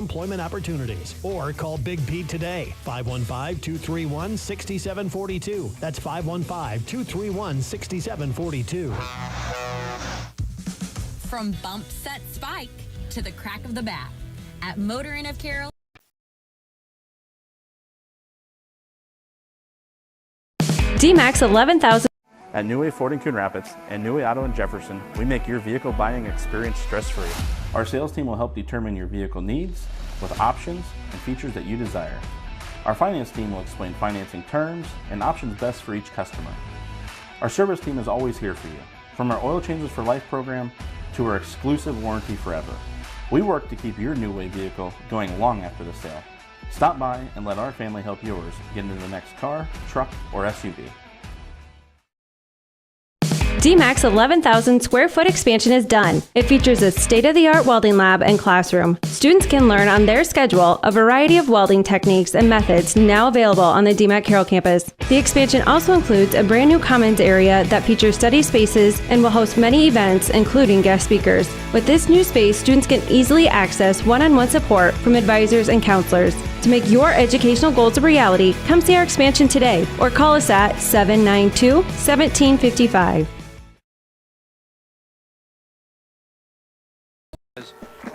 employment opportunities, or call Big Pete today, 515-231-6742. That's 515-231-6742. From bump set spike to the crack of the bat, at Motor Inn of Carroll. D-Max 11,000. At New Way Ford in Coon Rapids and New Way Auto in Jefferson, we make your vehicle buying experience stress-free. Our sales team will help determine your vehicle needs with options and features that you desire. Our finance team will explain financing terms and options best for each customer. Our service team is always here for you, from our Oil Changes for Life program to our exclusive warranty forever. We work to keep your New Way vehicle going long after the sale. Stop by and let our family help yours get into the next car, truck, or SUV. D-Max 11,000 square foot expansion is done. It features a state-of-the-art welding lab and classroom. Students can learn on their schedule a variety of welding techniques and methods now available on the D-Mac Carroll campus. The expansion also includes a brand new commons area that features study spaces and will host many events, including guest speakers. With this new space, students can easily access one-on-one support from advisors and counselors. To make your educational goals a reality, come see our expansion today or call us at 792-1755.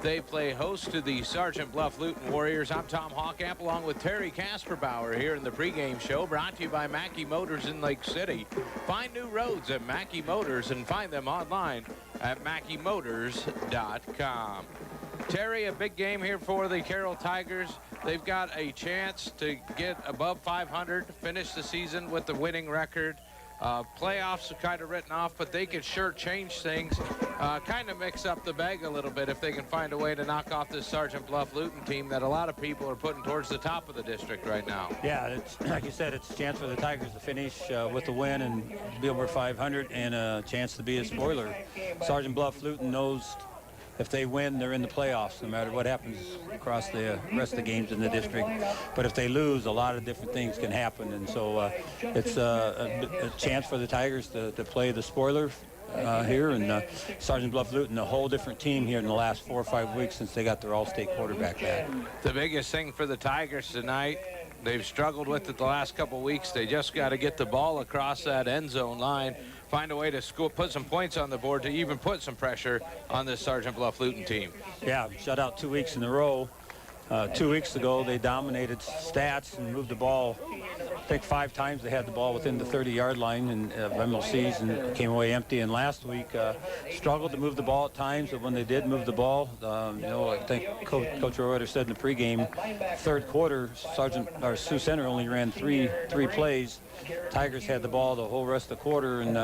They play host to the Sergeant Bluff Luton Warriors. I'm Tom Hawkamp along with Terry Kasperbauer here in the pregame show, brought to you by Mackey Motors in Lake City. Find new roads at Mackey Motors and find them online at MackeyMotors.com. Terry, a big game here for the Carroll Tigers. They've got a chance to get above 500, finish the season with the winning record. Playoffs are kind of written off, but they could sure change things, kind of mix up the bag a little bit if they can find a way to knock off this Sergeant Bluff Luton team that a lot of people are putting towards the top of the district right now. Yeah, it's, like you said, it's a chance for the Tigers to finish with a win and be over 500 and a chance to be a spoiler. Sergeant Bluff Luton knows if they win, they're in the playoffs, no matter what happens across the rest of the games in the district. But if they lose, a lot of different things can happen. And so it's a chance for the Tigers to play the spoiler here. And Sergeant Bluff Luton, a whole different team here in the last 4 or 5 weeks since they got their all-state quarterback back. The biggest thing for the Tigers tonight, they've struggled with it the last couple weeks. They just got to get the ball across that end zone line, find a way to put some points on the board to even put some pressure on this Sergeant Bluff Luton team. Yeah, shut out 2 weeks in a row. 2 weeks ago, they dominated stats and moved the ball. I think 5 times they had the ball within the 30-yard line and MLCs and came away empty. And last week, struggled to move the ball at times, but when they did move the ball, I think Coach Roeder said in the pregame, third quarter, Sioux Center only ran three plays. Tigers had the ball the whole rest of the quarter and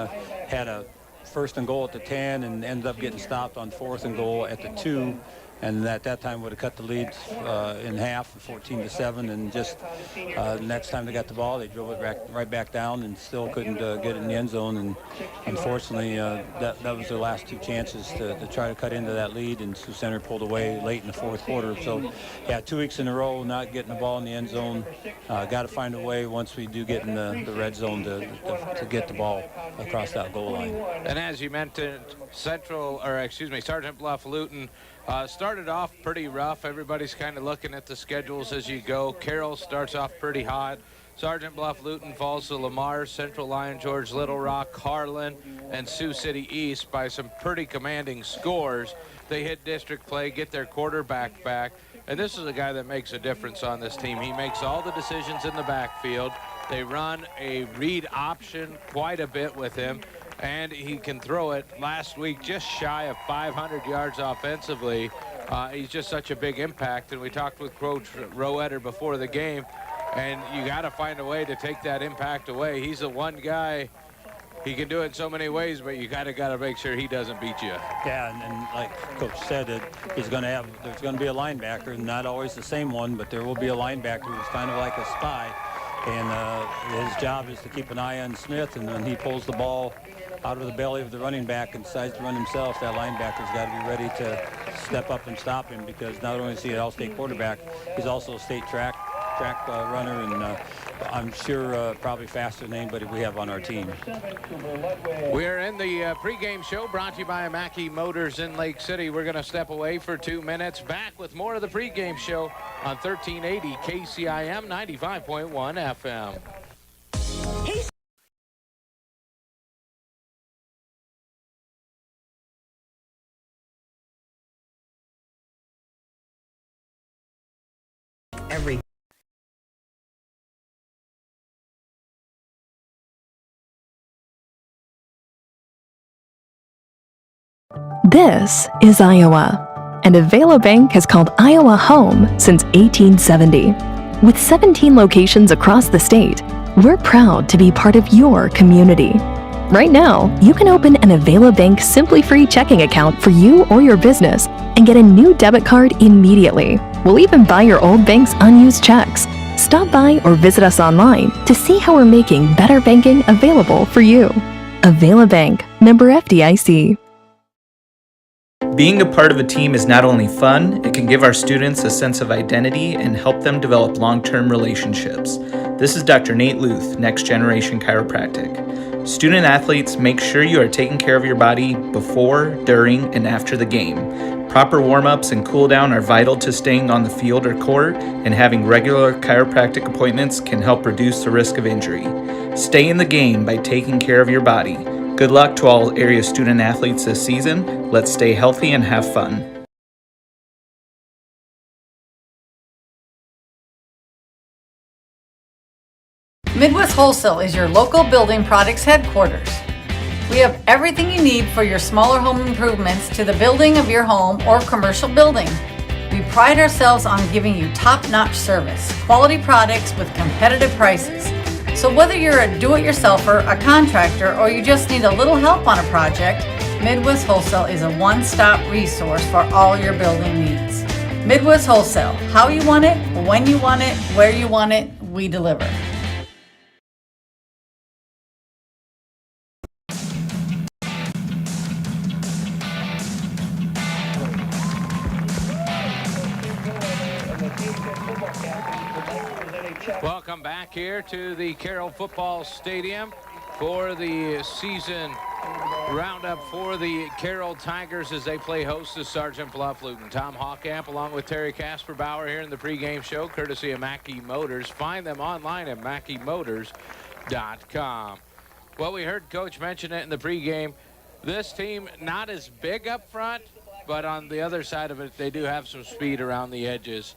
had a first and goal at the 10 and ended up getting stopped on fourth and goal at the 2. And at that time would have cut the lead in half, 14-7, and just next time they got the ball, they drove it right back down and still couldn't get it in the end zone. And unfortunately, that was their last 2 chances to try to cut into that lead, and Sioux Center pulled away late in the fourth quarter. So, yeah, 2 weeks in a row not getting the ball in the end zone. Got to find a way once we do get in the red zone to get the ball across that goal line. And as you mentioned, Sergeant Bluff Luton started off pretty rough. Everybody's kind of looking at the schedules as you go. Carroll starts off pretty hot. Sergeant Bluff Luton falls to Lamar, Central Lion George, Little Rock, Harlan, and Sioux City East by some pretty commanding scores. They hit district play, get their quarterback back. And this is a guy that makes a difference on this team. He makes all the decisions in the backfield. They run a read option quite a bit with him, and he can throw it. Last week, just shy of 500 yards offensively. He's just such a big impact, and we talked with Coach Roeder before the game, and you got to find a way to take that impact away. He's the one guy. He can do it in so many ways, but you got to make sure he doesn't beat you. Yeah, and like Coach said, there's going to be a linebacker, not always the same one, but there will be a linebacker who's kind of like a spy, and his job is to keep an eye on Smith, and when he pulls the ball out of the belly of the running back and decides to run himself, that linebacker's got to be ready to step up and stop him, because not only is he an all-state quarterback, he's also a state track track runner, and I'm sure probably faster than anybody we have on our team. We're in the pregame show brought to you by Mackey Motors in Lake City. We're going to step away for 2 minutes. Back with more of the pregame show on 1380 KCIM 95.1 FM. This is Iowa, and Avela Bank has called Iowa home since 1870. With 17 locations across the state, we're proud to be part of your community. Right now, you can open an Avela Bank Simply Free checking account for you or your business and get a new debit card immediately. We'll even buy your old bank's unused checks. Stop by or visit us online to see how we're making better banking available for you. Avela Bank, member FDIC. Being a part of a team is not only fun, it can give our students a sense of identity and help them develop long-term relationships. This is Dr. Nate Luth, Next Generation Chiropractic. Student athletes, make sure you are taking care of your body before, during, and after the game. Proper warm-ups and cool-down are vital to staying on the field or court, and having regular chiropractic appointments can help reduce the risk of injury. Stay in the game by taking care of your body. Good luck to all area student athletes this season. Let's stay healthy and have fun. Midwest Wholesale is your local building products headquarters. We have everything you need for your smaller home improvements to the building of your home or commercial building. We pride ourselves on giving you top-notch service, quality products with competitive prices. So whether you're a do-it-yourselfer, a contractor, or you just need a little help on a project, Midwest Wholesale is a one-stop resource for all your building needs. Midwest Wholesale, how you want it, when you want it, where you want it, we deliver. Welcome back here to the Carroll Football Stadium for the season roundup for the Carroll Tigers as they play host to Sergeant Bluff Luton. Tom Hawkamp along with Terry Casper-Bauer here in the pregame show, courtesy of Mackey Motors. Find them online at MackeyMotors.com. Well, we heard Coach mention it in the pregame. This team not as big up front, but on the other side of it, they do have some speed around the edges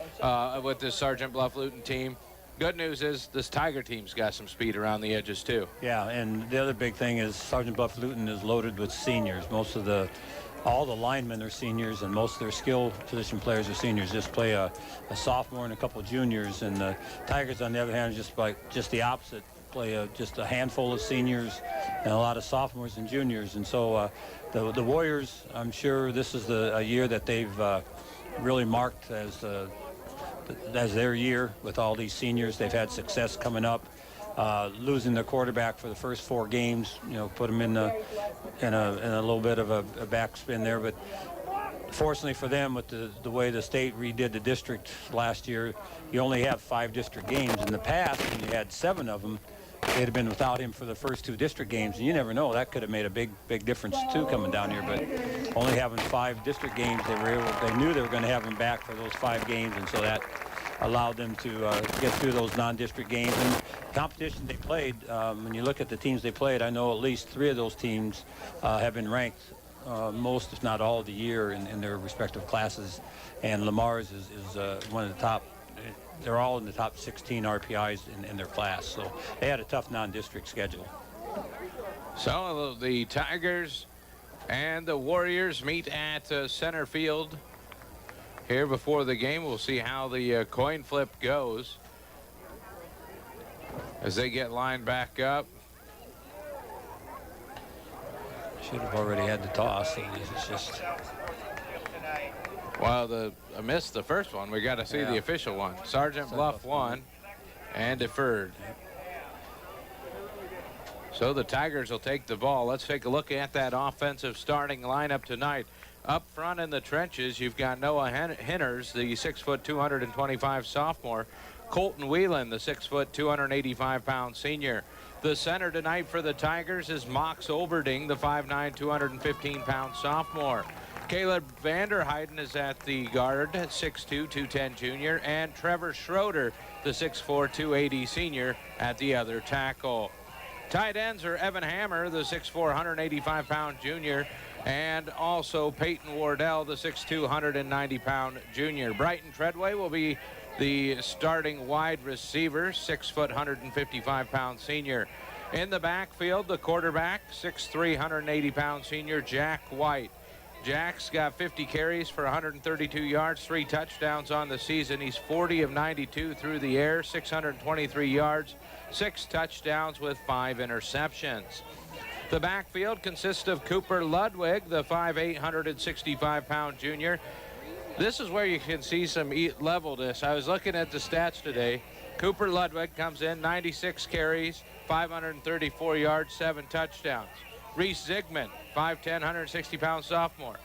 with this Sergeant Bluff Luton team. Good news is this Tiger team's got some speed around the edges too. Yeah, and the other big thing is Sergeant Bluff Luton is loaded with seniors. All the linemen are seniors, and most of their skill position players are seniors. Just play a sophomore and a couple juniors, and the Tigers, on the other hand, are just the opposite. Play just a handful of seniors and a lot of sophomores and juniors. And so the Warriors, I'm sure this is a year that they've really marked as their year with all these seniors. They've had success coming up. Losing their quarterback for the first 4 games, put them in a little bit of a backspin there. But fortunately for them, with the way the state redid the district last year, you only have 5 district games. In the past, when you had 7 of them, they'd have been without him for the first 2 district games, and you never know, that could have made a big difference too coming down here. But only having 5 district games, they knew they were going to have him back for those 5 games, and so that allowed them to get through those non-district games. And competition they played, when you look at the teams they played, I know at least 3 of those teams have been ranked most, if not all, of the year in their respective classes, and Lamar's is one of the top. They're all in the top 16 RPIs in their class, so they had a tough non-district schedule. So the Tigers and the Warriors meet at center field here before the game. We'll see how the coin flip goes as they get lined back up. Should have already had the toss. It's just... Well, I missed the first one. We got to see the official one. Sergeant Bluff won and deferred. So the Tigers will take the ball. Let's take a look at that offensive starting lineup tonight. Up front in the trenches, you've got Noah Henners, the 6', 225 sophomore. Colton Whelan, the 6', 285-pound senior. The center tonight for the Tigers is Mox Oberding, the 5'9", 215-pound sophomore. Caleb Vanderheiden is at the guard, 6'2", 210 junior, and Trevor Schroeder, the 6'4", 280 senior, at the other tackle. Tight ends are Evan Hammer, the 6'4", 185-pound junior, and also Peyton Wardell, the 6'2", 190-pound junior. Brighton Treadway will be the starting wide receiver, 6', 155-pound senior. In the backfield, the quarterback, 6'3", 180-pound senior, Jack White. Jack's got 50 carries for 132 yards, 3 touchdowns on the season. He's 40 of 92 through the air, 623 yards, 6 touchdowns with 5 interceptions. The backfield consists of Cooper Ludwig, the 5'8", 165-pound junior. This is where you can see some levelness. I was looking at the stats today. Cooper Ludwig comes in, 96 carries, 534 yards, 7 touchdowns. Reese Zigman, 5'10", 160-pound sophomore,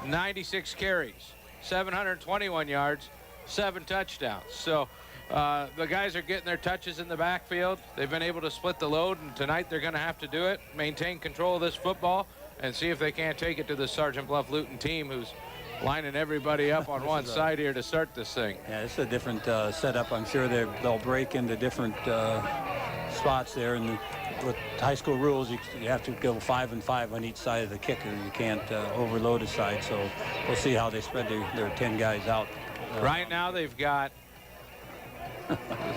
96 carries, 721 yards, 7 touchdowns. So the guys are getting their touches in the backfield. They've been able to split the load, and tonight they're going to have to do it, maintain control of this football, and see if they can't take it to the Sergeant Bluff Luton team, who's lining everybody up on one side here to start this thing. Yeah, it's a different setup. I'm sure they'll break into different spots there. And with high school rules, you have to go 5 and 5 on each side of the kicker. You can't overload a side. So we'll see how they spread their 10 guys out. Right now they've got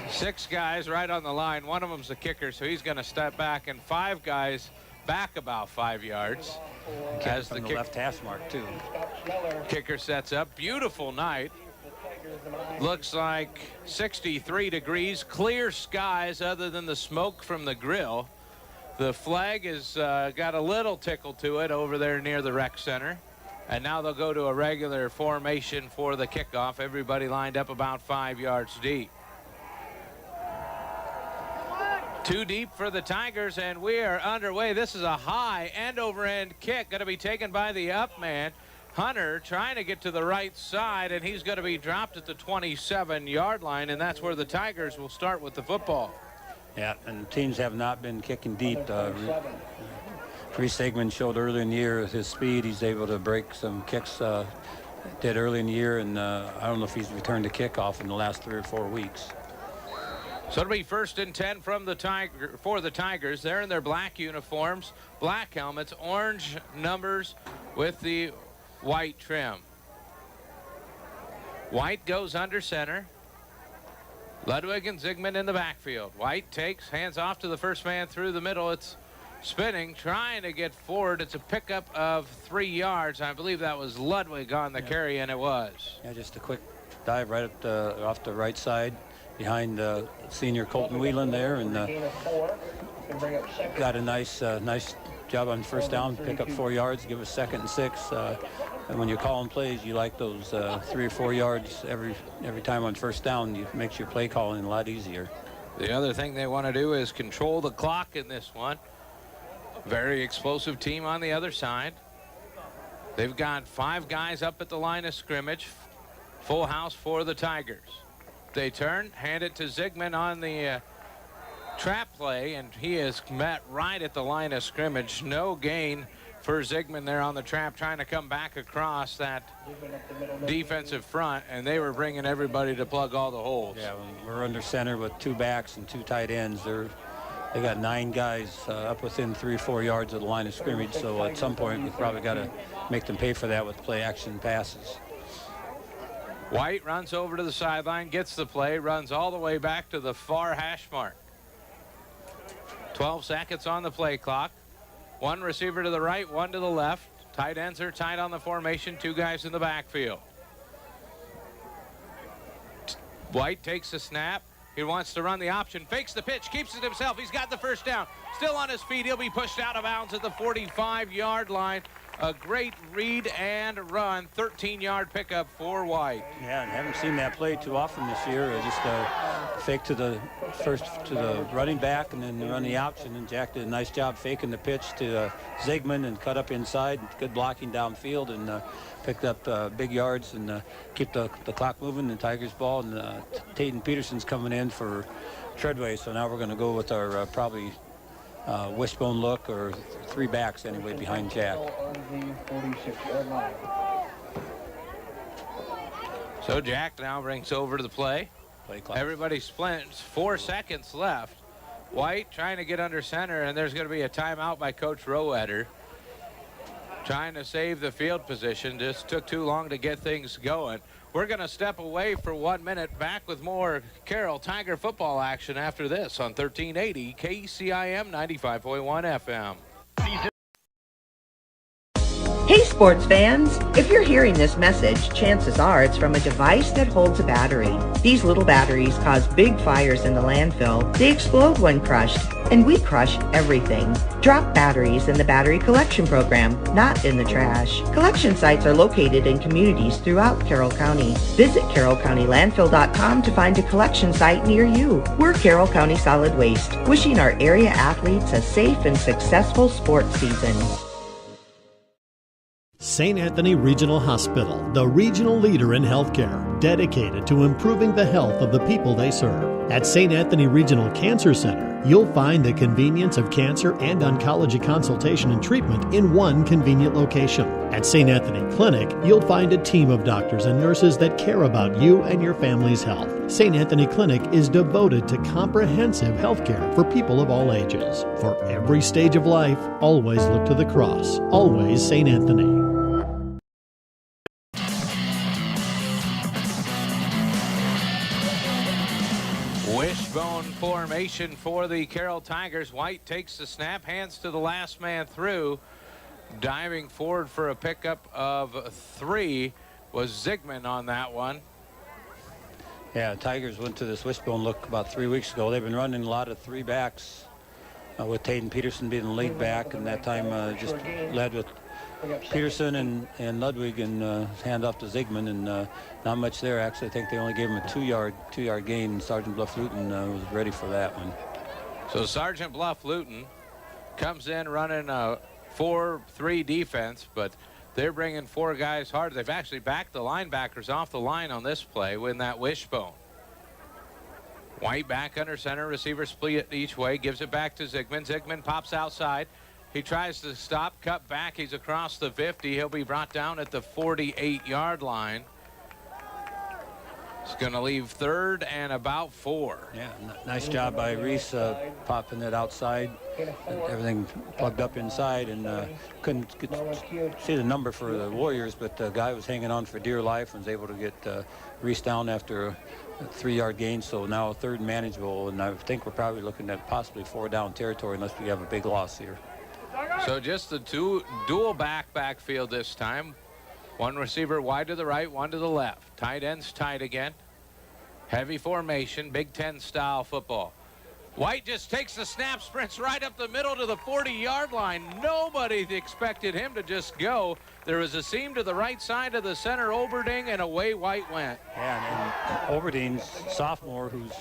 6 guys right on the line. One of them's the kicker, so he's going to step back, and 5 guys back about 5 yards. As the left hash mark too. Kicker sets up. Beautiful night. Looks like 63 degrees, clear skies other than the smoke from the grill. The flag has got a little tickle to it over there near the rec center. And now they'll go to a regular formation for the kickoff. Everybody lined up about 5 yards deep. 2 deep for the Tigers, and we are underway. This is a high end-over-end kick, going to be taken by the up man. Hunter trying to get to the right side, and he's going to be dropped at the 27-yard line, and that's where the Tigers will start with the football. Yeah, and teams have not been kicking deep. Reese Sigmund showed early in the year his speed. He's able to break some kicks, did early in the year, and I don't know if he's returned a kickoff in the last 3 or 4 weeks. So it'll be 1st and 10 from the Tigers. They're in their black uniforms, black helmets, orange numbers with the white trim. White goes under center. Ludwig and Zigman in the backfield. White takes, hands off to the first man through the middle. It's spinning, trying to get forward. It's a pickup of 3 yards. I believe that was Ludwig on the carry, and it was. Yeah, just a quick dive right off the right side, behind senior Colton Whelan there, and got a nice job on first down, pick up 4 yards, give us 2nd and 6. And when you're calling plays, you like those 3 or 4 yards every time on first down. It makes your play calling a lot easier. The other thing they want to do is control the clock in this one. Very explosive team on the other side. They've got 5 guys up at the line of scrimmage. Full house for the Tigers. They turn, hand it to Zigman on the trap play, and he is met right at the line of scrimmage. No gain for Zigman there on the trap, trying to come back across that defensive front, and they were bringing everybody to plug all the holes. Yeah, we're under center with 2 backs and 2 tight ends. They got 9 guys up within 3 or 4 yards of the line of scrimmage, so at some point we've probably got to make them pay for that with play action passes. White runs over to the sideline, gets the play, runs all the way back to the far hash mark. 12 seconds on the play clock. 1 receiver to the right, 1 to the left. Tight ends are tight on the formation, 2 guys in the backfield. White takes the snap. He wants to run the option, fakes the pitch, keeps it himself. He's got the first down. Still on his feet. He'll be pushed out of bounds at the 45-yard line. A great read and run, 13-yard pickup for White. Yeah, and haven't seen that play too often this year. Just a fake to the running back and then run the option. And Jack did a nice job faking the pitch to Zigman and cut up inside. Good blocking downfield and picked up big yards and keep the clock moving. And Tigers ball and Tatum Peterson's coming in for Treadway. So now we're going to go with our probably wishbone look, or 3 backs anyway behind Jack. So Jack now brings over to the play. Clock. Everybody splints, 4 seconds left. White trying to get under center, and there's going to be a timeout by Coach Roeder. Trying to save the field position. Just took too long to get things going. We're going to step away for 1 minute. Back with more Carroll Tiger football action after this on 1380 KCIM 95.1 FM. Hey sports fans, if you're hearing this message, chances are it's from a device that holds a battery. These little batteries cause big fires in the landfill. They explode when crushed, and we crush everything. Drop batteries in the battery collection program, not in the trash. Collection sites are located in communities throughout Carroll County. Visit carrollcountylandfill.com to find a collection site near you. We're Carroll County Solid Waste, wishing our area athletes a safe and successful sports season. St. Anthony Regional Hospital, the regional leader in healthcare, dedicated to improving the health of the people they serve. At St. Anthony Regional Cancer Center, you'll find the convenience of cancer and oncology consultation and treatment in one convenient location. At St. Anthony Clinic, you'll find a team of doctors and nurses that care about you and your family's health. St. Anthony Clinic is devoted to comprehensive healthcare for people of all ages. For every stage of life, always look to the cross. Always St. Anthony. Wishbone formation for the Carroll Tigers. White takes the snap, hands to the last man through. Diving forward for a pickup of 3 was Zigman on that one. Yeah, Tigers went to this wishbone look about 3 weeks ago. They've been running a lot of 3 backs with Tatum Peterson being the lead back, and that time just led with Peterson and Ludwig and hand off to Zigman, and not much there. Actually, I think they only gave him a 2-yard gain. Sergeant Bluff Luton was ready for that one. So Sergeant Bluff Luton comes in running a 4-3 defense, but they're bringing 4 guys hard. They've actually backed the linebackers off the line on this play with that wishbone. White back under center, receiver split each way, gives it back to Zigman. Zigman pops outside. He tries to stop, cut back. He's across the 50. He'll be brought down at the 48-yard line. It's going to leave 3rd and about 4. Yeah, nice job by Reese popping it outside. Everything plugged up inside, and couldn't see the number for the Warriors, but the guy was hanging on for dear life and was able to get Reese down after a 3-yard gain. So now 3rd and manageable, and I think we're probably looking at possibly 4-down territory unless we have a big loss here. So just the dual backfield this time. One receiver wide to the right, one to the left. Tight ends tight again. Heavy formation, Big Ten style football. White just takes the snap, sprints right up the middle to the 40-yard line. Nobody expected him to just go. There was a seam to the right side of the center, Oberding, and away White went. Yeah, and Oberding's sophomore, who's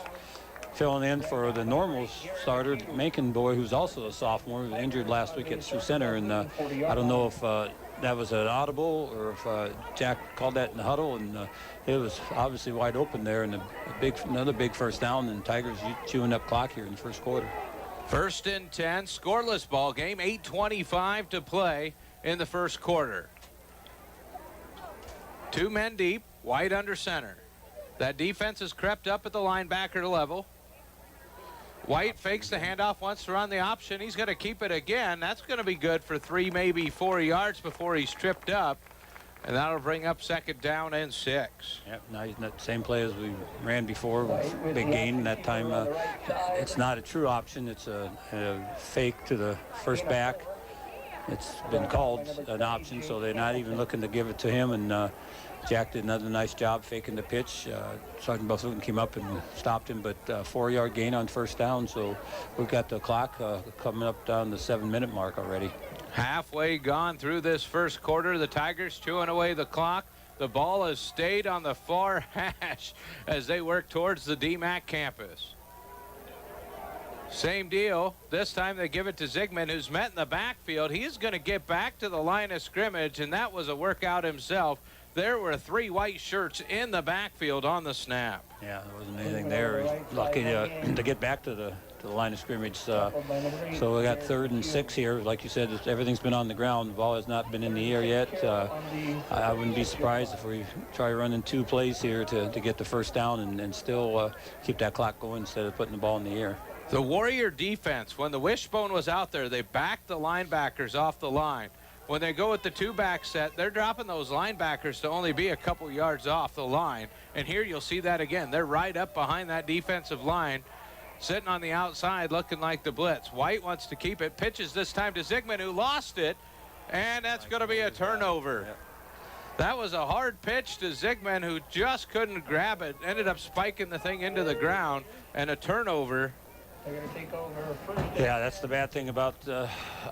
filling in for the normals starter, Macon boy, who's also a sophomore, was injured last week at Sioux Center, and I don't know if that was an audible or if Jack called that in the huddle, and it was obviously wide open there, and another big first down, and Tigers chewing up clock here in the first quarter. 1st and 10, scoreless ball game, 8:25 to play in the first quarter. 2 men deep, White under center. That defense has crept up at the linebacker level. White fakes the handoff, wants to run the option. He's going to keep it again. That's going to be good for 3, maybe 4 yards before he's tripped up. And that'll bring up 2nd down and 6. Yep, now he's not the same play as we ran before, big gain. That time it's not a true option. It's a fake to the first back. It's been called an option, so they're not even looking to give it to him. And Jack did another nice job faking the pitch. Sergeant Buffalo came up and stopped him, but 4-yard gain on first down. So we've got the clock coming up down the 7-minute mark already. Halfway gone through this first quarter, the Tigers chewing away the clock. The ball has stayed on the far hash as they work towards the DMAC campus. Same deal. This time they give it to Zigman, who's met in the backfield. He's going to get back to the line of scrimmage, and that was a workout himself. There were 3 white shirts in the backfield on the snap. Yeah, there wasn't anything there. He's lucky to get back to the line of scrimmage. So we got 3rd and 6 here. Like you said, everything's been on the ground. The ball has not been in the air yet. I wouldn't be surprised if we try running 2 plays here to get the first down and still keep that clock going instead of putting the ball in the air. The Warrior defense, when the wishbone was out there, they backed the linebackers off the line. When they go with the 2-back set, they're dropping those linebackers to only be a couple yards off the line. And here you'll see that again. They're right up behind that defensive line, sitting on the outside looking like the blitz. White wants to keep it, pitches this time to Zigman, who lost it, and that's going to be a turnover. That was a hard pitch to Zigman, who just couldn't grab it, ended up spiking the thing into the ground, and a turnover. They're going to take over first. Yeah, that's the bad thing about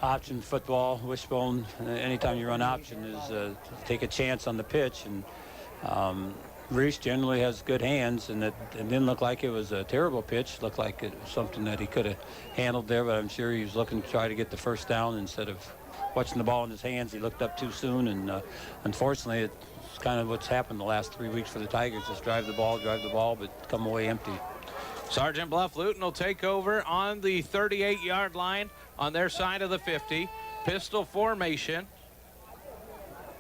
option football, wishbone. Anytime you run option is take a chance on the pitch. And Reese generally has good hands, and it didn't look like it was a terrible pitch. It looked like it was something that he could have handled there, but I'm sure he was looking to try to get the first down instead of watching the ball in his hands. He looked up too soon, and unfortunately, it's kind of what's happened the last 3 weeks for the Tigers. Just drive the ball, but come away empty. Sergeant Bluff Luton will take over on the 38-yard line on their side of the 50. Pistol formation.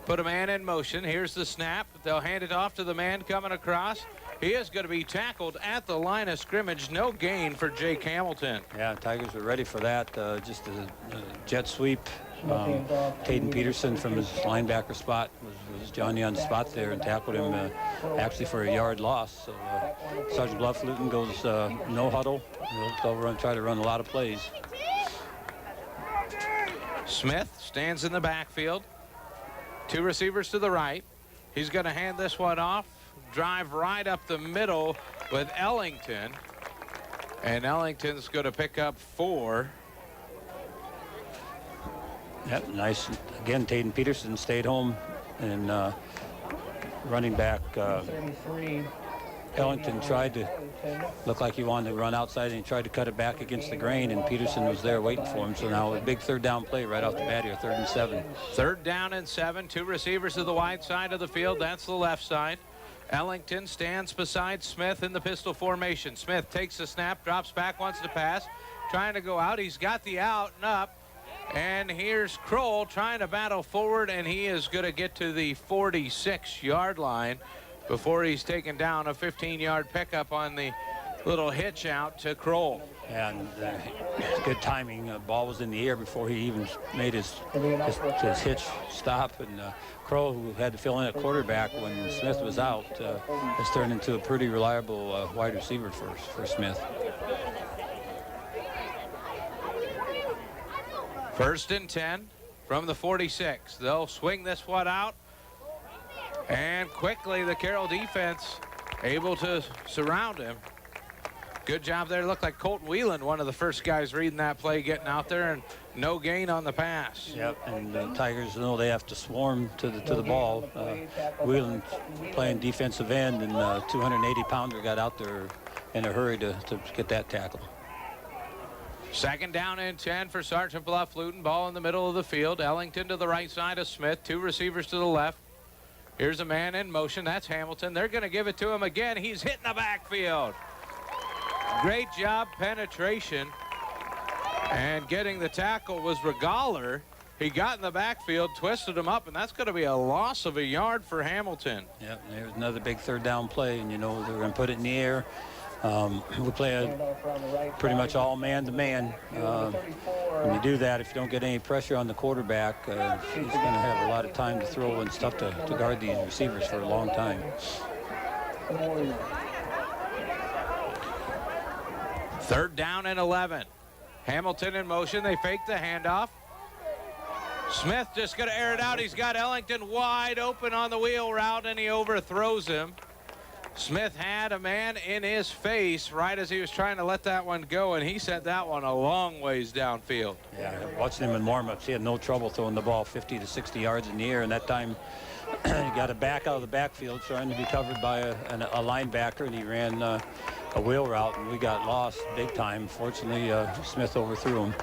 Put a man in motion. Here's the snap. They'll hand it off to the man coming across. He is going to be tackled at the line of scrimmage. No gain for Jake Hamilton. Yeah, Tigers were ready for that. Just a jet sweep. Caden Peterson from his linebacker spot was Johnny on the spot there and tackled him actually for a yard loss. So Sergeant Bluff Luton goes no huddle. They'll try to run a lot of plays. Smith stands in the backfield. 2 receivers to the right. He's going to hand this one off. Drive right up the middle with Ellington. And Ellington's going to pick up 4. Yep, nice. Again, Caden Peterson stayed home, and running back Ellington tried to look like he wanted to run outside, and he tried to cut it back against the grain, and Peterson was there waiting for him. So now a big 3rd down play right off the bat here, 3rd and 7. 3rd down and 7. 2 receivers to the wide side of the field. That's the left side. Ellington stands beside Smith in the pistol formation. Smith takes the snap, drops back, wants to pass, trying to go out. He's got the out and up. And here's Kroll trying to battle forward, and he is going to get to the 46-yard line before he's taken down. A 15-yard pickup on the little hitch out to Kroll. And good timing. The ball was in the air before he even made his hitch stop. And Kroll, who had to fill in at quarterback when Smith was out, has turned into a pretty reliable wide receiver for Smith. 1st and 10 from the 46. They'll swing this one out. And quickly the Carroll defense able to surround him. Good job there. Looked like Colton Whelan, one of the first guys reading that play, getting out there, and no gain on the pass. Yep, and the Tigers know they have to swarm to the ball. Whelan playing defensive end, and 280-pounder got out there in a hurry to get that tackle. 2nd down and 10 for Sergeant Bluff Luton. Ball in the middle of the field. Ellington to the right side of Smith. 2 receivers to the left. Here's a man in motion. That's Hamilton. They're going to give it to him again. He's hitting the backfield. Great job penetration. And getting the tackle was Regaler. He got in the backfield, twisted him up, and that's going to be a loss of a yard for Hamilton. Yep, there's another big 3rd down play, and you know they're going to put it in the air. We play a pretty much all man-to-man. When you do that, if you don't get any pressure on the quarterback, he's going to have a lot of time to throw, and it's tough to guard these receivers for a long time. 3rd down and 11. Hamilton in motion. They fake the handoff. Smith just going to air it out. He's got Ellington wide open on the wheel route, and he overthrows him. Smith had a man in his face right as he was trying to let that one go, and he sent that one a long ways downfield. Yeah, watching him in warm-ups, he had no trouble throwing the ball 50 to 60 yards in the air, and that time he got it back out of the backfield trying to be covered by a linebacker, and he ran a wheel route, and we got lost big time. Fortunately, Smith overthrew him.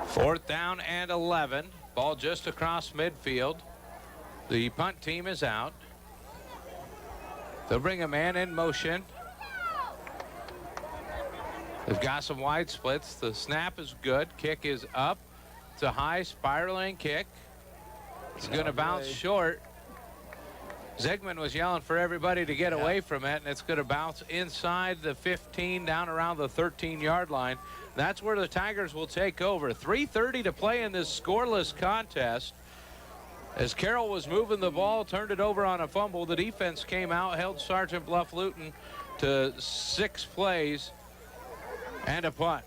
Fourth down and 11. Ball just across midfield. The punt team is out. They'll bring a man in motion. They've got some wide splits. The snap is good. Kick is up. It's a high spiraling kick. It's going to bounce short. Zigman was yelling for everybody to get away from it, and it's going to bounce inside the 15 down around the 13-yard line. That's where the Tigers will take over. 3:30 to play in this scoreless contest. As Carroll was moving the ball, turned it over on a fumble. The defense came out, held Sergeant Bluff-Luton to 6 plays and a punt.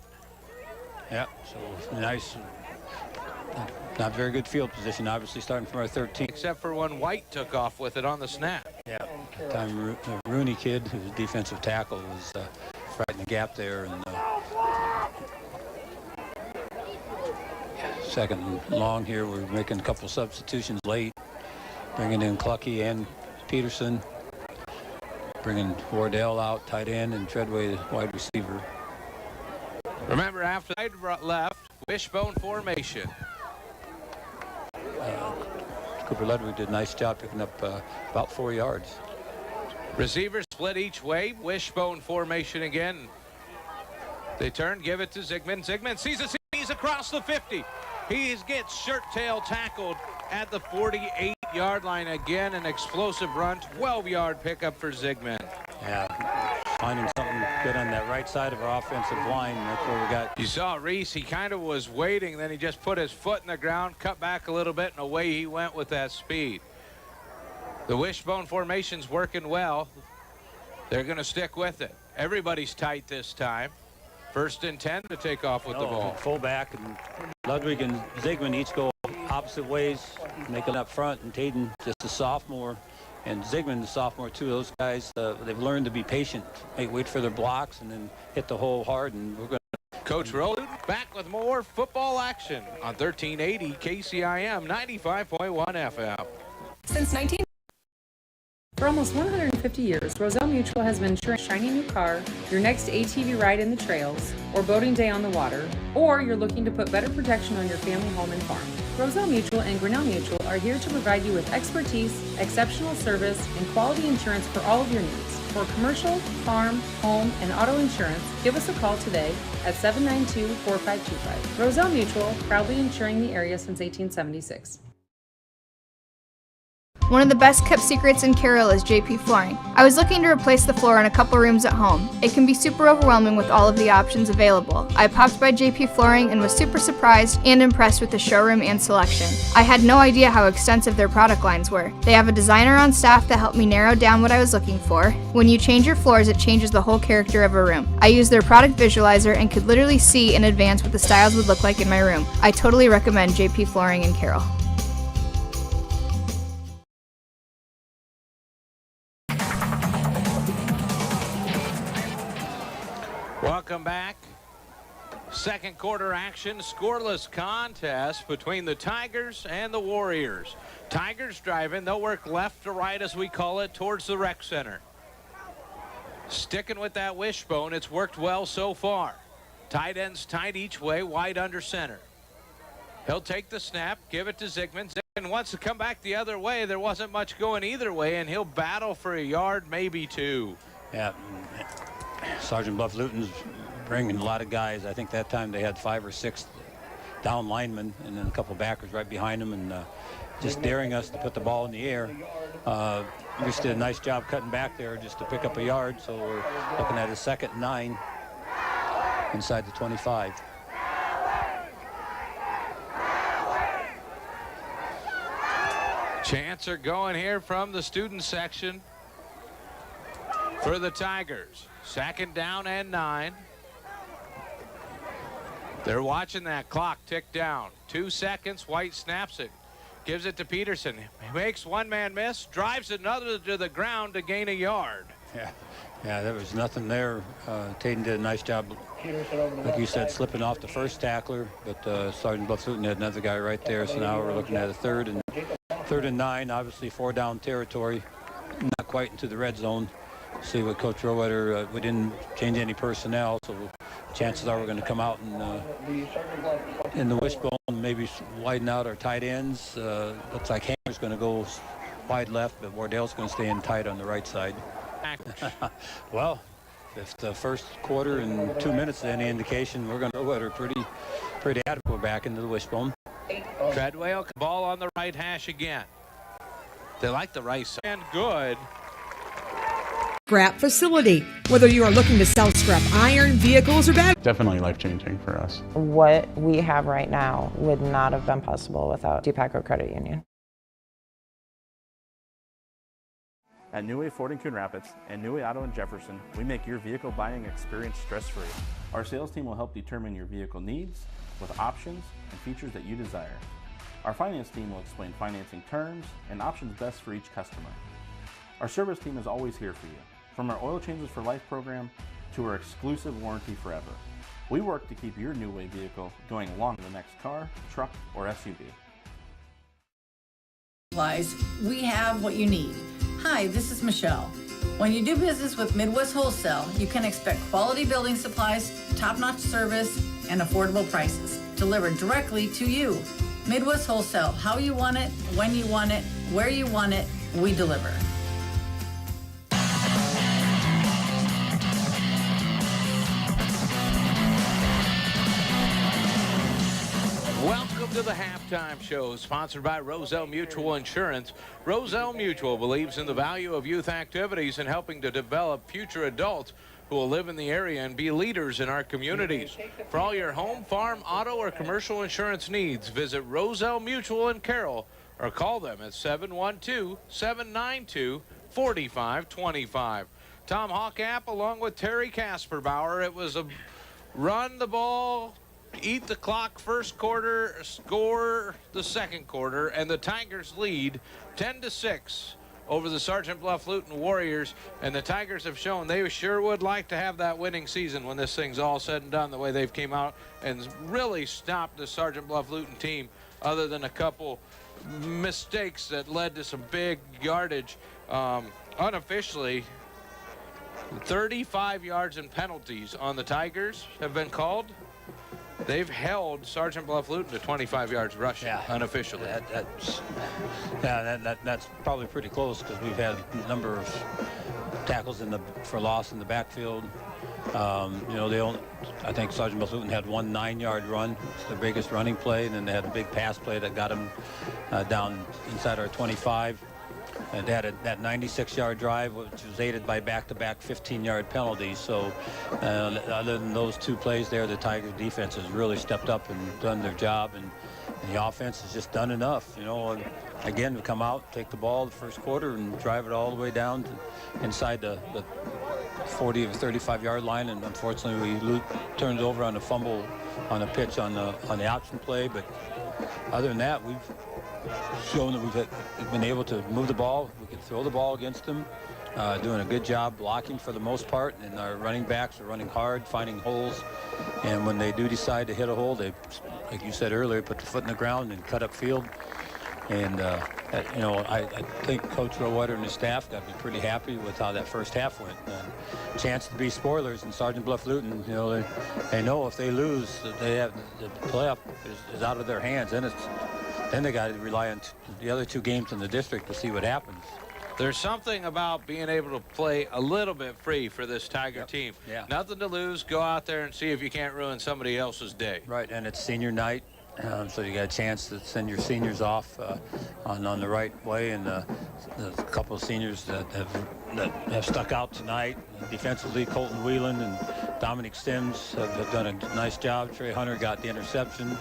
Yeah, so nice. Not very good field position, obviously, starting from our 13. Except for when White took off with it on the snap. Yeah, that time the Rooney kid, who's defensive tackle, was right in the gap there. And second and long here, we're making a couple substitutions late, bringing in Clucky and Peterson, bringing Wardell out, tight end, and Treadway, wide receiver. Remember, after they left, wishbone formation. Cooper Ludwig did a nice job picking up about 4 yards. Receivers split each way, wishbone formation again. They turn, give it to Zigman. Zigman sees a he's across the 50. He gets shirt tail tackled at the 48-yard line again. An explosive run, 12-yard pickup for Zigman. Yeah, finding something good on that right side of our offensive line. That's where we got. You saw Reese, he kind of was waiting, then he just put his foot in the ground, cut back a little bit, and away he went with that speed. The wishbone formation's working well. They're going to stick with it. Everybody's tight this time. 1st and 10 to take off with the ball. Fullback and Ludwig and Zigman each go opposite ways, making up front, and Taden just a sophomore, and Zigman the sophomore too. Those guys, they've learned to be patient, wait for their blocks, and then hit the hole hard. And we're going to. Coach Rollin back with more football action on 1380 KCIM 95.1 FM. For almost 150 years, Roselle Mutual has been ensuring a shiny new car, your next ATV ride in the trails, or boating day on the water, or you're looking to put better protection on your family home and farm. Roselle Mutual and Grinnell Mutual are here to provide you with expertise, exceptional service, and quality insurance for all of your needs. For commercial, farm, home, and auto insurance, give us a call today at 792-4525. Roselle Mutual, proudly insuring the area since 1876. One of the best kept secrets in Carroll is JP Flooring. I was looking to replace the floor in a couple rooms at home. It can be super overwhelming with all of the options available. I popped by JP Flooring and was super surprised and impressed with the showroom and selection. I had no idea how extensive their product lines were. They have a designer on staff that helped me narrow down what I was looking for. When you change your floors, it changes the whole character of a room. I used their product visualizer and could literally see in advance what the styles would look like in my room. I totally recommend JP Flooring in Carroll. Welcome back. Second quarter action, scoreless contest between the Tigers and the Warriors. Tigers driving, they'll work left to right as we call it towards the rec center. Sticking with that wishbone, it's worked well so far. Tight ends tight each way, wide under center. He'll take the snap, give it to Zigman. Zigman wants to come back the other way. There wasn't much going either way, and he'll battle for a yard, maybe 2. Yeah. Sergeant Bluff-Luton's bringing a lot of guys. I think that time they had 5 or 6 down linemen and then a couple backers right behind them, and just daring us to put the ball in the air. We just did a nice job cutting back there just to pick up a yard, so we're looking at a 2nd and 9 inside the 25. Chancer going here from the student section for the Tigers. 2nd down and 9. They're watching that clock tick down. 2 seconds, White snaps it. Gives it to Peterson. Makes one man miss, drives another to the ground to gain a yard. Yeah, there was nothing there. Tatum did a nice job, like you said, slipping off the first tackler, but Sergeant Bluff-Luton had another guy right there, so now we're looking at a third and 9, obviously 4 down territory, not quite into the red zone. See what Coach Rowetter, we didn't change any personnel, so chances are we're going to come out in the wishbone, maybe widen out our tight ends. Looks like Hammer's going to go wide left, but Wardell's going to stay in tight on the right side. Well, if the first quarter and 2 minutes is any indication, we're going to go pretty adequate back into the wishbone. Treadwell, ball on the right hash again. They like the right side. And good. Scrap facility. Whether you are looking to sell scrap iron, vehicles, or bags. Definitely life-changing for us. What we have right now would not have been possible without DePaco Credit Union. At New Way Ford in Coon Rapids and New Way Auto in Jefferson, we make your vehicle buying experience stress-free. Our sales team will help determine your vehicle needs with options and features that you desire. Our finance team will explain financing terms and options best for each customer. Our service team is always here for you, from our Oil Changes for Life program to our exclusive warranty forever. We work to keep your New Way vehicle going along the next car, truck, or SUV. We have what you need. Hi, this is Michelle. When you do business with Midwest Wholesale, you can expect quality building supplies, top-notch service, and affordable prices delivered directly to you. Midwest Wholesale, how you want it, when you want it, where you want it, we deliver. Welcome to the halftime show, sponsored by Roselle Mutual Insurance. Roselle Mutual believes in the value of youth activities and helping to develop future adults who will live in the area and be leaders in our communities. For all your home, farm, auto, or commercial insurance needs, visit Roselle Mutual in Carroll or call them at 712-792-4525. Tom Hawkapp along with Terry Kasperbauer. It was a run the ball, eat the clock first quarter, score the second quarter, and the Tigers lead 10-6 over the Sergeant Bluff-Luton Warriors. And the Tigers have shown they sure would like to have that winning season when this thing's all said and done, the way they've came out and really stopped the Sergeant Bluff-Luton team, other than a couple mistakes that led to some big yardage. Unofficially, 35 yards and penalties on the Tigers have been called. They've held Sergeant Bluff-Luton to 25 yards rushing, unofficially. That's probably pretty close, because we've had a number of tackles for loss in the backfield. I think Sergeant Bluff-Luton had one 9-yard run. It's the biggest running play, and then they had a big pass play that got them down inside our 25. And they had that 96-yard drive, which was aided by back-to-back 15-yard penalties. So other than those two plays there, the Tigers defense has really stepped up and done their job, and the offense has just done enough. And again, to come out, take the ball the first quarter and drive it all the way down to inside the 40 or 35-yard line, and unfortunately we turned over on a fumble on a pitch on the option play. But other than that, we've shown that we've been able to move the ball. We can throw the ball against them, doing a good job blocking for the most part, and our running backs are running hard, finding holes. And when they do decide to hit a hole, they, like you said earlier, put the foot in the ground and cut up field. And I think Coach Rowetter and his staff got to be pretty happy with how that first half went. Chance to be spoilers, and Sergeant Bluff-Luton, they know if they lose, they have the playoff is out of their hands. Then they got to rely on the other two games in the district to see what happens. There's something about being able to play a little bit free for this Tiger team. Yeah. Nothing to lose. Go out there and see if you can't ruin somebody else's day. Right, and it's senior night. So you got a chance to send your seniors off on the right way, and there's a couple of seniors that have stuck out tonight. Defensively, Colton Whelan and Dominic Sims have done a nice job. Trey Hunter got the interception,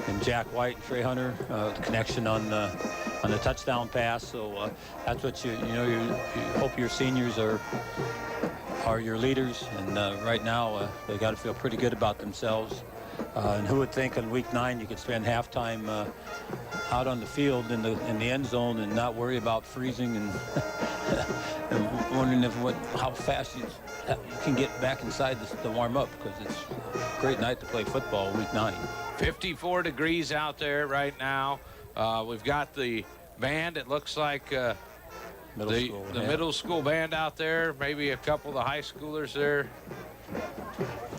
and Jack White and Trey Hunter the connection on the touchdown pass. So that's what you hope your seniors are your leaders, and right now they got to feel pretty good about themselves. And who would think on week 9 you could spend halftime out on the field in the end zone and not worry about freezing and, and wondering how fast you can get back inside to warm up, because it's a great night to play football week 9. 54 degrees out there right now. We've got the band. It looks like the middle school band out there, maybe a couple of the high schoolers there.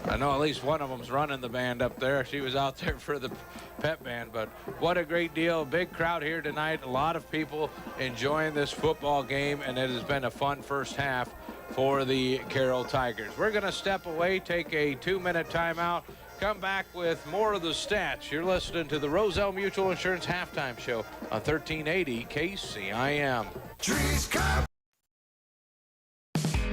I know at least one of them's running the band up there. She was out there for the pep band, but what a great deal. Big crowd here tonight. A lot of people enjoying this football game, and it has been a fun first half for the Carroll Tigers. We're going to step away, take a 2-minute timeout, come back with more of the stats. You're listening to the Roselle Mutual Insurance Halftime Show on 1380 KCIM.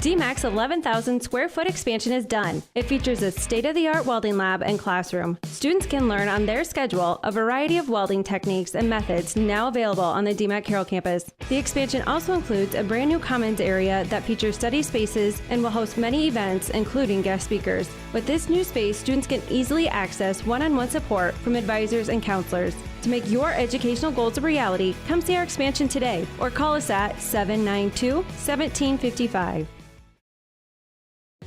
DMAC's 11,000 square foot expansion is done. It features a state-of-the-art welding lab and classroom. Students can learn on their schedule a variety of welding techniques and methods now available on the DMAC Carroll campus. The expansion also includes a brand new commons area that features study spaces and will host many events, including guest speakers. With this new space, students can easily access one-on-one support from advisors and counselors. To make your educational goals a reality, come see our expansion today or call us at 792-1755.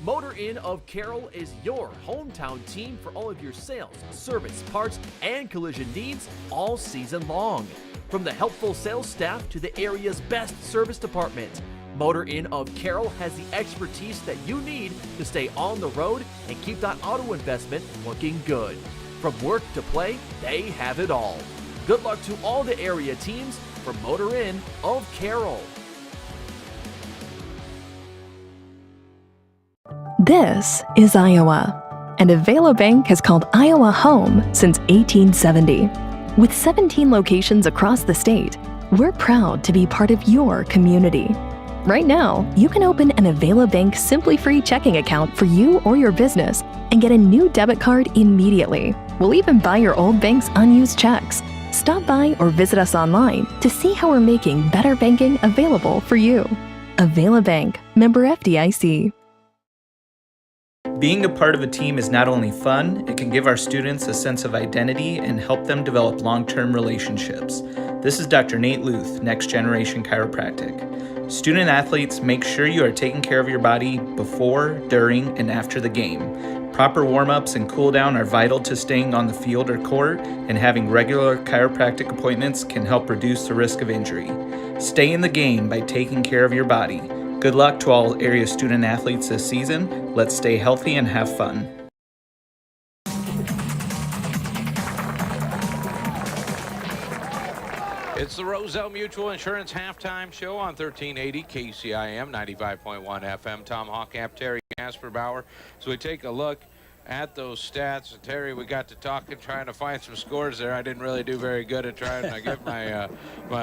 Motor Inn of Carroll is your hometown team for all of your sales, service, parts, and collision needs all season long. From the helpful sales staff to the area's best service department, Motor Inn of Carroll has the expertise that you need to stay on the road and keep that auto investment looking good. From work to play, they have it all. Good luck to all the area teams from Motor Inn of Carroll. This is Iowa, and Avela Bank has called Iowa home since 1870. With 17 locations across the state, we're proud to be part of your community. Right now, you can open an Avela Bank Simply Free checking account for you or your business and get a new debit card immediately. We'll even buy your old bank's unused checks. Stop by or visit us online to see how we're making better banking available for you. Avela Bank, member FDIC. Being a part of a team is not only fun, it can give our students a sense of identity and help them develop long-term relationships. This is Dr. Nate Luth, Next Generation Chiropractic. Student athletes, make sure you are taking care of your body before, during, and after the game. Proper warm-ups and cool-down are vital to staying on the field or court, and having regular chiropractic appointments can help reduce the risk of injury. Stay in the game by taking care of your body. Good luck to all area student athletes this season. Let's stay healthy and have fun. It's the Roselle Mutual Insurance Halftime Show on 1380 KCIM, 95.1 FM. Tom Hawkamp, Terry Gasperbauer. So we take a look at those stats. Terry, we got to talking, trying to find some scores there. I didn't really do very good at trying to get my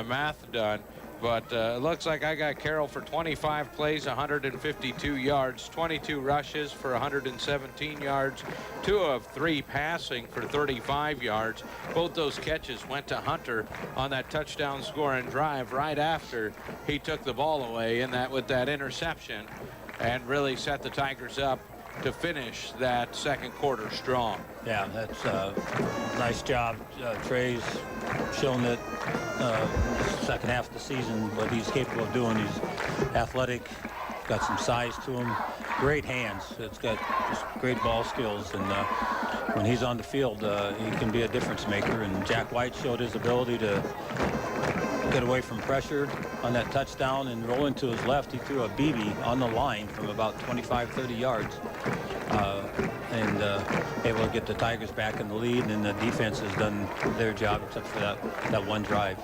math done. But it looks like I got Carroll for 25 plays, 152 yards, 22 rushes for 117 yards, 2 of 3 passing for 35 yards. Both those catches went to Hunter on that touchdown scoring drive right after he took the ball away with that interception, and really set the Tigers up to finish that second quarter strong. Yeah, that's a nice job. Trey's shown that second half of the season what he's capable of doing. He's athletic, got some size to him, great hands. It's got just great ball skills, and when he's on the field, he can be a difference maker. And Jack White showed his ability to get away from pressure on that touchdown and roll into his left. He threw a BB on the line from about 25-30 yards and able to get the Tigers back in the lead, and the defense has done their job except for that one drive.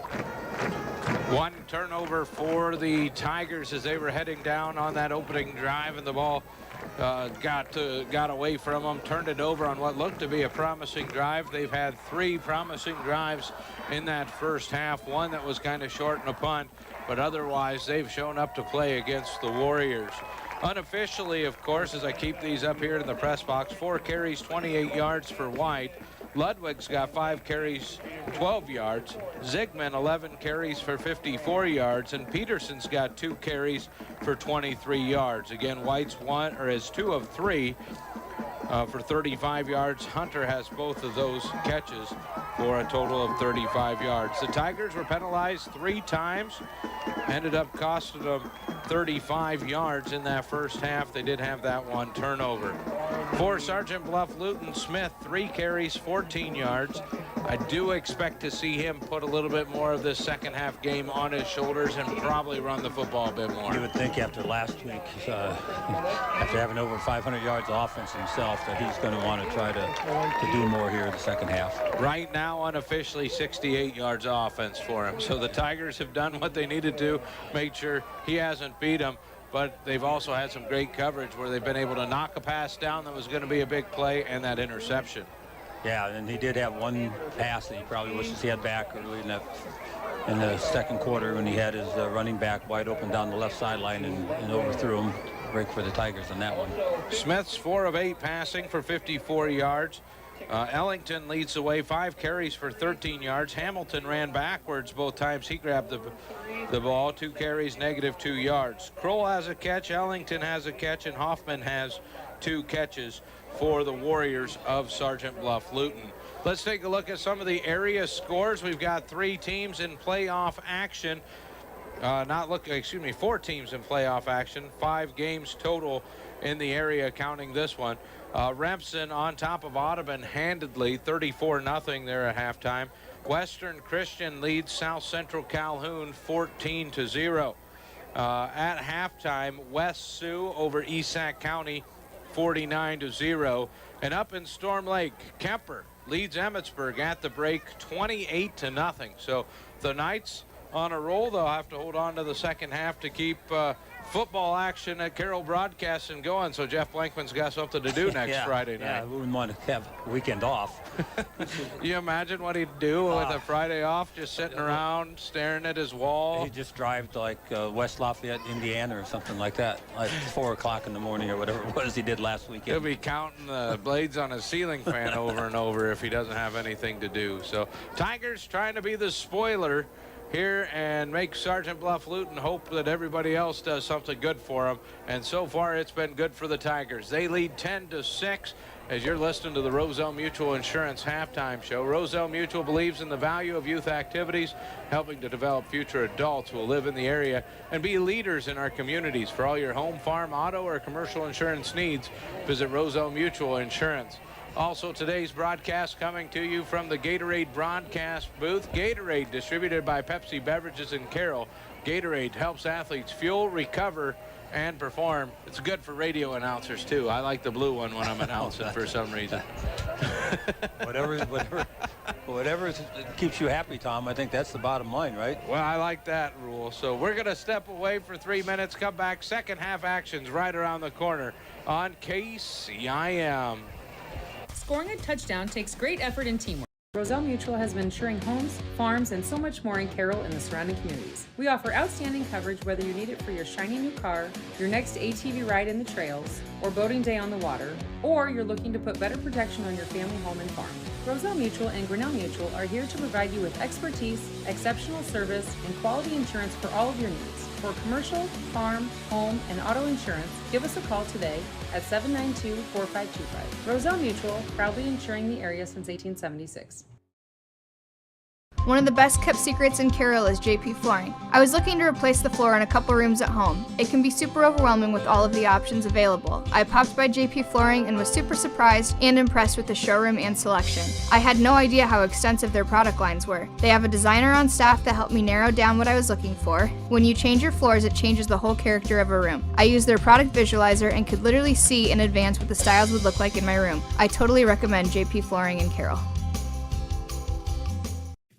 One turnover for the Tigers as they were heading down on that opening drive, and the ball got away from them, turned it over on what looked to be a promising drive. They've had 3 promising drives in that first half, one that was kind of short and a punt, but otherwise they've shown up to play against the Warriors. Unofficially, of course, as I keep these up here in the press box, 4 carries, 28 yards for White. Ludwig's got 5 carries, 12 yards. Zigman, 11 carries for 54 yards. And Peterson's got 2 carries for 23 yards. Again, White's is 2 of 3 for 35 yards. Hunter has both of those catches for a total of 35 yards. The Tigers were penalized 3 times, ended up costing them 35 yards in that first half. They did have that one turnover. For Sergeant Bluff Luton, Smith, 3 carries, 14 yards. I do expect to see him put a little bit more of this second half game on his shoulders and probably run the football a bit more. You would think after last week, after having over 500 yards of offense himself, that he's going to want to try to do more here in the second half. Right now, unofficially 68 yards of offense for him. So the Tigers have done what they needed to, made sure he hasn't beat them. But they've also had some great coverage where they've been able to knock a pass down that was going to be a big play, and that interception. Yeah, and he did have one pass that he probably wishes he had back early in the second quarter when he had his running back wide open down the left sideline and overthrew him. Break for the Tigers on that one. Smith's 4 of 8 passing for 54 yards. Ellington leads the way, 5 carries for 13 yards. Hamilton ran backwards both times he grabbed the ball. 2 carries, -2 yards. Kroll has a catch, Ellington has a catch, and Hoffman has 2 catches for the Warriors of Sergeant Bluff Luton. Let's take a look at some of the area scores. We've got 3 teams in playoff action. 4 teams in playoff action. 5 games total in the area, counting this one. Remsen on top of Audubon handedly, 34-0 there at halftime. Western Christian leads South Central Calhoun 14-0. At halftime, West Sioux over East Sac County 49-0. And up in Storm Lake, Kemper leads Emmetsburg at the break 28-0. So the Knights on a roll. They'll have to hold on to the second half to keep football action at Carroll Broadcasting going. So Jeff Blankman's got something to do next Friday night. Yeah, we wouldn't want to have a weekend off. You imagine what he'd do with a Friday off, just sitting around staring at his wall? He'd just drive to like West Lafayette, Indiana or something like that, like 4 o'clock in the morning or whatever it was he did last weekend. He'll be counting the blades on his ceiling fan over and over if he doesn't have anything to do. So Tigers trying to be the spoiler here and make Sergeant Bluff Luton hope that everybody else does something good for them. And so far, it's been good for the Tigers. They lead 10-6 as you're listening to the Roselle Mutual Insurance Halftime Show. Roselle Mutual believes in the value of youth activities, helping to develop future adults who will live in the area and be leaders in our communities. For all your home, farm, auto, or commercial insurance needs, visit Roselle Mutual Insurance. Also, today's broadcast coming to you from the Gatorade broadcast booth. Gatorade, distributed by Pepsi Beverages in Carroll. Gatorade helps athletes fuel, recover, and perform. It's good for radio announcers, too. I like the blue one when I'm announcing for some reason. Whatever keeps you happy, Tom, I think that's the bottom line, right? Well, I like that rule. So we're going to step away for 3 minutes, come back. Second half actions right around the corner on KCIM. Scoring a touchdown takes great effort and teamwork. Roselle Mutual has been insuring homes, farms, and so much more in Carroll and the surrounding communities. We offer outstanding coverage whether you need it for your shiny new car, your next ATV ride in the trails, or boating day on the water, or you're looking to put better protection on your family home and farm. Roselle Mutual and Grinnell Mutual are here to provide you with expertise, exceptional service, and quality insurance for all of your needs. For commercial, farm, home, and auto insurance, give us a call today at 792-4525. Roselle Mutual, proudly insuring the area since 1876. One of the best kept secrets in Carroll is JP Flooring. I was looking to replace the floor in a couple rooms at home. It can be super overwhelming with all of the options available. I popped by JP Flooring and was super surprised and impressed with the showroom and selection. I had no idea how extensive their product lines were. They have a designer on staff that helped me narrow down what I was looking for. When you change your floors, it changes the whole character of a room. I used their product visualizer and could literally see in advance what the styles would look like in my room. I totally recommend JP Flooring in Carroll.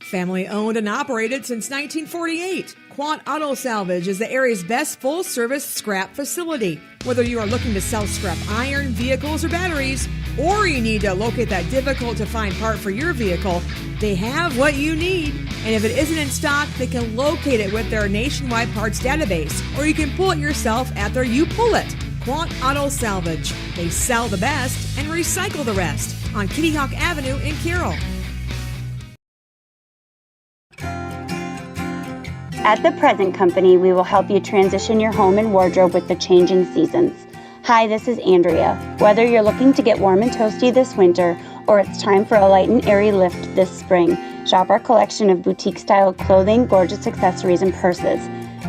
Family owned and operated since 1948, Quant Auto Salvage is the area's best full-service scrap facility. Whether you are looking to sell scrap iron, vehicles, or batteries, or you need to locate that difficult-to-find part for your vehicle, they have what you need. And if it isn't in stock, they can locate it with their nationwide parts database, or you can pull it yourself at their You Pull It. Quant Auto Salvage. They sell the best and recycle the rest on Kitty Hawk Avenue in Carroll. At The Present Company, we will help you transition your home and wardrobe with the changing seasons. Hi, this is Andrea. Whether you're looking to get warm and toasty this winter or it's time for a light and airy lift this spring, shop our collection of boutique-style clothing, gorgeous accessories, and purses.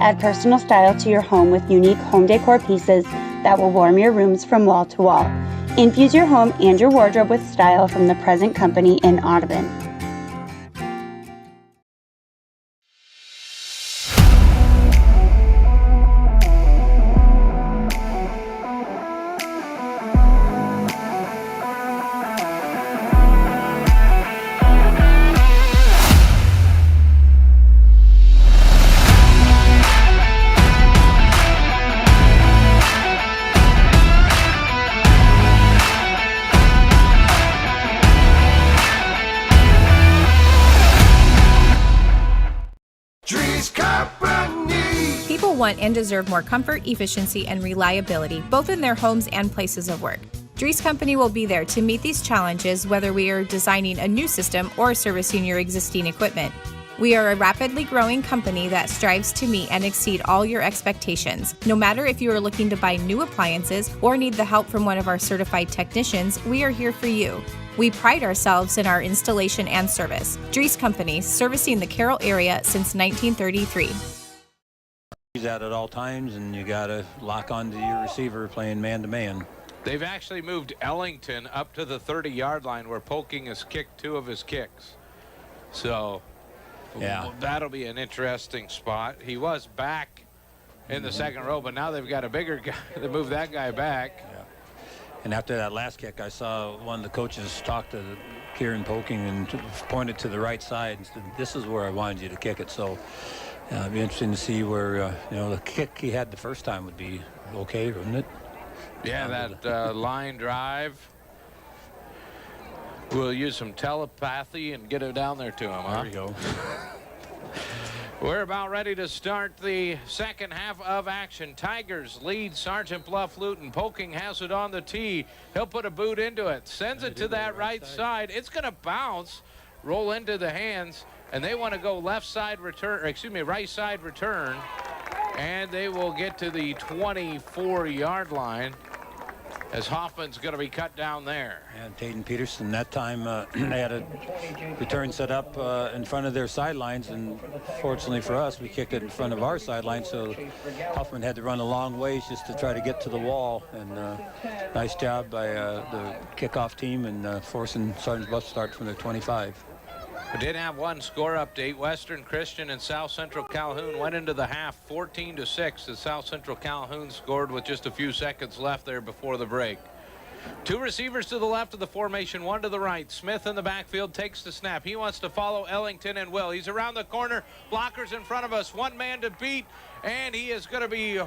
Add personal style to your home with unique home decor pieces that will warm your rooms from wall to wall. Infuse your home and your wardrobe with style from the Present Company in Audubon. People want and deserve more comfort, efficiency, and reliability, both in their homes and places of work. Dries Company will be there to meet these challenges, whether we are designing a new system or servicing your existing equipment. We are a rapidly growing company that strives to meet and exceed all your expectations. No matter if you are looking to buy new appliances or need the help from one of our certified technicians, we are here for you. We pride ourselves in our installation and service. Dries Company, servicing the Carroll area since 1933. He's out at all times, and you got to lock onto your receiver playing man-to-man. They've actually moved Ellington up to the 30-yard line where Polking has kicked 2 of his kicks. So yeah, that'll be an interesting spot. He was back in the second row, but now they've got a bigger guy to move that guy back. Yeah. And after that last kick, I saw one of the coaches talk to Kieran Polking and pointed to the right side and said, "This is where I wanted you to kick it." So it'd be interesting to see where the kick he had the first time would be okay, wouldn't it? Yeah, that line drive. We'll use some telepathy and get it down there to him. There you go. We're about ready to start the second half of action. Tigers lead Sergeant Bluff Luton. Polking has it on the tee. He'll put a boot into it. Sends it to that right side. It's going to bounce, roll into the hands, and they want to go right side return. And they will get to the 24-yard line as Hoffman's going to be cut down there. And Tayden Peterson, that time they had a return set up in front of their sidelines, and fortunately for us, we kicked it in front of our sidelines, so Hoffman had to run a long ways just to try to get to the wall. And nice job by the kickoff team and forcing Sergeant Bluff to start from the 25. We did have one score update. Western Christian and South Central Calhoun went into the half 14-6 as South Central Calhoun scored with just a few seconds left there before the break. 2 receivers to the left of the formation, 1 to the right. Smith in the backfield takes the snap. He wants to follow Ellington and will. He's around the corner. Blockers in front of us. 1 man to beat, and he is going to be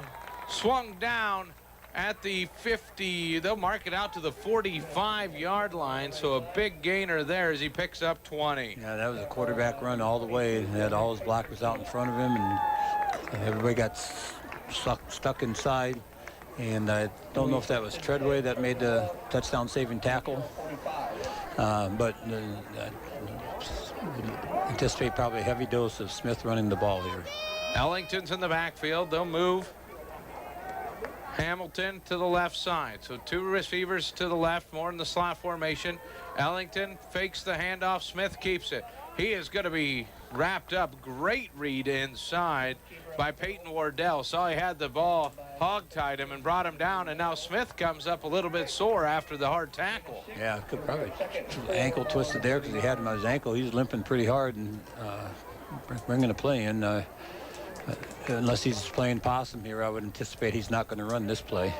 swung down at the 50. They'll mark it out to the 45-yard line, so a big gainer there as he picks up 20. Yeah, that was a quarterback run all the way. He had all his blockers out in front of him, and everybody got stuck inside. And I don't know if that was Treadway that made the touchdown-saving tackle, but anticipate probably a heavy dose of Smith running the ball here. Ellington's in the backfield. They'll move Hamilton to the left side. So 2 receivers to the left, more in the slot formation. Ellington fakes the handoff. Smith keeps it. He is going to be wrapped up. Great read inside by Peyton Wardell. Saw he had the ball, hog-tied him and brought him down, and now Smith comes up a little bit sore after the hard tackle. Yeah, could probably ankle twisted there because he had him on his ankle. He's limping pretty hard and bringing a play in. Unless he's playing possum here, I would anticipate he's not going to run this play.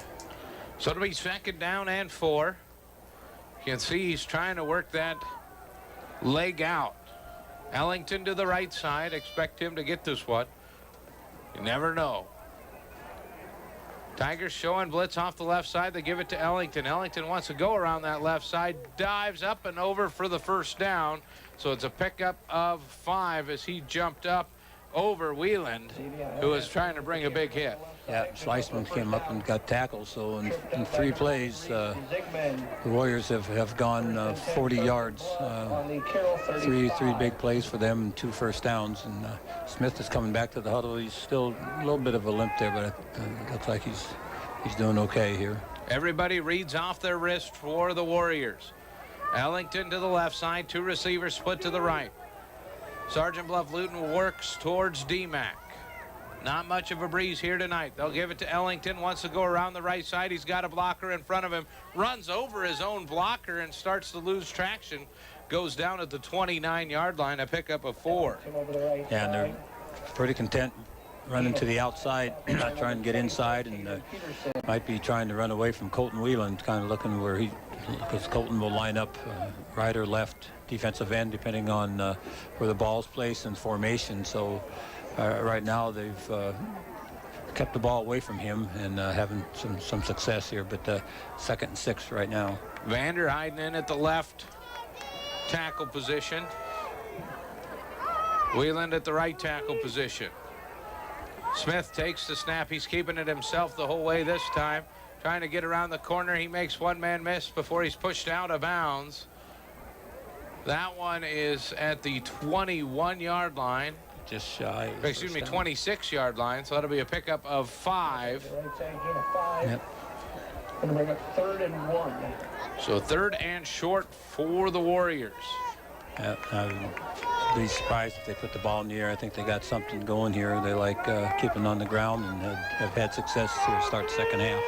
So it'll be 2nd down and 4. You can see he's trying to work that leg out. Ellington to the right side. Expect him to get this one. You never know. Tigers showing blitz off the left side. They give it to Ellington. Ellington wants to go around that left side. Dives up and over for the first down. So it's a pickup of 5 as he jumped up over Wieland, who was trying to bring a big hit. Yeah, Schleisman came up and got tackled. So in 3 plays, the Warriors have gone 40 yards. Three big plays for them and 2 first downs. And Smith is coming back to the huddle. He's still a little bit of a limp there, but it looks like he's doing okay here. Everybody reads off their wrist for the Warriors. Ellington to the left side, 2 receivers split to the right. Sergeant Bluff-Luton works towards DMAC. Not much of a breeze here tonight. They'll give it to Ellington, wants to go around the right side. He's got a blocker in front of him, runs over his own blocker and starts to lose traction. Goes down at the 29-yard line, a pickup of 4. Yeah, and they're pretty content running to the outside, not trying to get inside, and might be trying to run away from Colton Whelan, kind of looking where because Colton will line up right or left defensive end, depending on where the ball's placed and formation. So right now they've kept the ball away from him and having some success here, but 2nd and 6 right now. Vander hiding in at the left tackle position. Whelan at the right tackle position. Smith takes the snap. He's keeping it himself the whole way this time. Trying to get around the corner. He makes one man miss before he's pushed out of bounds. That one is at the 21-yard line. Just shy. Excuse me, 26-yard line. So that'll be a pickup of 5. Yep. Going to bring up 3rd and 1. So 3rd and short for the Warriors. I'd be surprised if they put the ball in the air. I think they got something going here. They like keeping on the ground and have had success here to start the second half.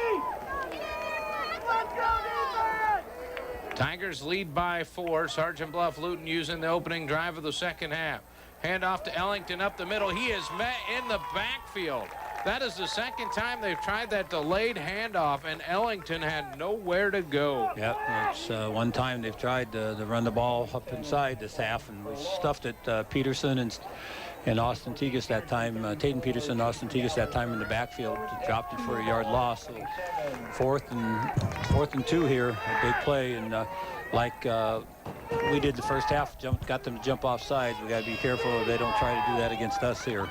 Tigers lead by 4. Sergeant Bluff-Luton using the opening drive of the second half. Hand off to Ellington up the middle. He is met in the backfield. That is the second time they've tried that delayed handoff, and Ellington had nowhere to go. Yep, it's one time they've tried to run the ball up inside this half, and we stuffed it. Peterson and Austin Tegas that time, Taden Peterson and Austin Tegas that time in the backfield, dropped it for a yard loss. So 4th and 2 here, a big play, and like we did the first half, got them to jump off sides. We got to be careful they don't try to do that against us here.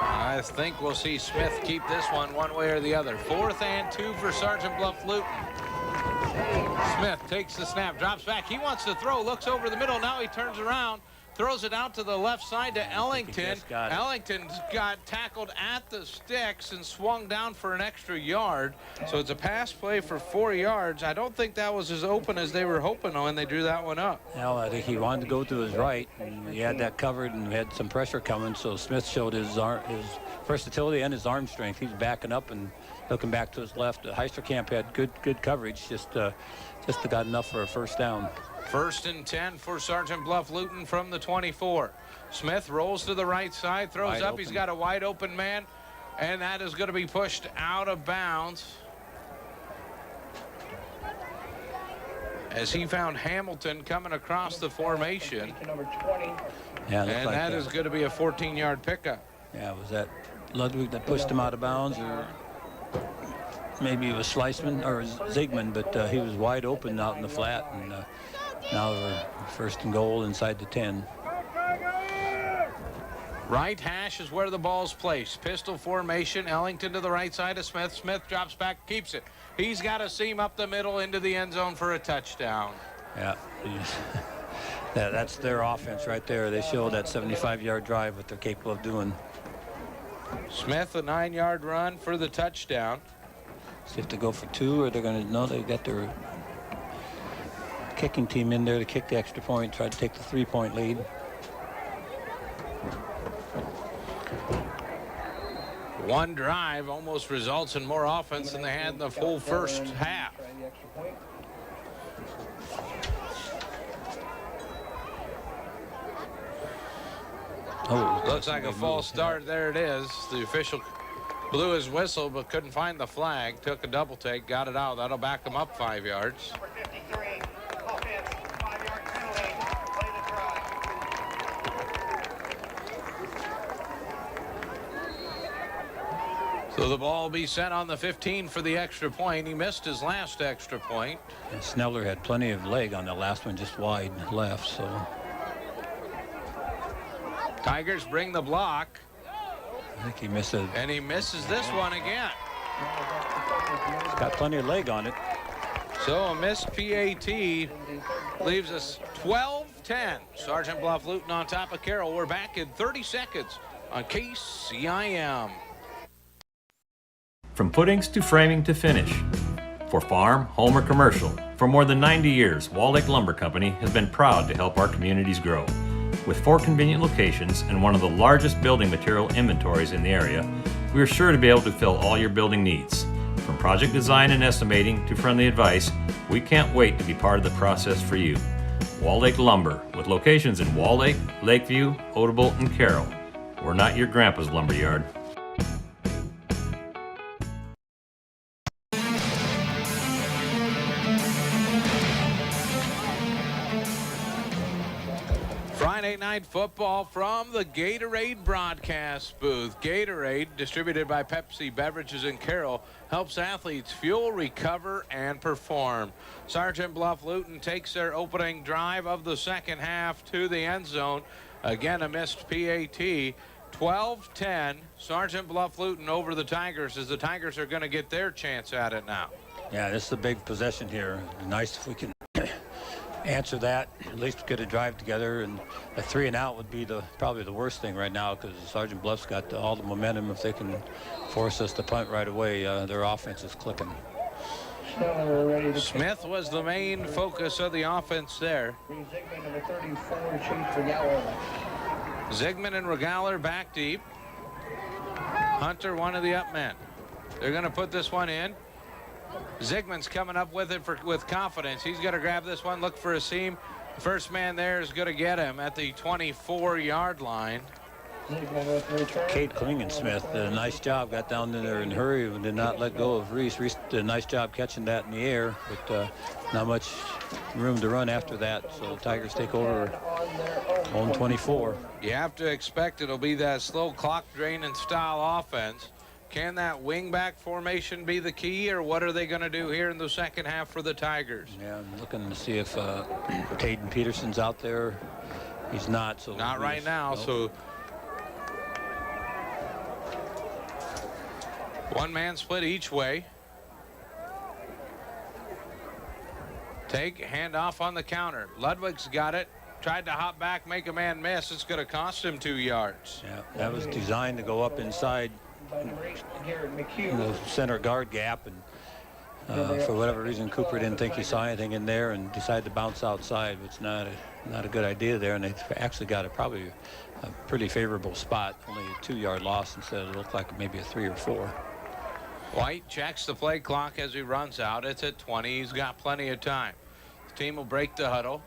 I think we'll see Smith keep this one way or the other. 4th and 2 for Sergeant Bluff-Luton. Smith takes the snap, drops back. He wants to throw, looks over the middle. Now he turns around, throws it out to the left side to Ellington. Ellington got tackled at the sticks and swung down for an extra yard. So it's a pass play for 4 yards. I don't think that was as open as they were hoping when they drew that one up. Well, I think he wanted to go to his right, and he had that covered and had some pressure coming. So Smith showed his versatility and his arm strength. He's backing up and looking back to his left. Heisterkamp had good coverage, just got enough for a first down. 1st and 10 for Sergeant Bluff-Luton from the 24. Smith rolls to the right side, throws wide up. Open. He's got a wide open man, and that is going to be pushed out of bounds as he found Hamilton coming across the formation. Yeah, and like that is going to be a 14-yard pickup. Yeah, was that Ludwig that pushed him out of bounds, or maybe it was Schleisman or Ziegman, but he was wide open out in the flat, and now we're 1st and goal inside the 10. Right hash is where the ball's placed. Pistol formation. Ellington to the right side of Smith. Smith drops back, keeps it. He's got a seam up the middle into the end zone for a touchdown. Yeah, that's their offense right there. They show that 75-yard drive, what they're capable of doing. Smith, a 9-yard run for the touchdown. See if they go for 2, or they're going to, no, they got their kicking team in there to kick the extra point, try to take the 3-point lead. One drive almost results in more offense than they had in the full first half. Oh, looks like a false start. There it is. The official blew his whistle but couldn't find the flag. Took a double take, got it out. That'll back them up 5 yards. So the ball will be sent on the 15 for the extra point. He missed his last extra point. And Sneller had plenty of leg on the last one, just wide left, so. Tigers bring the block. I think he missed it. And he misses this one again. He's got plenty of leg on it. So a missed PAT leaves us 12-10. Sergeant Bluff-Luton on top of Carroll. We're back in 30 seconds on KCIM. From footings to framing to finish, For farm, home, or commercial, for more than 90 years, Wall Lake Lumber Company has been proud to help our communities grow. With 4 convenient locations and one of the largest building material inventories in the area, we are sure to be able to fill all your building needs. From project design and estimating to friendly advice, we can't wait to be part of the process for you. Wall Lake Lumber, with locations in Wall Lake, Lakeview, Odebolt, and Carroll. We're not your grandpa's lumberyard. Friday night football from the Gatorade broadcast booth. Gatorade, distributed by Pepsi Beverages in Carroll, helps athletes fuel, recover, and perform. Sergeant Bluff Luton takes their opening drive of the second half to the end zone. Again, a missed PAT. 12-10, Sergeant Bluff Luton over the Tigers, as the Tigers are going to get their chance at it now. Yeah, this is a big possession here. Nice if we can answer that. At least we get a drive together, and a 3 and out would be probably the worst thing right now, because Sergeant Bluff's got all the momentum. If they can force us to punt right away, their offense is clicking. Smith was the main focus of the offense there. Zigman and Regaler back deep. Hunter, one of the up men. They're going to put this one in. Zigman's coming up with it with confidence. He's going to grab this one, look for a seam. First man there is going to get him at the 24-yard line. Kate Klingensmith did a nice job, got down there in a hurry and did not let go of Reese. Reese did a nice job catching that in the air, but not much room to run after that. So the Tigers take over on 24. You have to expect it'll be that slow clock draining style offense. Can that wingback formation be the key, or what are they going to do here in the second half for the Tigers? Yeah, I'm looking to see if Caden Peterson's out there. He's not. So not right now. So one man split each way. Take handoff on the counter. Ludwig's got it. Tried to hop back, make a man miss. It's going to cost him 2 yards. Yeah, that was designed to go up inside the center guard gap, and for whatever reason Cooper didn't think he saw anything in there and decided to bounce outside, which is not a good idea there, and they actually got probably a pretty favorable spot, only a 2-yard loss instead of it looked like maybe a 3 or 4. White checks the play clock as he runs out. It's at 20. He's got plenty of time. The team will break the huddle.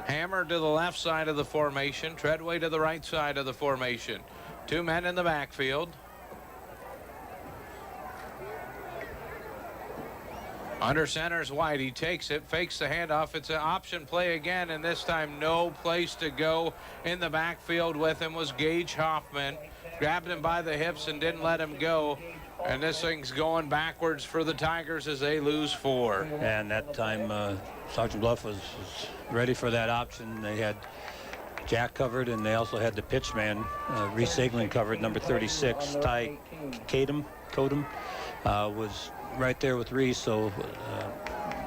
Hammer to the left side of the formation. Treadway to the right side of the formation. 2 men in the backfield. Under center's White. He takes it, fakes the handoff. It's an option play again, and this time no place to go in the backfield with him was Gage Hoffman. Grabbed him by the hips and didn't let him go. And this thing's going backwards for the Tigers as they lose 4. And that time Sergeant Bluff was ready for that option. They had Jack covered, and they also had the pitch man, Reese Eglin, covered, number 36. Ty Kodum was right there with Reese, so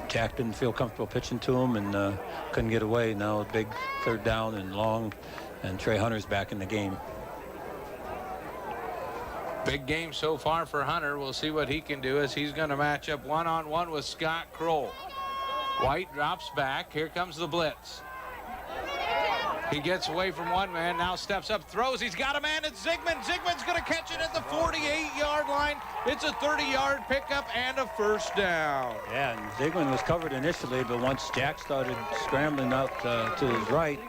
Jack didn't feel comfortable pitching to him and couldn't get away. Now a big 3rd down and long, and Trey Hunter's back in the game. Big game so far for Hunter. We'll see what he can do as he's going to match up one-on-one with Scott Kroll. White drops back. Here comes the blitz. He gets away from one man, now steps up, throws. He's got a man. It's Zigman. Zigman's going to catch it at the 48-yard line. It's a 30-yard pickup and a first down. Yeah, and Zigman was covered initially, but once Jack started scrambling out to his right,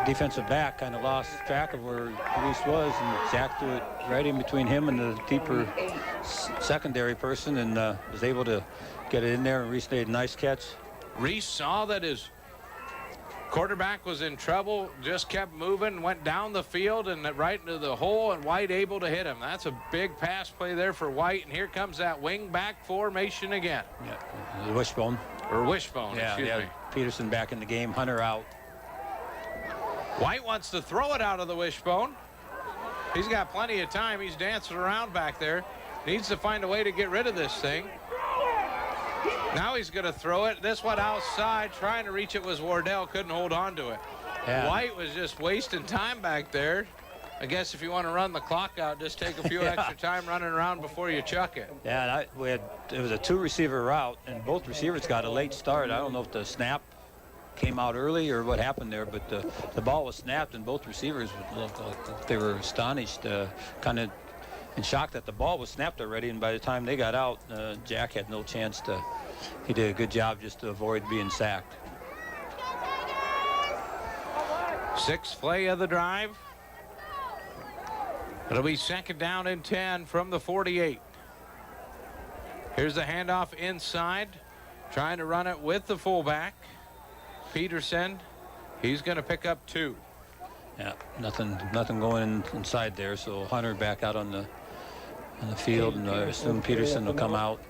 defensive back kind of lost track of where Reese was, and Jack threw it right in between him and the deeper secondary person, and was able to get it in there, and Reese made a nice catch. Reese saw that his quarterback was in trouble, just kept moving, went down the field and right into the hole, and White able to hit him. That's a big pass play there for White, and here comes that wing back formation again. Yeah, the wishbone. Or wishbone, yeah, excuse me. Peterson back in the game, Hunter out. White wants to throw it out of the wishbone. He's got plenty of time. He's dancing around back there. Needs to find a way to get rid of this thing. Now he's going to throw it. This one outside, trying to reach it was Wardell. Couldn't hold on to it. Yeah. White was just wasting time back there. I guess if you want to run the clock out, just take a few extra time running around before you chuck it. Yeah, it was a 2-receiver route, and both receivers got a late start. I don't know if the snap came out early or what happened there, but the ball was snapped, and both receivers looked like they were astonished, kind of in shock that the ball was snapped already, and by the time they got out, Jack had no chance to. He did a good job just to avoid being sacked. Sixth play of the drive. It'll be second down and 10 from the 48. Here's the handoff inside, trying to run it with the fullback. Peterson, he's going to pick up 2. Yeah, nothing going inside there. So Hunter back out on the field, and I assume Peterson will come out.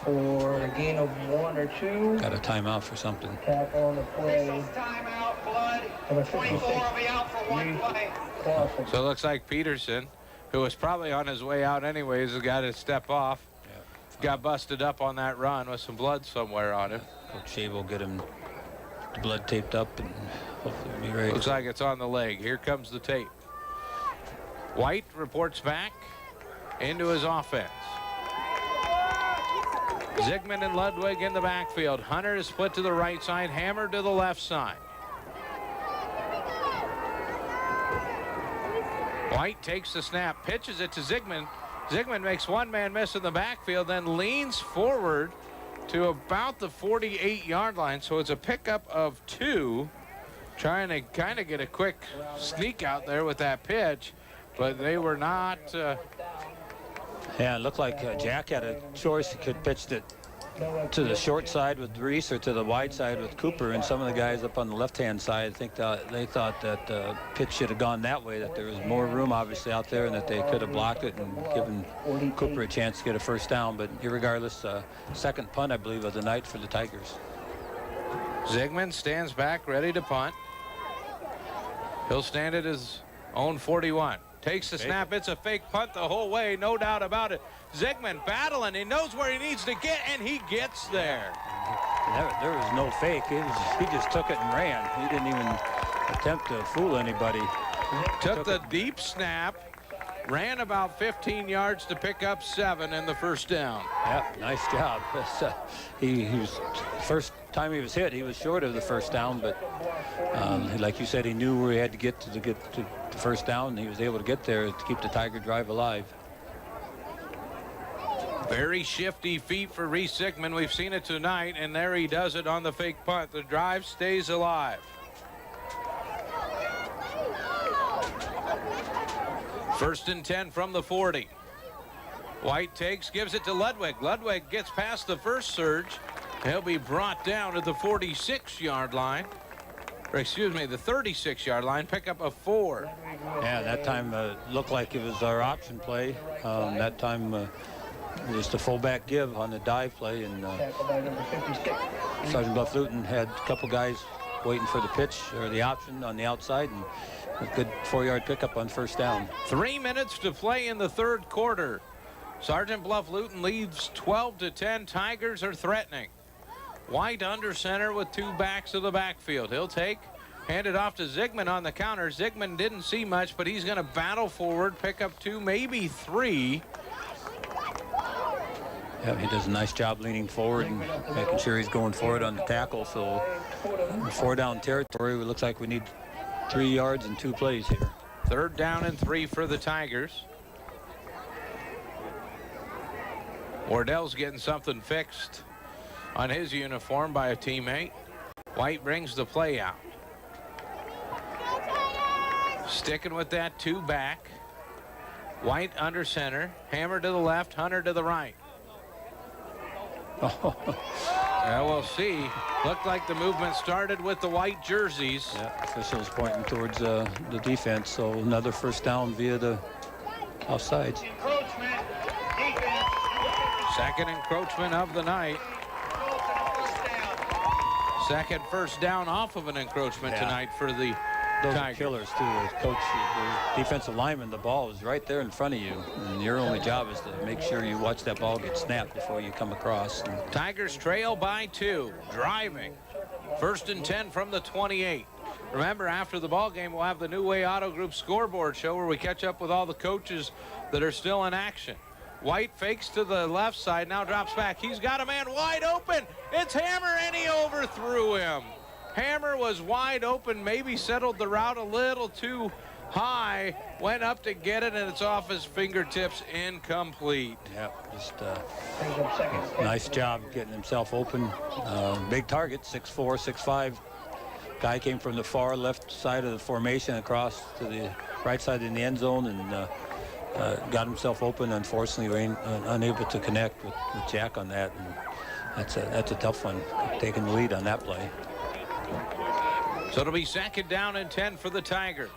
For a gain of 1 or 2. Got a timeout for something. Tap on the play. Timeout, blood. 24 will be out for 1 play. So it looks like Peterson, who was probably on his way out anyways, has got to step off. Yeah. Got busted up on that run with some blood somewhere on him. Coach Shea will get him the blood taped up, and hopefully he'll be ready. Looks like it's on the leg. Here comes the tape. White reports back into his offense. Zigman and Ludwig in the backfield. Hunter is split to the right side, Hammer to the left side. White takes the snap, pitches it to Zigman. Zigman makes one man miss in the backfield, then leans forward to about the 48-yard line. So it's a pickup of 2, trying to kind of get a quick sneak out there with that pitch, but they were not. Yeah, it looked like Jack had a choice. He could pitch it to the short side with Reese or to the wide side with Cooper, and some of the guys up on the left-hand side, I think they thought that the pitch should have gone that way, that there was more room obviously out there and that they could have blocked it and given Cooper a chance to get a first down. But irregardless, second punt, I believe, of the night for the Tigers. Zigman stands back ready to punt. He'll stand at his own 41. Takes the snap. It's a fake punt the whole way, no doubt about it. Zigman battling. He knows where he needs to get, and he gets there. There was no fake. He just took it and ran. He didn't even attempt to fool anybody. Took the deep snap, ran about 15 yards to pick up 7 in the first down. Yep, nice job. He was first time he was hit, he was short of the first down, but like you said, he knew where he had to get to the first down, and he was able to get there to keep the Tiger drive alive. Very shifty feet for Reese Zigman. We've seen it tonight, and there he does it on the fake punt. The drive stays alive. First and 10 from the 40. White takes, gives it to Ludwig. Ludwig gets past the first surge. He'll be brought down to the 46-yard line. Or excuse me, the 36-yard line. Pickup of 4. Yeah, that time looked like it was our option play. That time just a fullback give on the dive play, and Sergeant Bluff Luton had a couple guys waiting for the pitch or the option on the outside, and a good 4-yard pickup on first down. 3 minutes to play in the third quarter. Sergeant Bluff Luton leads 12-10. Tigers are threatening. White under center with 2 backs of the backfield. He'll take, hand it off to Zigman on the counter. Zigman didn't see much, but he's going to battle forward, pick up 2, maybe 3. Yeah, he does a nice job leaning forward and making sure he's going forward on the tackle. So 4-down territory, it looks like we need 3 yards and 2 plays here. 3rd down and 3 for the Tigers. Wardell's getting something fixed on his uniform by a teammate. White brings the play out. Sticking with that 2 back. White under center. Hammer to the left, Hunter to the right. Yeah, we'll see. Looked like the movement started with the white jerseys. Yeah, officials pointing towards the defense. So another first down via the offsides. Second encroachment of the night. Second first down off of an encroachment tonight for the Those Tigers. are killers too. Coach, the defensive lineman, the ball is right there in front of you, and your only job is to make sure you watch that ball get snapped before you come across. And Tigers trail by 2, driving. 1st and 10 from the 28. Remember, after the ball game, we'll have the New Way Auto Group scoreboard show where we catch up with all the coaches that are still in action. White fakes to the left side, now drops back. He's got a man wide open. It's Hammer, and he overthrew him. Hammer was wide open, maybe settled the route a little too high, went up to get it, and it's off his fingertips, incomplete. Yep, just nice job getting himself open. Big target, 6'4", 6'5". Guy came from the far left side of the formation across to the right side in the end zone and got himself open. Unfortunately, we unable to connect with Jack on that. And that's a tough one, taking the lead on that play. So it'll be 2nd down and 10 for the Tigers.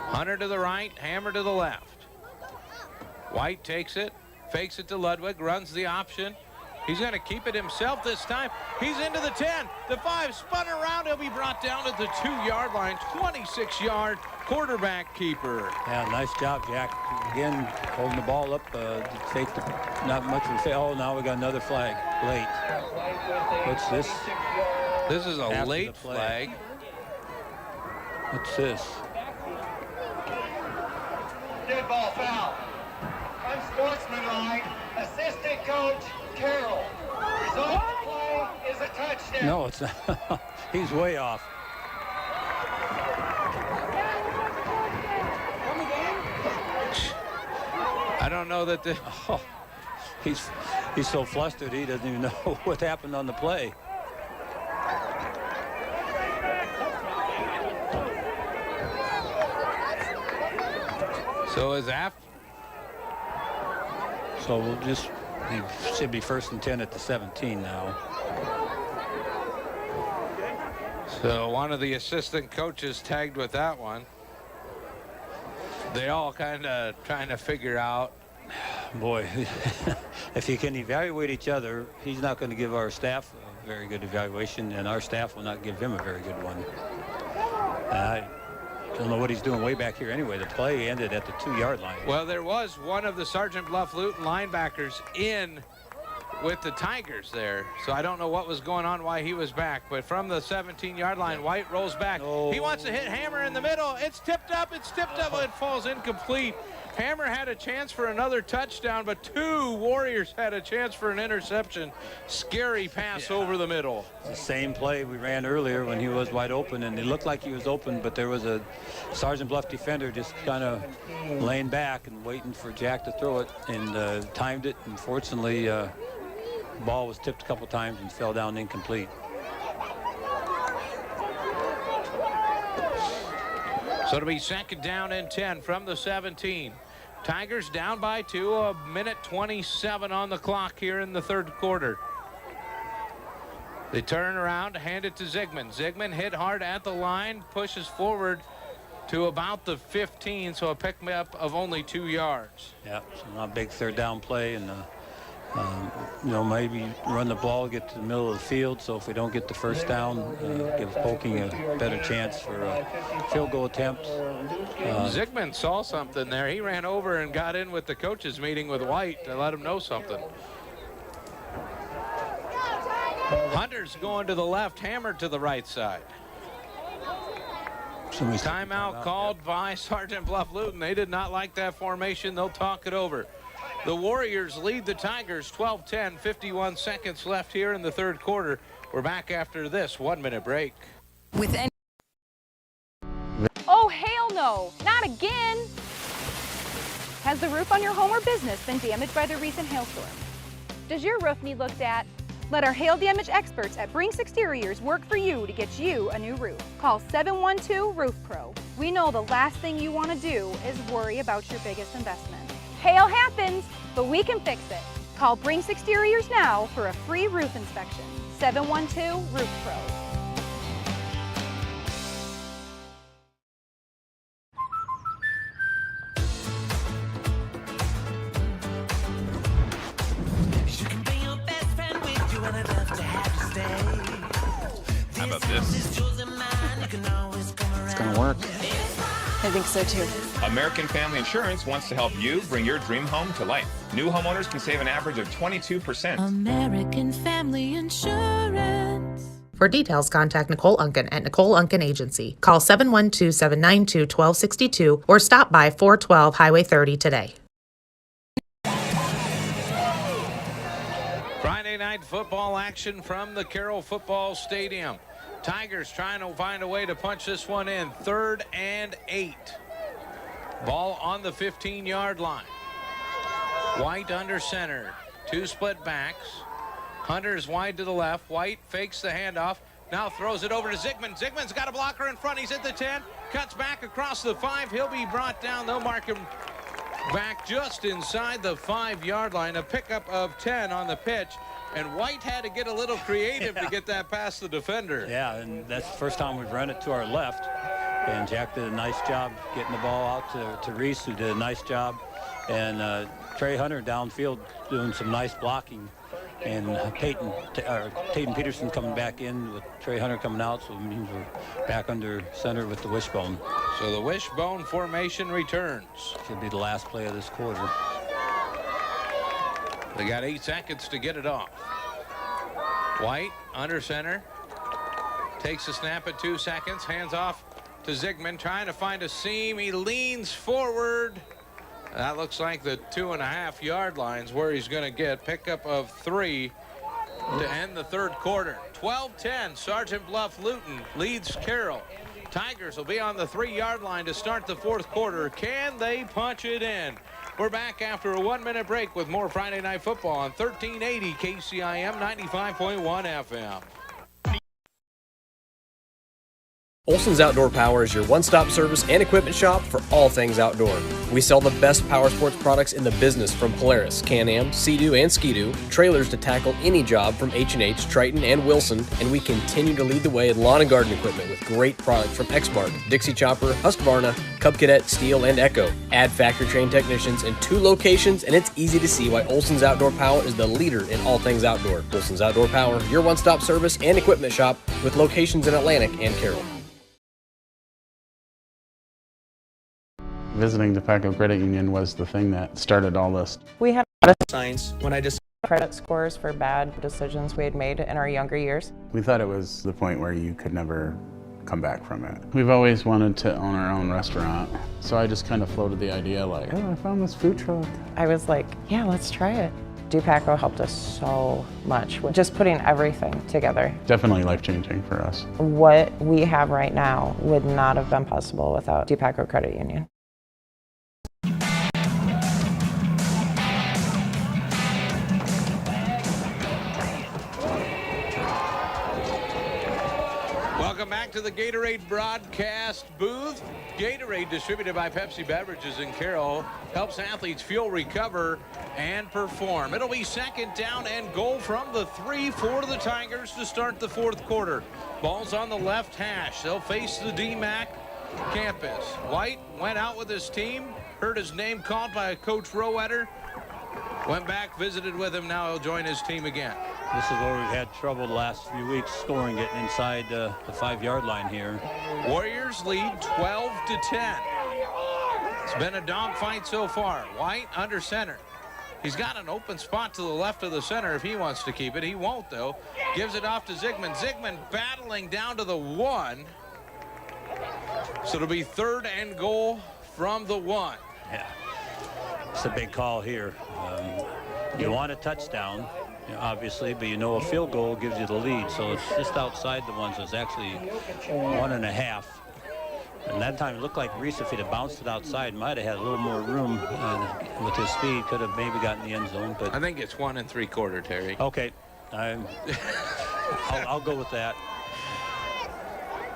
Hunter to the right, Hammer to the left. White takes it, fakes it to Ludwig, runs the option. He's going to keep it himself this time. He's into the 10, the 5, spun around. He'll be brought down at the 2-yard line. 26-yard quarterback keeper. Yeah, nice job, Jack. Again, holding the ball up. Faked not much of a fail. Oh, now we got another flag late. What's this? This is a late flag. What's this? Dead ball foul. Unsportsmanlike. Assistant coach Carroll. Result of the play is a touchdown. No, it's not. He's way off. I don't know that the... Oh, he's so flustered he doesn't even know what happened on the play. So is after. So we'll just, it should be 1st and 10 at the 17 now. So one of the assistant coaches tagged with that one. They all kind of trying to figure out. Boy, if you can evaluate each other, he's not going to give our staff a very good evaluation, and our staff will not give him a very good one. I don't know what he's doing way back here anyway. The play ended at the 2-yard line. Well, there was one of the Sergeant Bluff Luton linebackers in with the Tigers there. So I don't know what was going on, why he was back. But from the 17-yard line, White rolls back. Oh. He wants to hit Hammer in the middle. It's tipped up. It's tipped up. It falls incomplete. Hammer had a chance for another touchdown, but 2 Warriors had a chance for an interception. Scary pass over the middle. It's the same play we ran earlier when he was wide open, and it looked like he was open, but there was a Sergeant Bluff defender just kind of laying back and waiting for Jack to throw it, and timed it. Unfortunately, the ball was tipped a couple times and fell down incomplete. So it'll be 2nd down and 10 from the 17. Tigers down by 2, 1:27 on the clock here in the 3rd quarter. They turn around, hand it to Zigman. Zigman hit hard at the line, pushes forward to about the 15, so a pick-me-up of only 2 yards. Yeah, so not a big 3rd down play, and you know, maybe run the ball, get to the middle of the field, so if we don't get the 1st down, give Polking a better chance for a field goal attempt. Zigman saw something there. He ran over and got in with the coaches meeting with White to let him know something. Hunter's going to the left, Hammer to the right side. Timeout called by Sergeant Bluff Luton. They did not like that formation. They'll talk it over. The Warriors lead the Tigers 12-10, 51 seconds left here in the 3rd quarter. We're back after this 1-minute break. With any Oh, hell no, not again. Has the roof on your home or business been damaged by the recent hailstorm? Does your roof need looked at? Let our hail damage experts at Brinks Exteriors work for you to get you a new roof. Call 712 Roof Pro. We know the last thing you want to do is worry about your biggest investment. Hail happens, but we can fix it. Call Brinks Exteriors now for a free roof inspection. 712 Roof Pro. How about this? It's gonna work. I think so too. American Family Insurance wants to help you bring your dream home to life. New homeowners can save an average of 22%. American Family Insurance. For details, contact Nicole Unken at Nicole Unken Agency. Call 712-792-1262 or stop by 412 Highway 30 today. Friday night football action from the Carroll Football Stadium. Tigers trying to find a way to punch this one in. 3rd and 8. Ball on the 15-yard line. White under center. 2 split backs. Hunter's wide to the left. White fakes the handoff. Now throws it over to Zigman. Zigman's got a blocker in front. He's at the 10. Cuts back across the 5. He'll be brought down. They'll mark him back just inside the 5-yard line. A pickup of 10 on the pitch. And White had to get a little creative to get that past the defender. Yeah, and that's the first time we've run it to our left. And Jack did a nice job getting the ball out to Reese, who did a nice job. And Trey Hunter downfield doing some nice blocking. And Peyton Peterson coming back in with Trey Hunter coming out, so it means we're back under center with the wishbone. So the wishbone formation returns. Should be the last play of this quarter. They got 8 seconds to get it off. White under center. Takes a snap at 2 seconds. Hands off to Zigman, trying to find a seam. He leans forward. That looks like the 2.5-yard lines where he's going to get pickup of 3 to end the 3rd quarter. 12-10, Sergeant Bluff Luton leads Carroll. Tigers will be on the 3-yard line to start the 4th quarter. Can they punch it in? We're back after a 1-minute break with more Friday Night Football on 1380 KCIM 95.1 FM. Olson's Outdoor Power is your one-stop service and equipment shop for all things outdoor. We sell the best power sports products in the business, from Polaris, Can-Am, Sea-Doo, and Ski-Doo, trailers to tackle any job from H&H, Triton, and Wilson, and we continue to lead the way in lawn and garden equipment with great products from Exmark, Dixie Chopper, Husqvarna, Cub Cadet, Steel, and Echo. Add factory-trained technicians in 2 locations, and it's easy to see why Olson's Outdoor Power is the leader in all things outdoor. Olson's Outdoor Power, your one-stop service and equipment shop with locations in Atlantic and Carroll. Visiting the DePaco Credit Union was the thing that started all this. We had a lot of signs when I just credit scores for bad decisions we had made in our younger years. We thought it was the point where you could never come back from it. We've always wanted to own our own restaurant, so I just kind of floated the idea like, oh, I found this food truck. I was like, yeah, let's try it. DePaco helped us so much with just putting everything together. Definitely life-changing for us. What we have right now would not have been possible without DePaco Credit Union. Welcome back to the Gatorade broadcast booth. Gatorade, distributed by Pepsi Beverages in Carroll, helps athletes fuel, recover, and perform. It'll be 2nd down and goal from the 3 for the Tigers to start the 4th quarter. Ball's on the left hash. They'll face the DMAC campus. White went out with his team, heard his name called by Coach Rowetter, went back, visited with him. Now he'll join his team again. This is where we've had trouble the last few weeks scoring, getting inside the 5-yard line here. Warriors lead 12-10. It's been a dogfight so far. White under center. He's got an open spot to the left of the center if he wants to keep it. He won't, though. Gives it off to Zigman. Zigman battling down to the 1. So it'll be 3rd and goal from the 1. Yeah, it's a big call here. You want a touchdown, obviously, but you know a field goal gives you the lead. So it's just outside the 1, so it's actually 1.5. And that time it looked like Reese, if he'd have bounced it outside, might have had a little more room with his speed, could have maybe gotten the end zone. But I think it's 1 3/4, Terry. Okay, I'll go with that.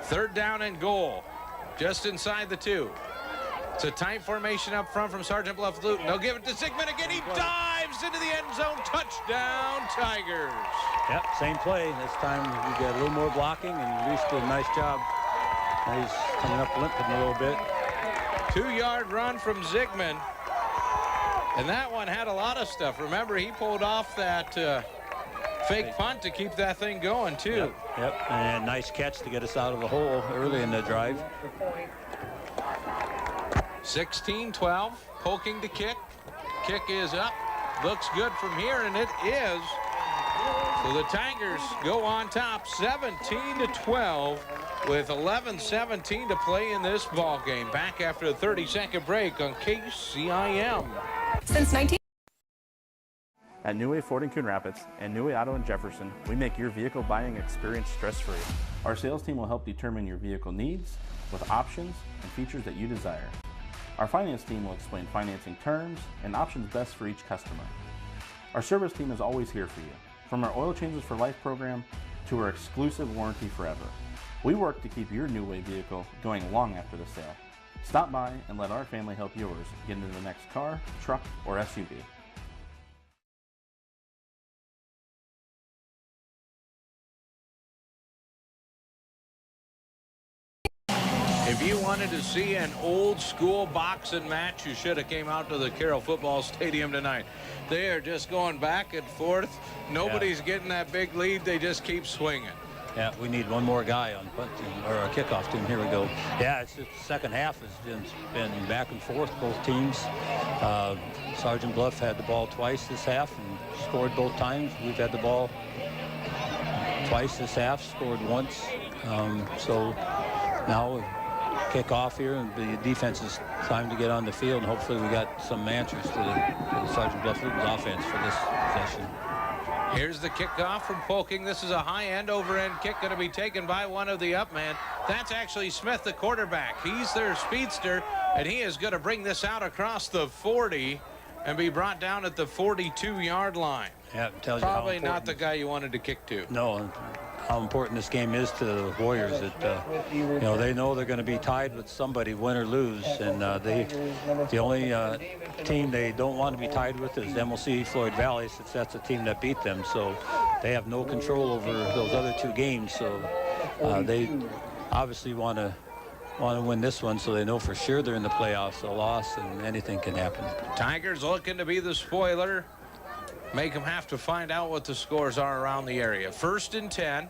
3rd down and goal, just inside the 2. It's a tight formation up front from Sergeant Bluff Luton. They'll give it to Zigman again. He dives into the end zone. Touchdown, Tigers. Yep, same play. This time we got a little more blocking, and Reese did a nice job. Now he's coming up limping a little bit. 2-yard run from Zigman. And that one had a lot of stuff. Remember, he pulled off that fake punt to keep that thing going, too. Yep, and a nice catch to get us out of the hole early in the drive. 16-12, poking to kick. Kick is up. Looks good from here, and it is So the Tigers go on top 17-12 with 11:17 to play in this ball game. Back after a 30-second break on KCIM. Since 19... At New Way Ford in Coon Rapids and New Way Auto in Jefferson, we make your vehicle buying experience stress-free. Our sales team will help determine your vehicle needs with options and features that you desire. Our finance team will explain financing terms and options best for each customer. Our service team is always here for you, from our Oil Changes for Life program to our exclusive warranty forever. We work to keep your New Way vehicle going long after the sale. Stop by and let our family help yours get into the next car, truck, or SUV. If you wanted to see an old school boxing match, you should have came out to the Carroll football stadium tonight. They are just going back and forth. Nobody's getting that big lead. They just keep swinging. Yeah, we need one more guy on punt team or a kickoff team. Here we go. Yeah, it's just the second half has been back and forth, both teams. Sergeant Bluff had the ball twice this half and scored both times. We've had the ball twice this half, scored once. So now kick off here, and the defense is time to get on the field, and hopefully we got some answers to the Sergeant Bluff offense for this possession. Here's the kickoff from Polking. This is a high-end over-end kick going to be taken by one of the up men. That's actually Smith, the quarterback. He's their speedster, and he is going to bring this out across the 40 and be brought down at the 42-yard line. Yeah, it tells Probably you how not the guy you wanted to kick to. No, how important this game is to the Warriors. That you know, they know they're going to be tied with somebody, win or lose, and the only team they don't want to be tied with is MLC Floyd Valley, since that's the team that beat them. So they have no control over those other two games. So they obviously want to win this one, so they know for sure they're in the playoffs. A loss and anything can happen. Tigers looking to be the spoiler. Make them have to find out what the scores are around the area. 1st and 10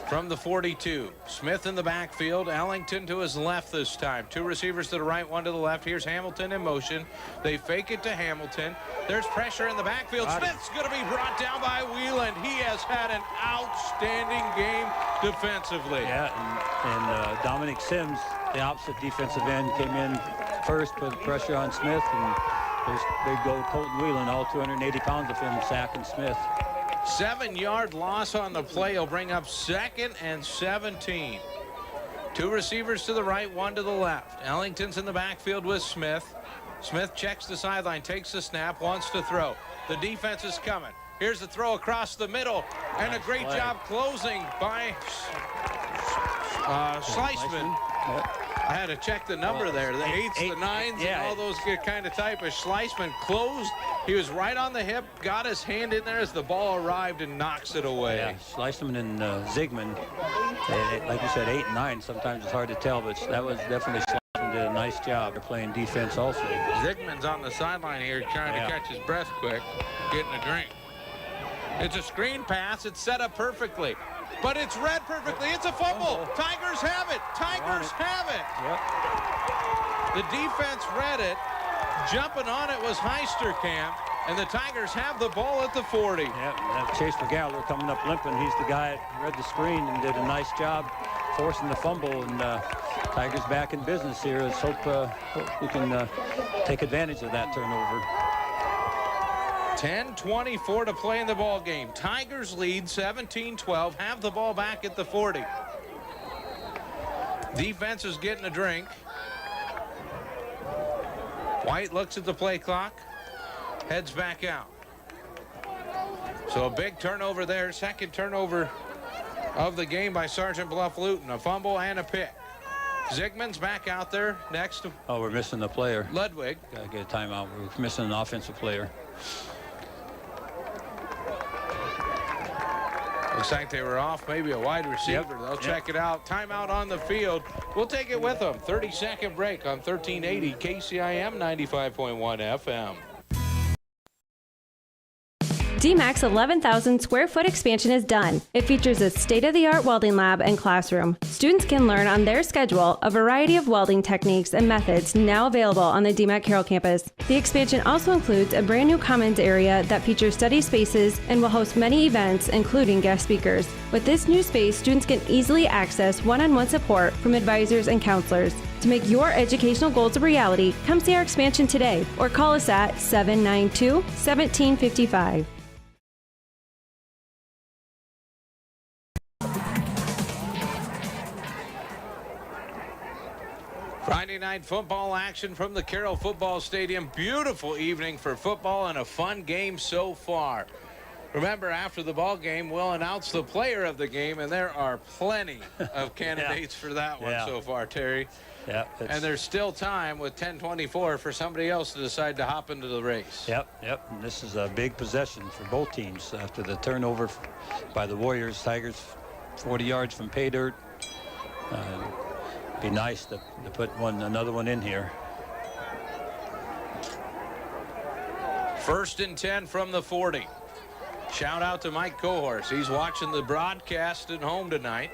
from the 42. Smith in the backfield. Ellington to his left this time. 2 receivers to the right, 1 to the left. Here's Hamilton in motion. They fake it to Hamilton. There's pressure in the backfield. Smith's going to be brought down by Wheeland. He has had an outstanding game defensively. Yeah, and Dominic Sims, the opposite defensive end, came in first, put pressure on Smith, and they go Colton Wheeland, all 280 pounds of him, sacking Smith. 7-yard loss on the play. He'll bring up 2nd and 17. 2 receivers to the right, 1 to the left. Ellington's in the backfield with Smith. Smith checks the sideline, takes the snap, wants to throw. The defense is coming. Here's the throw across the middle, and a great job closing by Schleisman. Yep. I had to check the number there. The 8s, the 9s, and all those kind of type of Schleisman closed. He was right on the hip, got his hand in there as the ball arrived and knocks it away. Yeah, Schleisman and Zigman, like you said, 8 and 9. Sometimes it's hard to tell, but that was definitely Schleisman did a nice job. They're playing defense also. Zigman's on the sideline here trying to catch his breath quick, getting a drink. It's a screen pass. It's set up perfectly. But it's read perfectly. It's a fumble. Tigers have it. Tigers have it. Yep. The defense read it. Jumping on it was Heisterkamp. And the Tigers have the ball at the 40. Yeah, Chase McGallagher coming up limping. He's the guy that read the screen and did a nice job forcing the fumble. And Tigers back in business here. Let's hope we can take advantage of that turnover. 10:24 to play in the ball game. Tigers lead 17-12, have the ball back at the 40. Defense is getting a drink. White looks at the play clock, heads back out. So a big turnover there, 2nd turnover of the game by Sergeant Bluff Luton. A fumble and a pick. Zigman's back out there next to... Oh, we're missing the player. Ludwig. Gotta get a timeout. We're missing an offensive player. Looks like they were off maybe a wide receiver. They'll check it out. Timeout on the field. We'll take it with them. 30-second break on 1380 KCIM 95.1 FM. DMAC's 11,000 square foot expansion is done. It features a state-of-the-art welding lab and classroom. Students can learn on their schedule a variety of welding techniques and methods now available on the DMAC Carroll campus. The expansion also includes a brand new commons area that features study spaces and will host many events, including guest speakers. With this new space, students can easily access one-on-one support from advisors and counselors. To make your educational goals a reality, come see our expansion today or call us at 792-1755. Friday night football action from the Carroll Football Stadium. Beautiful evening for football and a fun game so far. Remember, after the ball game, we'll announce the player of the game, and there are plenty of candidates for that one so far, Terry. Yeah, and there's still time with 10:24 for somebody else to decide to hop into the race. Yep. And this is a big possession for both teams after the turnover by the Warriors. Tigers 40 yards from pay dirt. Be nice to put another one in here. 1st and 10 from the 40. Shout out to Mike Cohorse. He's watching the broadcast at home tonight.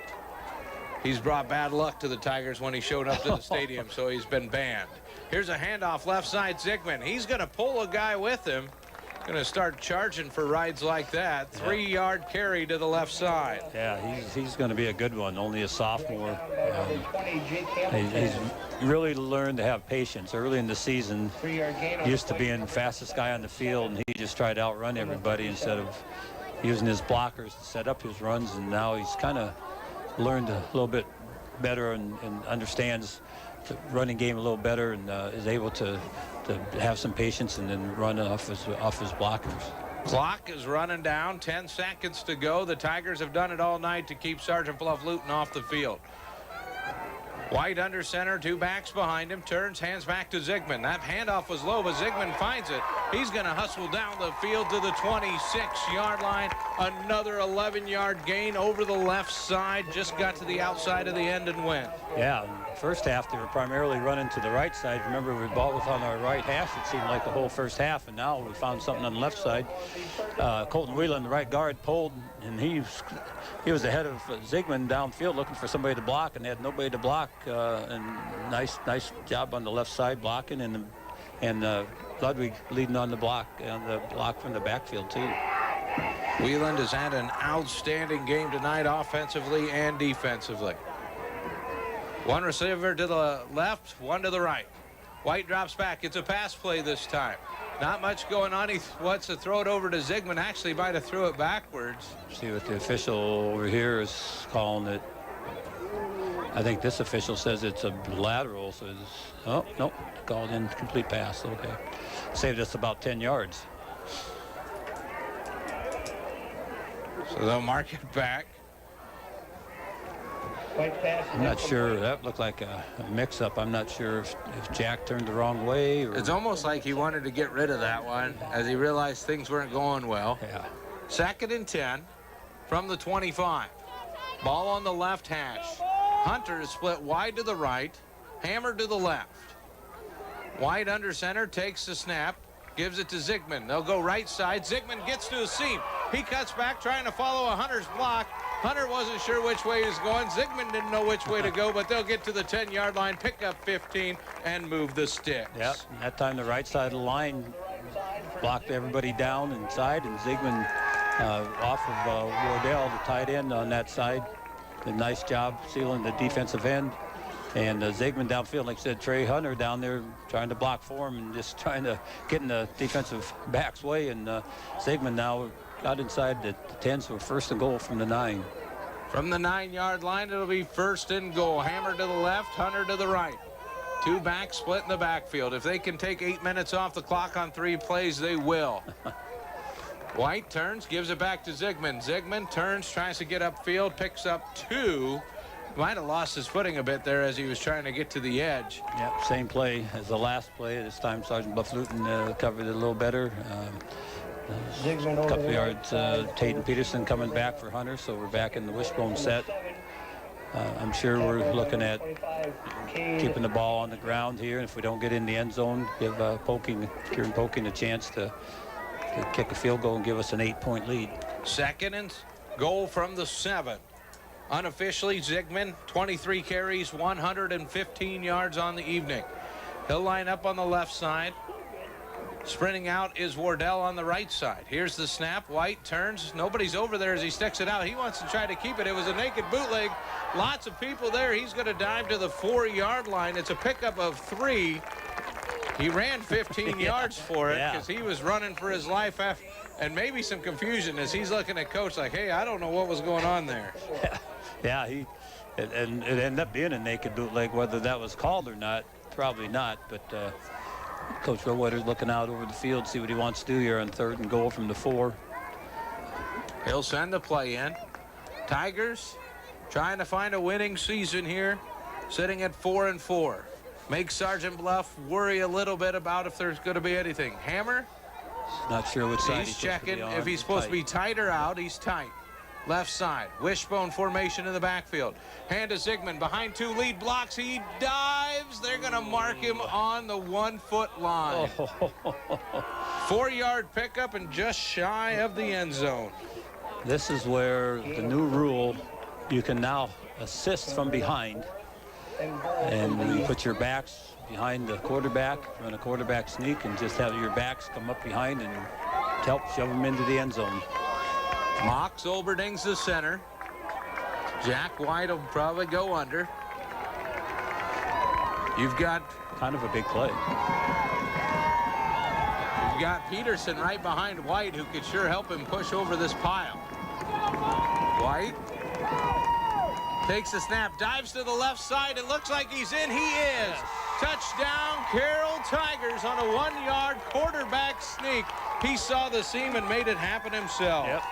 He's brought bad luck to the Tigers when he showed up to the stadium, so he's been banned. Here's a handoff left side, Zigman. He's going to pull a guy with him. Going to start charging for rides like that. 3-yard carry to the left side. Yeah, he's going to be a good one, only a sophomore. He's really learned to have patience. Early in the season, used to being the fastest guy on the field, and he just tried to outrun everybody instead of using his blockers to set up his runs, and now he's kind of learned a little bit better and understands the running game a little better, and is able to have some patience and then run off his blockers. Clock is running down. 10 seconds to go. The Tigers have done it all night to keep Sergeant Bluff Luton off the field. White under center, 2 backs behind him, turns, hands back to Zigman. That handoff was low, but Zigman finds it. He's going to hustle down the field to the 26-yard line. Another 11-yard gain over the left side. Just got to the outside of the end and went. Yeah, first half they were primarily running to the right side. Remember, the ball was on our right hash, it seemed like the whole first half, and now we found something on the left side. Colton Whelan, the right guard, pulled, and he was ahead of Zigman downfield looking for somebody to block, and they had nobody to block. And nice job on the left side blocking, and Ludwig leading on the block from the backfield too. Wheeland has had an outstanding game tonight, offensively and defensively. One receiver to the left, one to the right. White drops back. It's a pass play this time. Not much going on. He wants to throw it over to Zigman. Actually might have threw it backwards. See what the official over here is calling it. I think this official says it's a lateral, so it's, oh, nope, called in complete pass. Okay. Saved us about 10 yards. So they'll mark it back. I'm not sure. That looked like a mix-up. I'm not sure if Jack turned the wrong way. Or... It's almost like he wanted to get rid of that one as he realized things weren't going well. Yeah. 2nd and 10 from the 25. Ball on the left hash. Hunter is split wide to the right, Hammer to the left. White under center, takes the snap, gives it to Zigman. They'll go right side. Zigman gets to a seam. He cuts back trying to follow a Hunter's block. Hunter wasn't sure which way he was going. Zigman didn't know which way to go, but they'll get to the 10-yard line, pick up 15, and move the sticks. Yep, that time the right side of the line blocked everybody down inside, and Zigman off of Wardell, the tight end on that side. A nice job sealing the defensive end. And Zigman downfield, like I said, Trey Hunter down there trying to block for him and just trying to get in the defensive back's way. And Zigman now got inside the 10, so 1st and goal from the 9. From the 9-yard line, it'll be 1st and goal. Hammer to the left, Hunter to the right. 2 backs split in the backfield. If they can take 8 minutes off the clock on 3 plays, they will. White turns, gives it back to Zigman. Zigman turns, tries to get upfield, picks up 2. Might have lost his footing a bit there as he was trying to get to the edge. Yep, same play as the last play. This time Sergeant Bluff Luton covered it a little better. A couple yards, Tate and Peterson coming back for Hunter, so we're back in the wishbone set. I'm sure we're looking at keeping the ball on the ground here, and if we don't get in the end zone, give Kieran Poking a chance to to kick a field goal and give us an 8-point lead. 2nd and goal from the 7. Unofficially, Zigman, 23 carries, 115 yards on the evening. He'll line up on the left side. Sprinting out is Wardell on the right side. Here's the snap. White turns. Nobody's over there as he sticks it out. He wants to try to keep it. It was a naked bootleg. Lots of people there. He's going to dive to the 4-yard line. It's a pickup of 3. He ran 15 yards for it because he was running for his life after, and maybe some confusion as he's looking at coach like, hey, I don't know what was going on there. Yeah, and it ended up being a naked bootleg. Whether that was called or not, probably not. But Coach Roweiter's looking out over the field, see what he wants to do here on 3rd and goal from the 4. He'll send the play in. Tigers trying to find a winning season here, sitting at 4-4. Makes Sergeant Bluff worry a little bit about if there's going to be anything. Hammer, not sure which side he's checking. If he's supposed to be tight or out, he's tight. Left side, wishbone formation in the backfield. Hand to Zigman, behind 2 lead blocks. He dives. They're going to mark him on the 1-foot line. 4-yard pickup and just shy of the end zone. This is where the new rule, you can now assist from behind. And you put your backs behind the quarterback, run a quarterback sneak, and just have your backs come up behind and help shove them into the end zone. Mox Olberding's the center. Jack White will probably go under. You've got kind of a big play. You've got Peterson right behind White, who could sure help him push over this pile. White takes the snap, dives to the left side. It looks like he's in. He is. Touchdown, Carroll Tigers on a 1-yard quarterback sneak. He saw the seam and made it happen himself. Yep.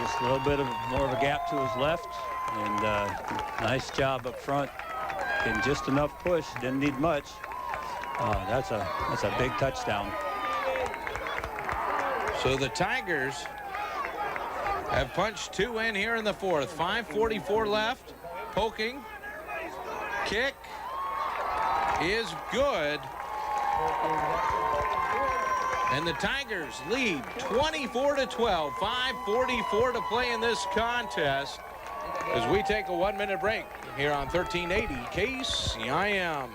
Just a little bit more of a gap to his left, and nice job up front. And just enough push. Didn't need much. That's a big touchdown. So the Tigers have punched 2 in here in the 4th. 5:44 left. Poking. Kick is good. And the Tigers lead 24-12. 5:44 to play in this contest as we take a 1-minute break here on 1380 KCIM.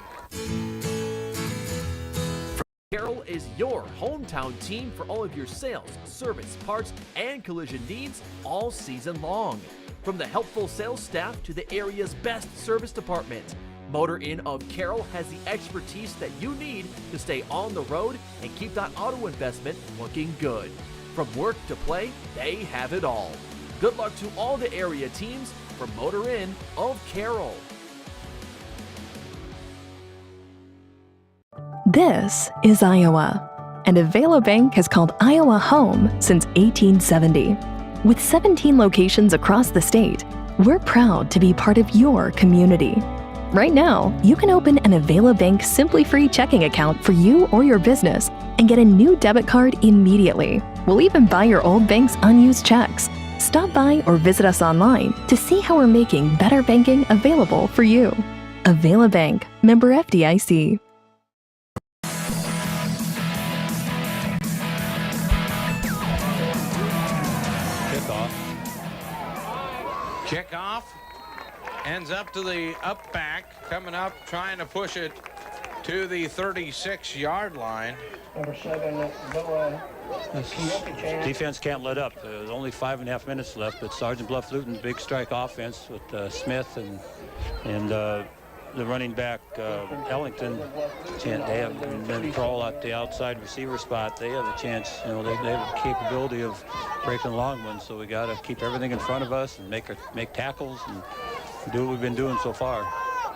Carroll is your hometown team for all of your sales, service, parts, and collision needs all season long. From the helpful sales staff to the area's best service department, Motor Inn of Carroll has the expertise that you need to stay on the road and keep that auto investment looking good. From work to play, they have it all. Good luck to all the area teams from Motor Inn of Carroll. This is Iowa, and Avela Bank has called Iowa home since 1870. With 17 locations across the state, we're proud to be part of your community. Right now, you can open an Avela Bank Simply Free checking account for you or your business and get a new debit card immediately. We'll even buy your old bank's unused checks. Stop by or visit us online to see how we're making better banking available for you. Avela Bank, member FDIC. Kickoff ends up to the up back, coming up, trying to push it to the 36-yard line. Number 7, Defense can't let up. There's only 5.5 minutes left, but Sergeant Bluff Luton, big strike offense with Smith and the running back Ellington. They have been crawl at the outside receiver spot. They have a chance. You know, they have the capability of breaking long ones. So we got to keep everything in front of us and make tackles and do what we've been doing so far.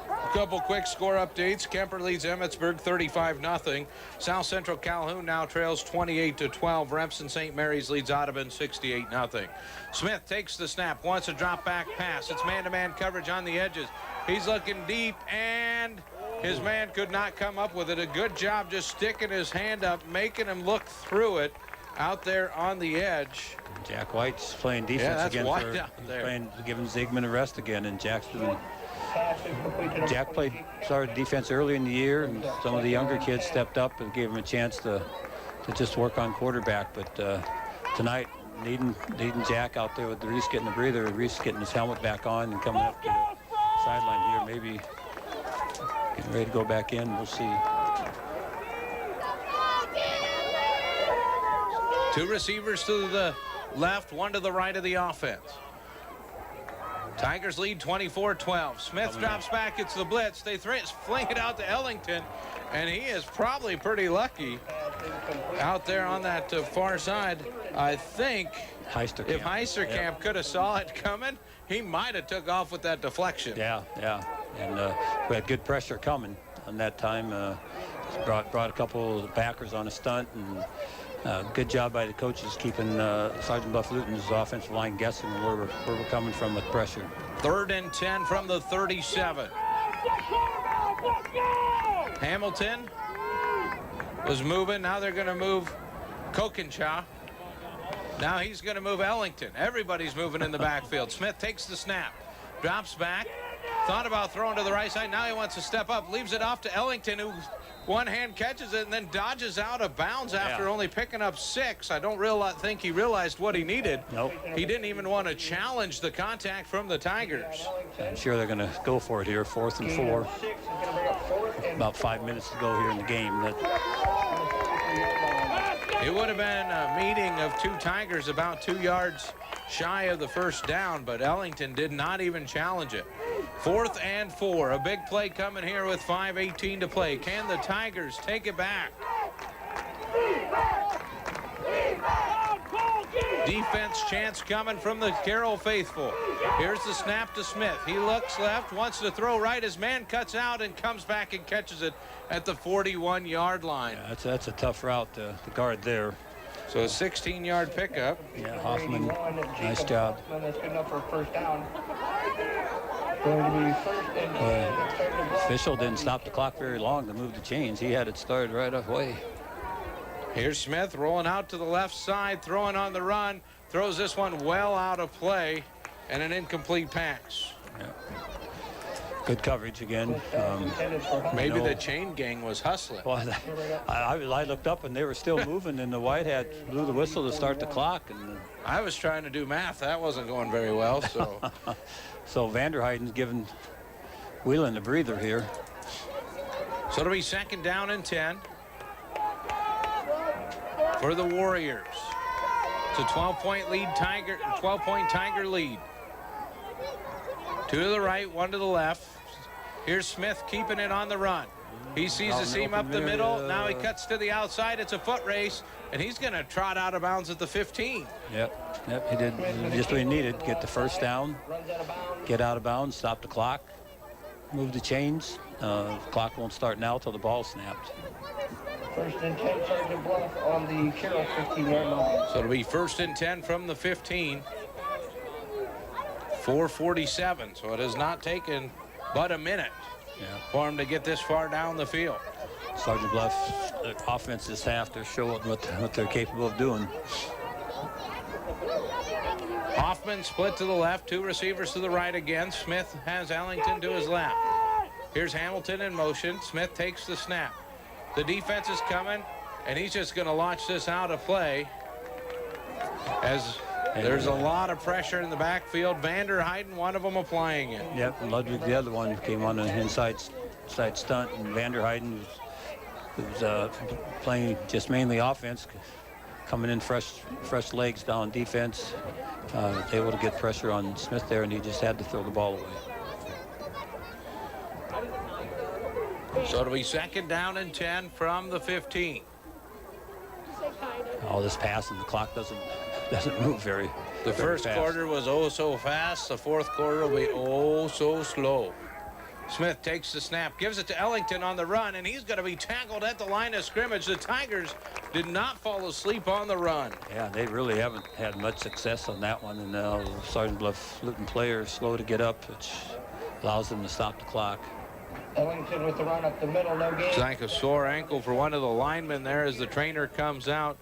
A couple quick score updates. Kemper leads Emmetsburg 35-0. South Central Calhoun now trails 28-12. Remsen St. Mary's leads Audubon 68-0. Smith takes the snap, wants a drop back pass. It's man-to-man coverage on the edges. He's looking deep, and his man could not come up with it. A good job just sticking his hand up, making him look through it out there on the edge. Jack White's playing defense again. Giving Zigman a rest again, and Jack started defense early in the year, and some of the younger kids stepped up and gave him a chance to just work on quarterback. But tonight, needing Jack out there with Reese getting a breather, Reese getting his helmet back on and coming up to the sideline here, maybe getting ready to go back in. We'll see. Two receivers to the left, one to the right of the offense. Tigers lead 24-12. Smith drops back. It's the blitz. They fling it out to Ellington, and he is probably pretty lucky out there on that far side. I think if Heisterkamp could have saw it coming, he might have took off with that deflection. Yeah. And we had good pressure coming on that time. Brought a couple of the backers on a stunt, and good job by the coaches keeping Sergeant Bluff Luton's offensive line guessing where we're coming from with pressure. 3rd and 10 from the 37. Hamilton was moving. Now they're going to move Kokencha. Now he's going to move Ellington. Everybody's moving in the backfield. Smith takes the snap, drops back, thought about throwing to the right side. Now he wants to step up, leaves it off to Ellington, who one hand catches it and then dodges out of bounds after only picking up 6. I don't think he realized what he needed. Nope. He didn't even want to challenge the contact from the Tigers. I'm sure they're going to go for it here. 4th and 4. About 5 minutes to go here in the game. It would have been a meeting of two Tigers about 2 yards shy of the first down, but Ellington did not even challenge it. 4th and 4. A big play coming here with 5:18 to play. Can the Tigers take it back? Defense chance coming from the Carroll faithful. Here's the snap to Smith. He looks left, wants to throw right. His man cuts out and comes back and catches it at the 41-yard line. Yeah, that's a tough route to guard there. So a 16-yard pickup. Yeah, Hoffman, nice job. That's good enough for a first down. Official didn't stop the clock very long to move the chains. He had it started right away. Here's Smith rolling out to the left side, throwing on the run. Throws this one well out of play, and an incomplete pass. Yeah. Good coverage again. Maybe the chain gang was hustling. Well, I looked up and they were still moving, and the white hat blew the whistle to start the clock. And I was trying to do math. That wasn't going very well. So, so Vanderheiden's giving Whelan a breather here. So it'll be 2nd down and 10 for the Warriors. It's a 12-point lead. 12-point Tiger lead. 2 to the right, 1 to the left. Here's Smith keeping it on the run. He sees the seam up the middle. Now he cuts to the outside. It's a foot race, and he's going to trot out of bounds at the 15. Yep, he did just what he needed. Get the first down, get out of bounds, stop the clock, move the chains. The clock won't start now till the ball's snapped. 1st and 10, Sergeant Bluff on the Carroll 15-yard line. So it'll be 1st and 10 from the 15. 4:47, so it has not taken but a minute for him to get this far down the field. Sergeant Bluff, the offense this half, they're showing what they're capable of doing. Hoffman split to the left, 2 receivers to the right again. Smith has Ellington to his left. Here's Hamilton in motion. Smith takes the snap. The defense is coming, and he's just going to launch this out of play as there's a lot of pressure in the backfield. Vanderheiden, one of them, applying it. Yep, and Ludwig, the other one, came on an inside stunt, and Vanderheiden was playing just mainly offense, coming in fresh legs down defense. Able to get pressure on Smith there, and he just had to throw the ball away. So it'll be 2nd down and 10 from the 15. All this pass and the clock doesn't move very. The first quarter was oh so fast. The 4th quarter will be oh so slow. Smith takes the snap, gives it to Ellington on the run, and he's going to be tackled at the line of scrimmage. The Tigers did not fall asleep on the run. Yeah, they really haven't had much success on that one, and Sergeant Bluff Luton players slow to get up, which allows them to stop the clock. Ellington with the run up the middle, no gain. It's like a sore ankle for one of the linemen there as the trainer comes out.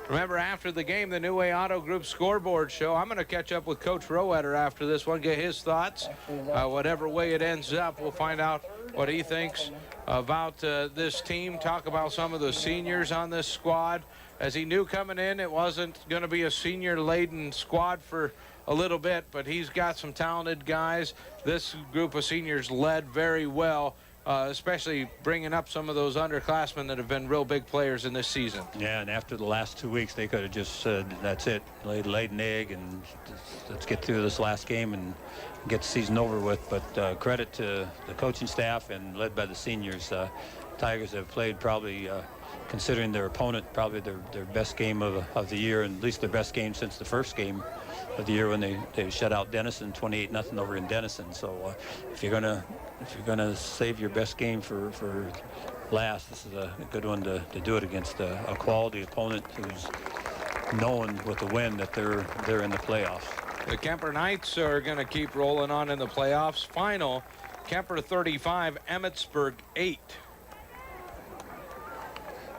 Remember, after the game, the New Way Auto Group scoreboard show. I'm going to catch up with Coach Roetter after this one, get his thoughts. Whatever way it ends up, we'll find out what he thinks about this team, talk about some of the seniors on this squad. As he knew coming in, it wasn't going to be a senior-laden squad for a little bit, but he's got some talented guys. This group of seniors led very well, especially bringing up some of those underclassmen that have been real big players in this season. Yeah, and after the last 2 weeks, they could have just said, that's it, laid an egg, and let's get through this last game and get the season over with. But credit to the coaching staff and led by the seniors. Tigers have played probably, considering their opponent, probably their best game of the year, and at least their best game since the first game of the year when they shut out Denison 28-0 over in Denison. So if you're gonna save your best game for last, this is a good one to do it against a quality opponent who's known with the win that they're in the playoffs. The Kemper Knights are going to keep rolling on in the playoffs. Final, Kemper 35, Emmetsburg 8.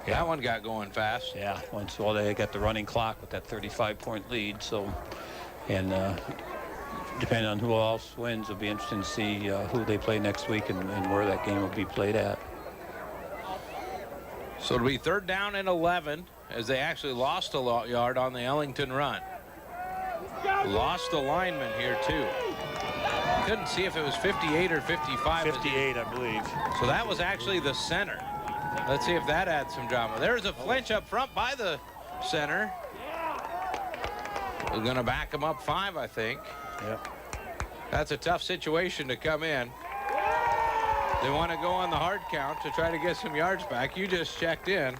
Yeah. That one got going fast. Yeah, well, they got the running clock with that 35-point lead. So, and depending on who else wins, it'll be interesting to see who they play next week and where that game will be played at. So it'll be 3rd down and 11 as they actually lost a yard on the Ellington run. Lost the lineman here too. Couldn't see if it was 58 or 55. 58, I believe. So that was actually the center. Let's see if that adds some drama. There's a flinch up front by the center. We're going to back him up 5, I think. Yep. That's a tough situation to come in. They want to go on the hard count to try to get some yards back. You just checked in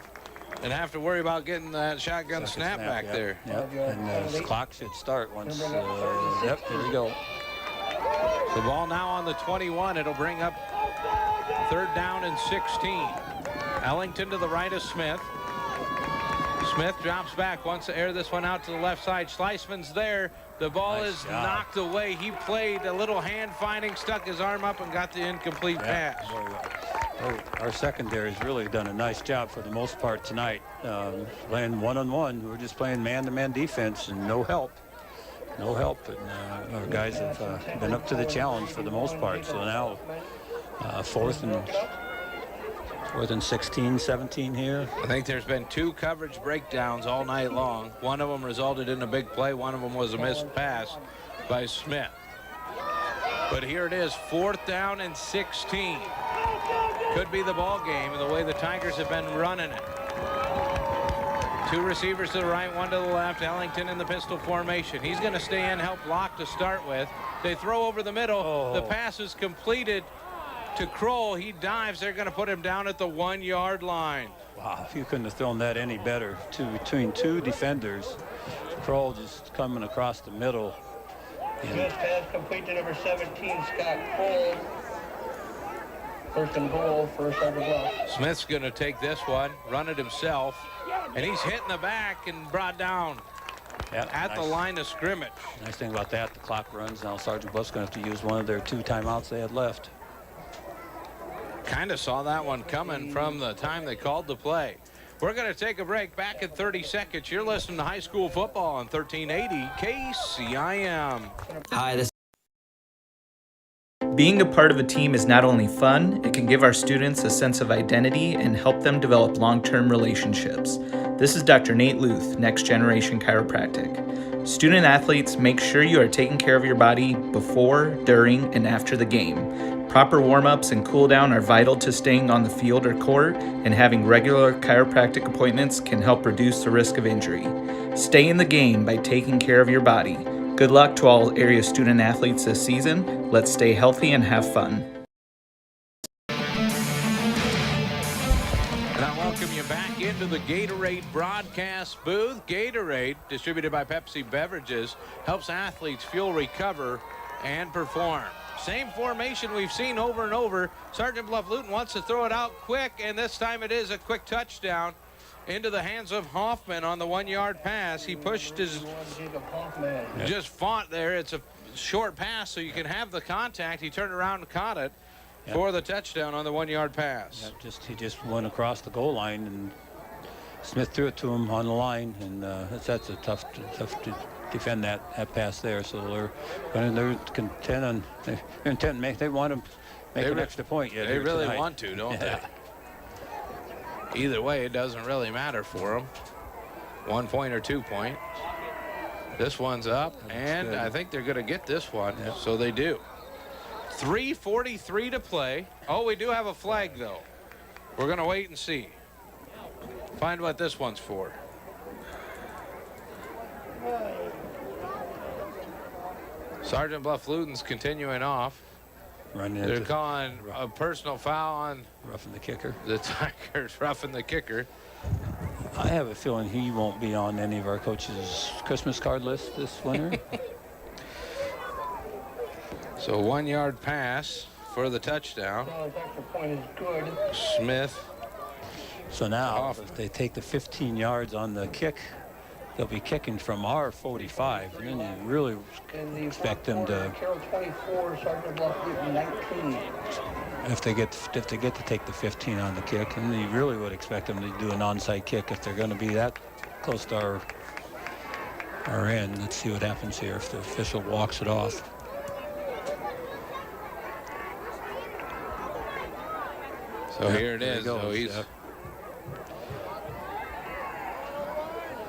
and have to worry about getting that shotgun snap back yep. there. Yep. And the clock should start once. Yep, here we go. The ball now on the 21. It'll bring up 3rd down and 16. Ellington to the right of Smith. Smith drops back, wants to air this one out to the left side. Schleisman's there. The ball is knocked away. He played a little hand finding, stuck his arm up and got the incomplete pass. Our secondary's really done a nice job for the most part tonight. Playing one-on-one. We're just playing man-to-man defense and no help. No help. And our guys have been up to the challenge for the most part. So now 4th and 16, 17 here. I think there's been 2 coverage breakdowns all night long. One of them resulted in a big play. One of them was a missed pass by Smith. But here it is, 4th down and 16. Could be the ball game the way the Tigers have been running it. 2 receivers to the right, 1 to the left. Ellington in the pistol formation. He's going to stay in, help block to start with. They throw over the middle. The pass is completed to Kroll. He dives. They're going to put him down at the 1-yard line. Wow, you couldn't have thrown that any better. Between 2 defenders. Kroll just coming across the middle. Just pass complete to number 17, Scott Kroll. 1st and goal for Sergeant Bluff. Smith's going to take this one, run it himself, and he's hit in the back and brought down at the line of scrimmage. Nice thing about that, the clock runs. Now Sergeant Bluff's going to have to use one of their 2 timeouts they had left. Kind of saw that one coming from the time they called the play. We're going to take a break. Back in 30 seconds. You're listening to high school football on 1380 KCIM. Hi, Being a part of a team is not only fun, it can give our students a sense of identity and help them develop long-term relationships. This is Dr. Nate Luth, Next Generation Chiropractic. Student athletes, make sure you are taking care of your body before, during, and after the game. Proper warm-ups and cool-down are vital to staying on the field or court, and having regular chiropractic appointments can help reduce the risk of injury. Stay in the game by taking care of your body. Good luck to all area student athletes this season. Let's stay healthy and have fun. And I welcome you back into the Gatorade broadcast booth. Gatorade, distributed by Pepsi Beverages, helps athletes fuel, recover, and perform. Same formation we've seen over and over. Sergeant Bluff Luton wants to throw it out quick, and this time it is a quick touchdown into the hands of Hoffman on the 1-yard pass. He pushed his, just fought there. It's a short pass, so you can have the contact. He turned around and caught it for the touchdown on the 1-yard pass. He just went across the goal line and Smith threw it to him on the line, and that's a tough to defend that pass there. So they're intent on they want to make an extra point. They really want to, don't they? Either way, it doesn't really matter for them. 1 point or 2 points. This one's up, and I think they're going to get this one. Yep. So they do. 3:43 to play. Oh, we do have a flag, though. We're going to wait and see. Find what this one's for. Sergeant Bluff Luton's continuing off. They're calling a personal foul on roughing the kicker. The Tigers roughing the kicker. I have a feeling he won't be on any of our coaches' Christmas card list this winter. So 1 yard pass for the touchdown. Extra point is good. Smith. So now, if they take the 15 yards on the kick, they'll be kicking from our 45, and then you really expect them to. Carroll 24, Sergeant Bluff Luton 19. If they get to take the 15 on the kick, and you really would expect them to do an onside kick if they're going to be that close to our end. Let's see what happens here if the official walks it off. So here it is. So he's.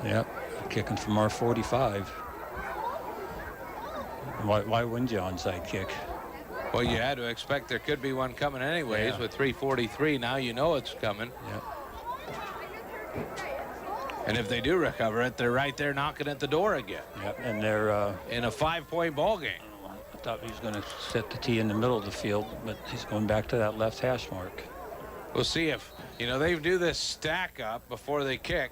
Yep, kicking from our 45. Why wouldn't you onside kick? Well, you had to expect there could be one coming anyways with 3:43. Now you know it's coming. Yep. And if they do recover it, they're right there knocking at the door again. Yep, and they're in a 5-point ball game. I thought he was going to set the tee in the middle of the field, but he's going back to that left hash mark. We'll see if, they do this stack up before they kick.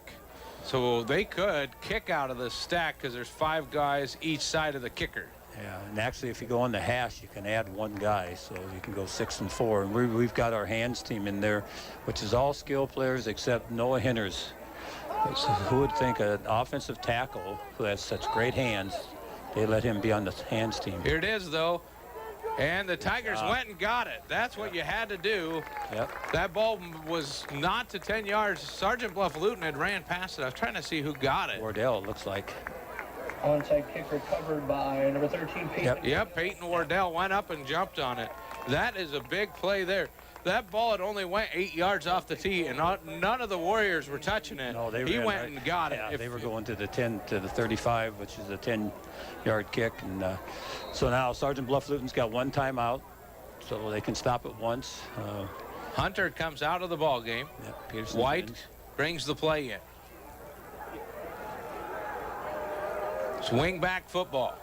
So they could kick out of the stack because there's 5 guys each side of the kicker. Yeah, and actually if you go on the hash, you can add 1 guy, so you can go 6 and 4. And we've got our hands team in there, which is all skill players except Noah Henners. Who would think an offensive tackle who has such great hands, they let him be on the hands team. Here it is, though. And the Tigers went and got it. That's what you had to do. Yep. That ball was not to 10 yards. Sergeant Bluff Luton had ran past it. I was trying to see who got it. Wardell, it looks like. Onside kick recovered by number 13, Peyton. Yep, Peyton Wardell went up and jumped on it. That is a big play there. That ball had only went 8 yards off the tee, and none of the Warriors were touching it. No, he went and got it. Yeah, they were going to the 10 to the 35, which is a 10-yard kick. And so now Sergeant Bluff Luton's got 1 timeout, so they can stop it once. Hunter comes out of the ball game. Yep, White brings the play in. Swing back football.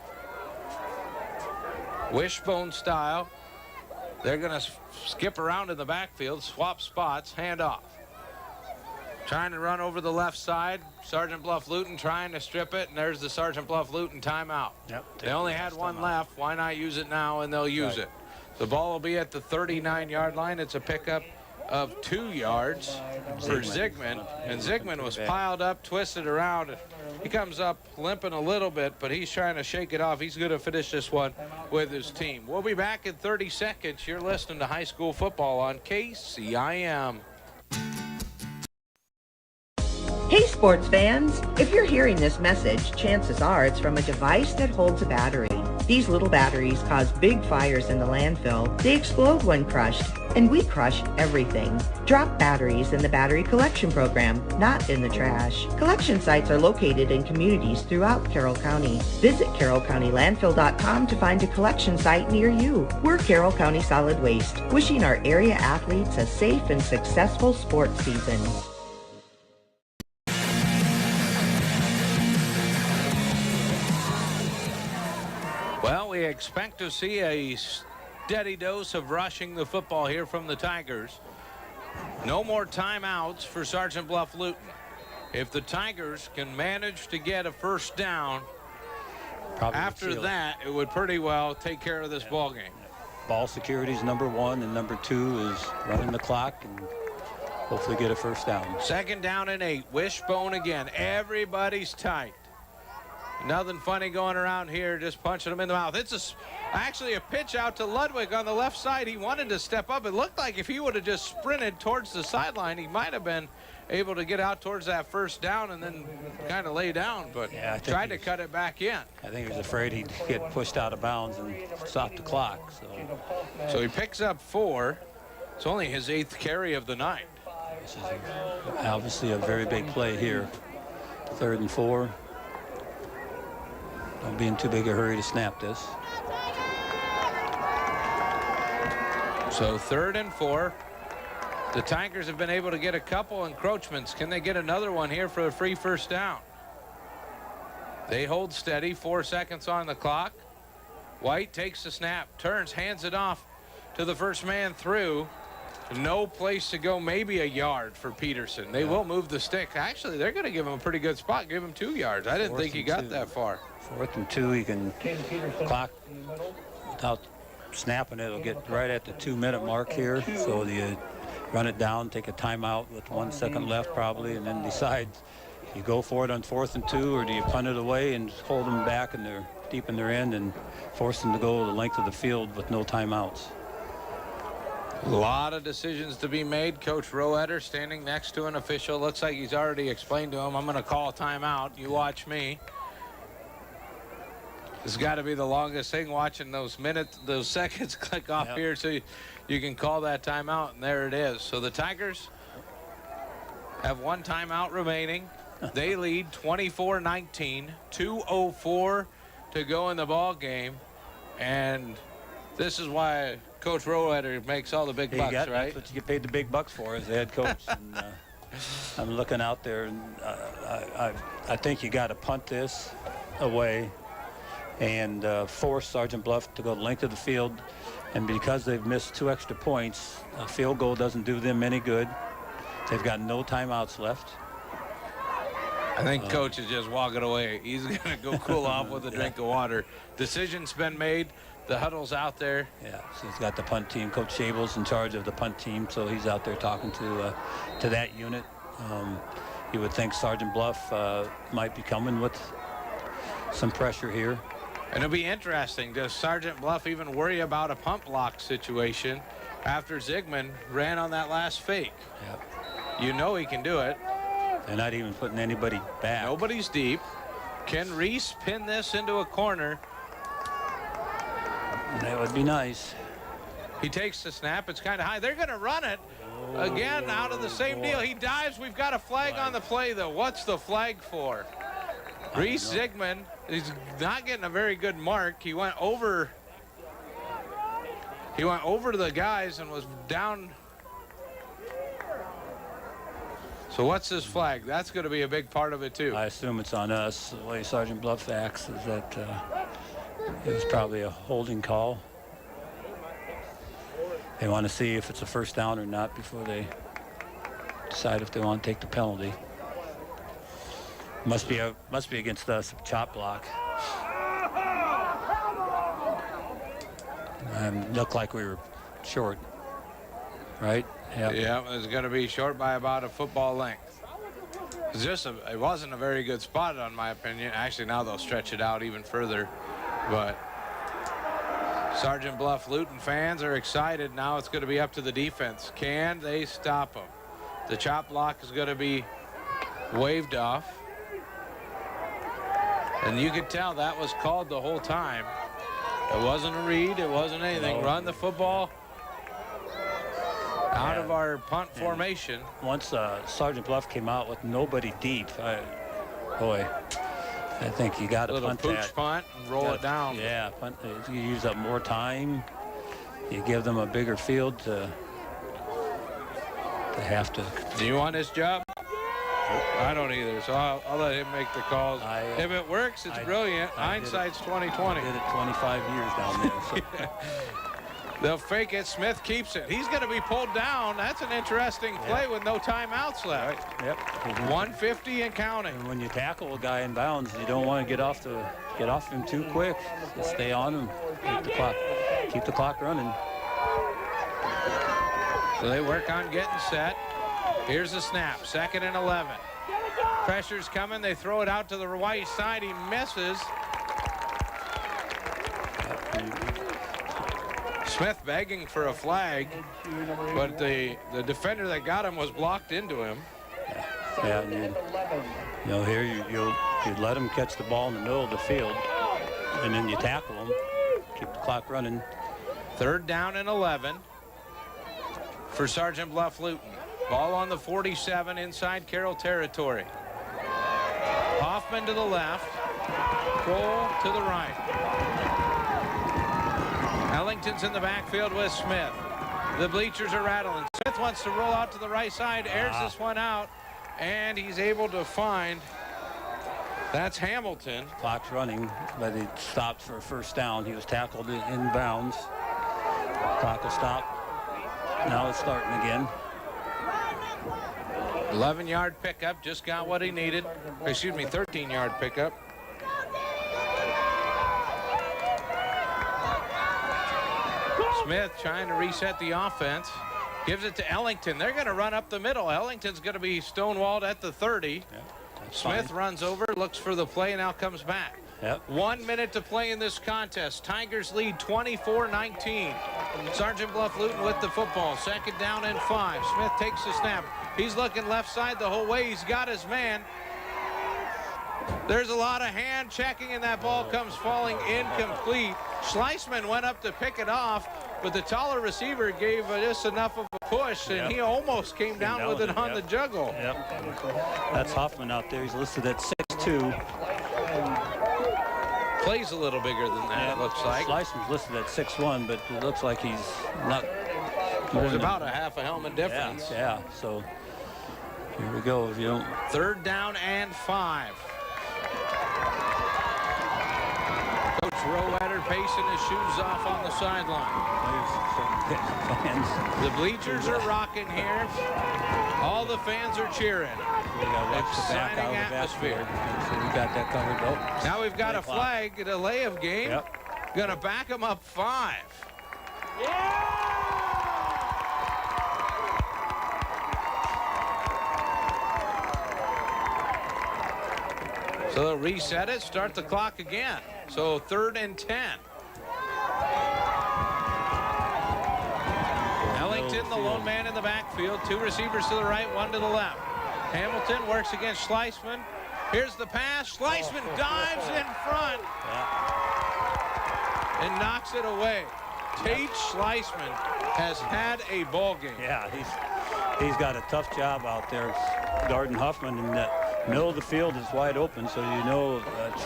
Wishbone style. They're going to skip around in the backfield, swap spots, hand off. Trying to run over the left side. Sergeant Bluff Luton trying to strip it, and there's the Sergeant Bluff Luton timeout. Yep, they only had 1 left. Why not use it now, and they'll use it. The ball will be at the 39-yard line. It's a pickup of 2 yards for Zygmunt, and Zygmunt was piled up, twisted around. He comes up limping a little bit, but he's trying to shake it off. He's going to finish this one with his team. We'll be back in 30 seconds. You're listening to High School Football on KCIM. Hey sports fans, if you're hearing this message, chances are it's from a device that holds a battery. These little batteries cause big fires in the landfill. They explode when crushed, and we crush everything. Drop batteries in the battery collection program, not in the trash. Collection sites are located in communities throughout Carroll County. Visit carrollcountylandfill.com to find a collection site near you. We're Carroll County Solid Waste, wishing our area athletes a safe and successful sports season. Well, we expect to see a steady dose of rushing the football here from the Tigers. No more timeouts for Sergeant Bluff Luton. If the Tigers can manage to get a first down, after that, it would pretty well take care of this ball game. Ball security is number 1, and number 2 is running the clock and hopefully get a first down. 2nd down and 8. Wishbone again. Everybody's tight. Nothing funny going around here, just punching him in the mouth. It's actually a pitch out to Ludwig on the left side. He wanted to step up. It looked like if he would have just sprinted towards the sideline, he might have been able to get out towards that first down and then kind of lay down, but yeah, tried to cut it back in. I think he was afraid he'd get pushed out of bounds and stop the clock. So he picks up 4. It's only his 8th carry of the night. This is obviously a very big play here. 3rd and 4. Don't be in too big a hurry to snap this. So 3rd and 4. The Tigers have been able to get a couple encroachments. Can they get another one here for a free first down? They hold steady. 4 seconds on the clock. White takes the snap, turns, hands it off to the first man through. No place to go, maybe a yard for Peterson. They will move the stick. Actually, they're going to give him a pretty good spot, give him 2 yards. I didn't think he got that far. 4th and 2, he can clock without snapping it. It'll get right at the 2-minute mark here. So you run it down, take a timeout with 1 second left probably, and then decide you go for it on 4th and 2, or do you punt it away and hold them back and they're deep in their end and force them to go the length of the field with no timeouts. A lot of decisions to be made. Coach Roeder standing next to an official. Looks like he's already explained to him, I'm going to call a timeout. You watch me. It's got to be the longest thing, watching those minutes, those seconds click off here so you can call that timeout, and there it is. So the Tigers have 1 timeout remaining. They lead 24-19, 2:04 to go in the ball game, and this is why Coach Roeder makes all the big bucks, right? That's what you get paid the big bucks for as the head coach. And, I'm looking out there, and I think you got to punt this away and force Sergeant Bluff to go the length of the field. And because they've missed 2 extra points, a field goal doesn't do them any good. They've got no timeouts left. I think Coach is just walking away. He's going to go cool off with a drink of water. Decision's been made. The huddle's out there. Yeah, so he's got the punt team. Coach Shable's in charge of the punt team, so he's out there talking to that unit. You would think Sergeant Bluff might be coming with some pressure here. And it'll be interesting. Does Sergeant Bluff even worry about a pump block situation after Zigman ran on that last fake? Yep. You know he can do it. They're not even putting anybody back. Nobody's deep. Can Reese pin this into a corner? That would be nice. He takes the snap. It's kind of high. They're going to run it again out of the same deal. He dives. We've got a flag on the play, though. What's the flag for? Reese Zigman is not getting a very good mark. He went over to the guys and was down. So what's this flag? That's going to be a big part of it, too. I assume it's on us. The way Sergeant Bluff acts is that it was probably a holding call. They want to see if it's a first down or not before they decide if they want to take the penalty. Must be against us, chop block. Looked like we were short, right? Yep. Yeah, it's going to be short by about a football length. It wasn't a very good spot, in my opinion. Actually, now they'll stretch it out even further. But Sergeant Bluff Luton fans are excited. Now it's going to be up to the defense. Can they stop them? The chop block is going to be waved off. And you could tell that was called the whole time. It wasn't a read. It wasn't anything. No. Run the football out of our punt formation. Once Sergeant Bluff came out with nobody deep, I think you got to punt that. A little pooch punt and roll it down. Yeah, punt. You use up more time. You give them a bigger field to have to. Do you want this job? I don't either, so I'll let him make the calls. If it works, it's brilliant. Hindsight's 2020. I did it 25 years down there. So. They'll fake it. Smith keeps it. He's going to be pulled down. That's an interesting play with no timeouts left. Yep. 150 and counting. And when you tackle a guy in bounds, you don't want to get off him too quick. Just stay on him. Keep the clock running. So they work on getting set. Here's the snap. 2nd and 11. Pressure's coming. They throw it out to the right side. He misses. Smith begging for a flag, but the defender that got him was blocked into him. Yeah, and here you'd let him catch the ball in the middle of the field, and then you tackle him, keep the clock running. 3rd down and 11 for Sergeant Bluff Luton. Ball on the 47 inside Carroll territory. Hoffman to the left, Kroll to the right. Ellington's in the backfield with Smith. The bleachers are rattling. Smith wants to roll out to the right side, airs this one out, and he's able to find, that's Hamilton. Clock's running, but he stopped for a 1st down. He was tackled in bounds. Clock will stop. Now it's starting again. 11-yard pickup, just got what he needed. Excuse me, 13-yard pickup. Smith trying to reset the offense. Gives it to Ellington. They're going to run up the middle. Ellington's going to be stonewalled at the 30. Smith runs over, looks for the play, and now comes back. 1 minute to play in this contest. Tigers lead 24-19. Sergeant Bluff Luton with the football. 2nd down and 5. Smith takes the snap. He's looking left side the whole way. He's got his man. There's a lot of hand checking, and that ball comes falling incomplete. Schleisman went up to pick it off, but the taller receiver gave just enough of a push, and he almost came down with it on the juggle. That's Hoffman out there. He's listed at 6'2". Plays a little bigger than that, it looks like. Schleisman's listed at 6'1", but it looks like he's not. There's about a half a helmet difference. Yeah, so here we go. If you don't. 3rd down and 5. Coach Rowetter pacing his shoes off on the sideline. The bleachers are rocking here. All the fans are cheering. We got to watch the back out of the atmosphere. So we got that covered. Now we've got a flag, a delay of game. Gonna back them up 5. So they'll reset it, start the clock again. So 3rd and 10. Ellington, the lone man in the backfield. 2 receivers to the right, 1 to the left. Hamilton works against Schleisman. Here's the pass. Schleisman dives in front and knocks it away. Tate Schleisman has had a ball game. Yeah, he's got a tough job out there guarding Hoffman, and that middle of the field is wide open, so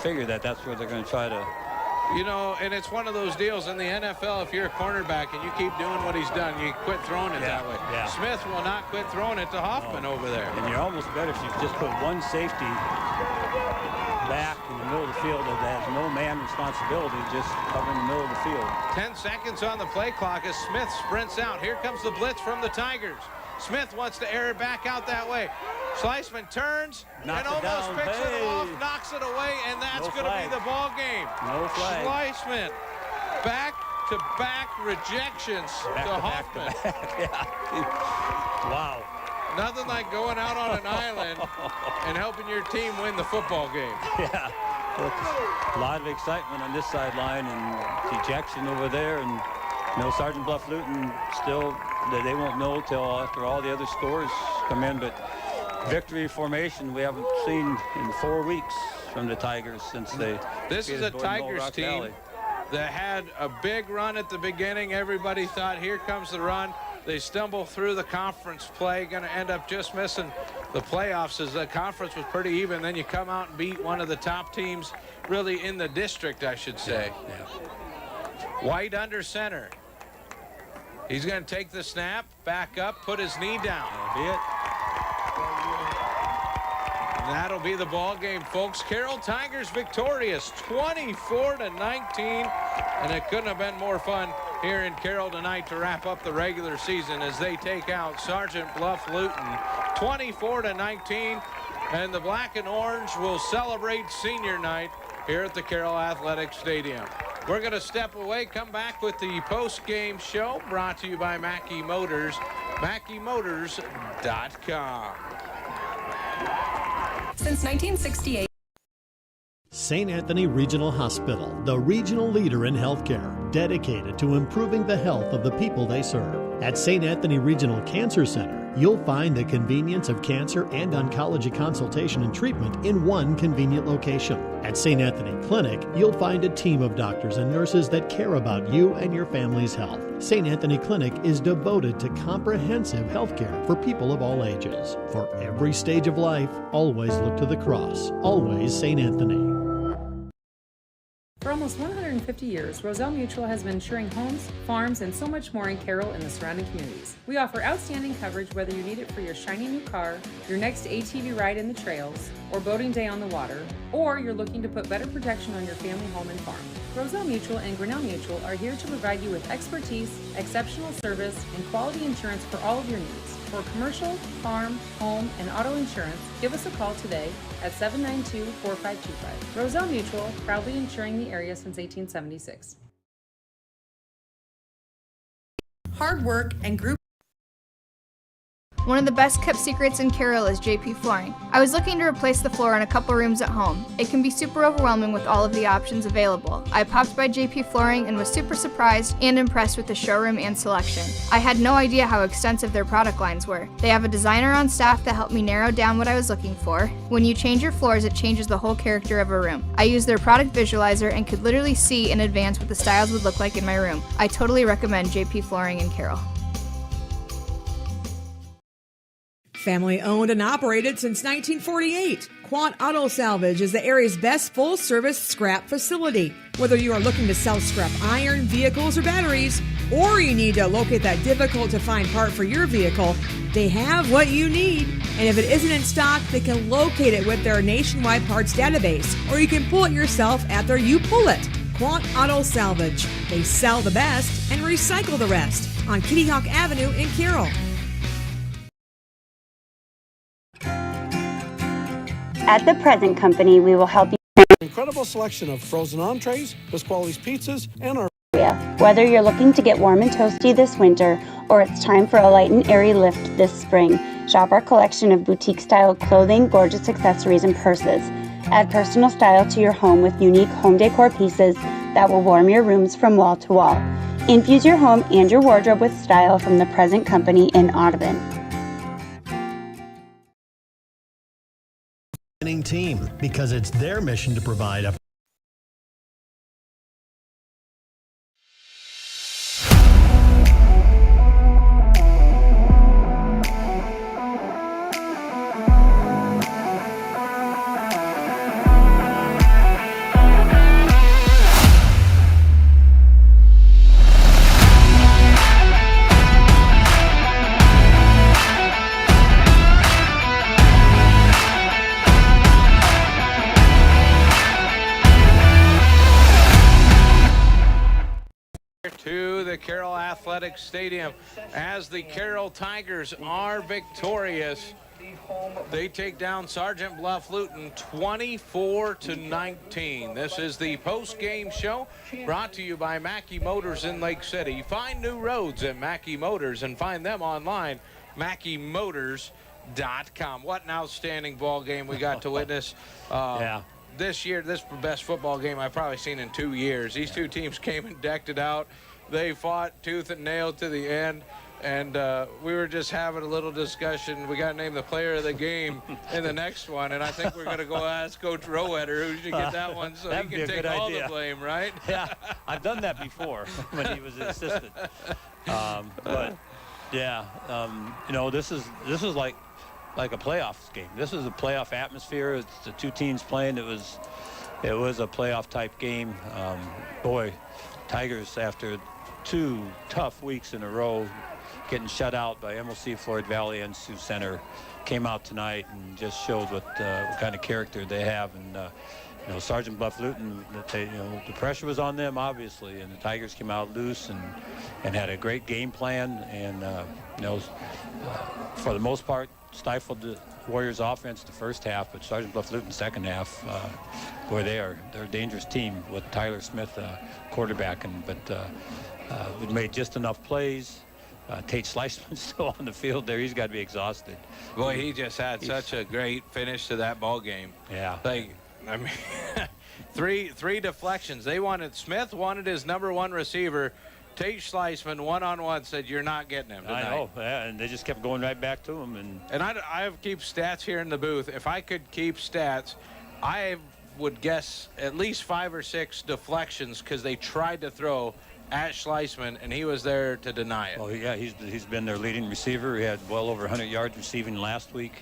figure that's where they're going to try to. And it's one of those deals in the NFL. If you're a cornerback and you keep doing what he's done, you quit throwing it that way. Smith will not quit throwing it to Hoffman over there. And you're almost better if you just put one safety back in the middle of the field that has no man responsibility, just covering the middle of the field. 10 seconds on the play clock as Smith sprints out. Here comes the blitz from the Tigers. Smith wants to air it back out that way. Schleisman turns and almost picks it off, knocks it away, and that's going to be the ball game. No flag. Schleisman, back-to-back rejections to Hoffman. Wow. Nothing like going out on an island and helping your team win the football game. Yeah. A lot of excitement on this sideline and ejection over there, and Sergeant Bluff Luton still, they won't know till after all the other scores come in, but victory formation we haven't seen in 4 weeks from the Tigers since they. This is a Tigers team that had a big run at the beginning. Everybody thought, here comes the run. They stumble through the conference play, going to end up just missing the playoffs as the conference was pretty even. Then you come out and beat one of the top teams really in the district, I should say. White under center. He's going to take the snap, back up, put his knee down. That'll be it. And that'll be the ball game, folks. Carroll Tigers victorious 24-19, and it couldn't have been more fun here in Carroll tonight to wrap up the regular season as they take out Sergeant Bluff Luton 24-19, and the black and orange will celebrate senior night here at the Carroll Athletic Stadium. We're going to step away, come back with the post-game show brought to you by Mackey Motors, MackeyMotors.com. Since 1968. St. Anthony Regional Hospital, the regional leader in healthcare, dedicated to improving the health of the people they serve. At St. Anthony Regional Cancer Center, you'll find the convenience of cancer and oncology consultation and treatment in one convenient location. At St. Anthony Clinic, you'll find a team of doctors and nurses that care about you and your family's health. St. Anthony Clinic is devoted to comprehensive healthcare for people of all ages. For every stage of life, always look to the cross. Always St. Anthony. For almost 150 years, Roselle Mutual has been insuring homes, farms, and so much more in Carroll and the surrounding communities. We offer outstanding coverage whether you need it for your shiny new car, your next ATV ride in the trails, or boating day on the water, or you're looking to put better protection on your family home and farm. Roselle Mutual and Grinnell Mutual are here to provide you with expertise, exceptional service, and quality insurance for all of your needs. For commercial, farm, home, and auto insurance, give us a call today at 792-4525. Roselle Mutual, proudly insuring the area since 1876. Hard work and group. One of the best kept secrets in Carroll is JP Flooring. I was looking to replace the floor in a couple rooms at home. It can be super overwhelming with all of the options available. I popped by JP Flooring and was super surprised and impressed with the showroom and selection. I had no idea how extensive their product lines were. They have a designer on staff that helped me narrow down what I was looking for. When you change your floors, it changes the whole character of a room. I used their product visualizer and could literally see in advance what the styles would look like in my room. I totally recommend JP Flooring in Carroll. Family owned and operated since 1948, Quant Auto Salvage is the area's best full-service scrap facility. Whether you are looking to sell scrap iron, vehicles, or batteries, or you need to locate that difficult-to-find part for your vehicle, they have what you need. And if it isn't in stock, they can locate it with their nationwide parts database, or you can pull it yourself at their You Pull It. Quant Auto Salvage. They sell the best and recycle the rest on Kitty Hawk Avenue in Carroll. At the Present Company, we will help you. Incredible selection of frozen entrees, Best Quality's pizzas, and our Whether you're looking to get warm and toasty this winter, or it's time for a light and airy lift this spring, shop our collection of boutique-style clothing, gorgeous accessories, and purses. Add personal style to your home with unique home decor pieces that will warm your rooms from wall to wall. Infuse your home and your wardrobe with style from the Present Company in Audubon. Team, because it's their mission to provide a to the Carroll Athletic Stadium as the Carroll Tigers are victorious. They take down Sergeant Bluff Luton 24-19. This is the post-game show brought to you by Mackey Motors in Lake City. Find new roads at Mackey Motors and find them online, MackeyMotors.com. What an outstanding ball game we got to witness. This year, this is the best football game I've probably seen in 2 years. These two teams came and decked it out. They fought tooth and nail to the end, and we were just having a little discussion. We got to name the player of the game in the next one, and I think we're going to go ask Coach Rowetter who should get that one so he can take all the blame, right? Yeah, I've done that before when he was an assistant. But yeah, you know, this is like a playoffs game. This is a playoff atmosphere. It's the two teams playing. It was a playoff type game. Boy, Tigers, after 2 tough weeks in a row, getting shut out by MLC, Floyd Valley, and Sioux Center, came out tonight and just showed what kind of character they have. And you know, Sergeant Bluff Luton, the pressure was on them obviously, and the Tigers came out loose and had a great game plan, and you know, for the most part, stifled the Warriors offense the first half, but Sergeant Bluff Luton second half, boy, they're a dangerous team with Tyler Smith quarterbacking, but we made just enough plays Tate Schleisman's still on the field there. He's got to be exhausted. Boy, he just had such a great finish to that ball game. Yeah. Like, I mean, three deflections. Smith wanted his number one receiver. Tate Schleisman, one-on-one, said, "You're not getting him tonight." I know, yeah, and they just kept going right back to him. And I keep stats here in the booth. If I could keep stats, I would guess at least 5 or 6 deflections because they tried to throw at Schleisman, and he was there to deny it. Oh, yeah, he's been their leading receiver. He had well over 100 yards receiving last week.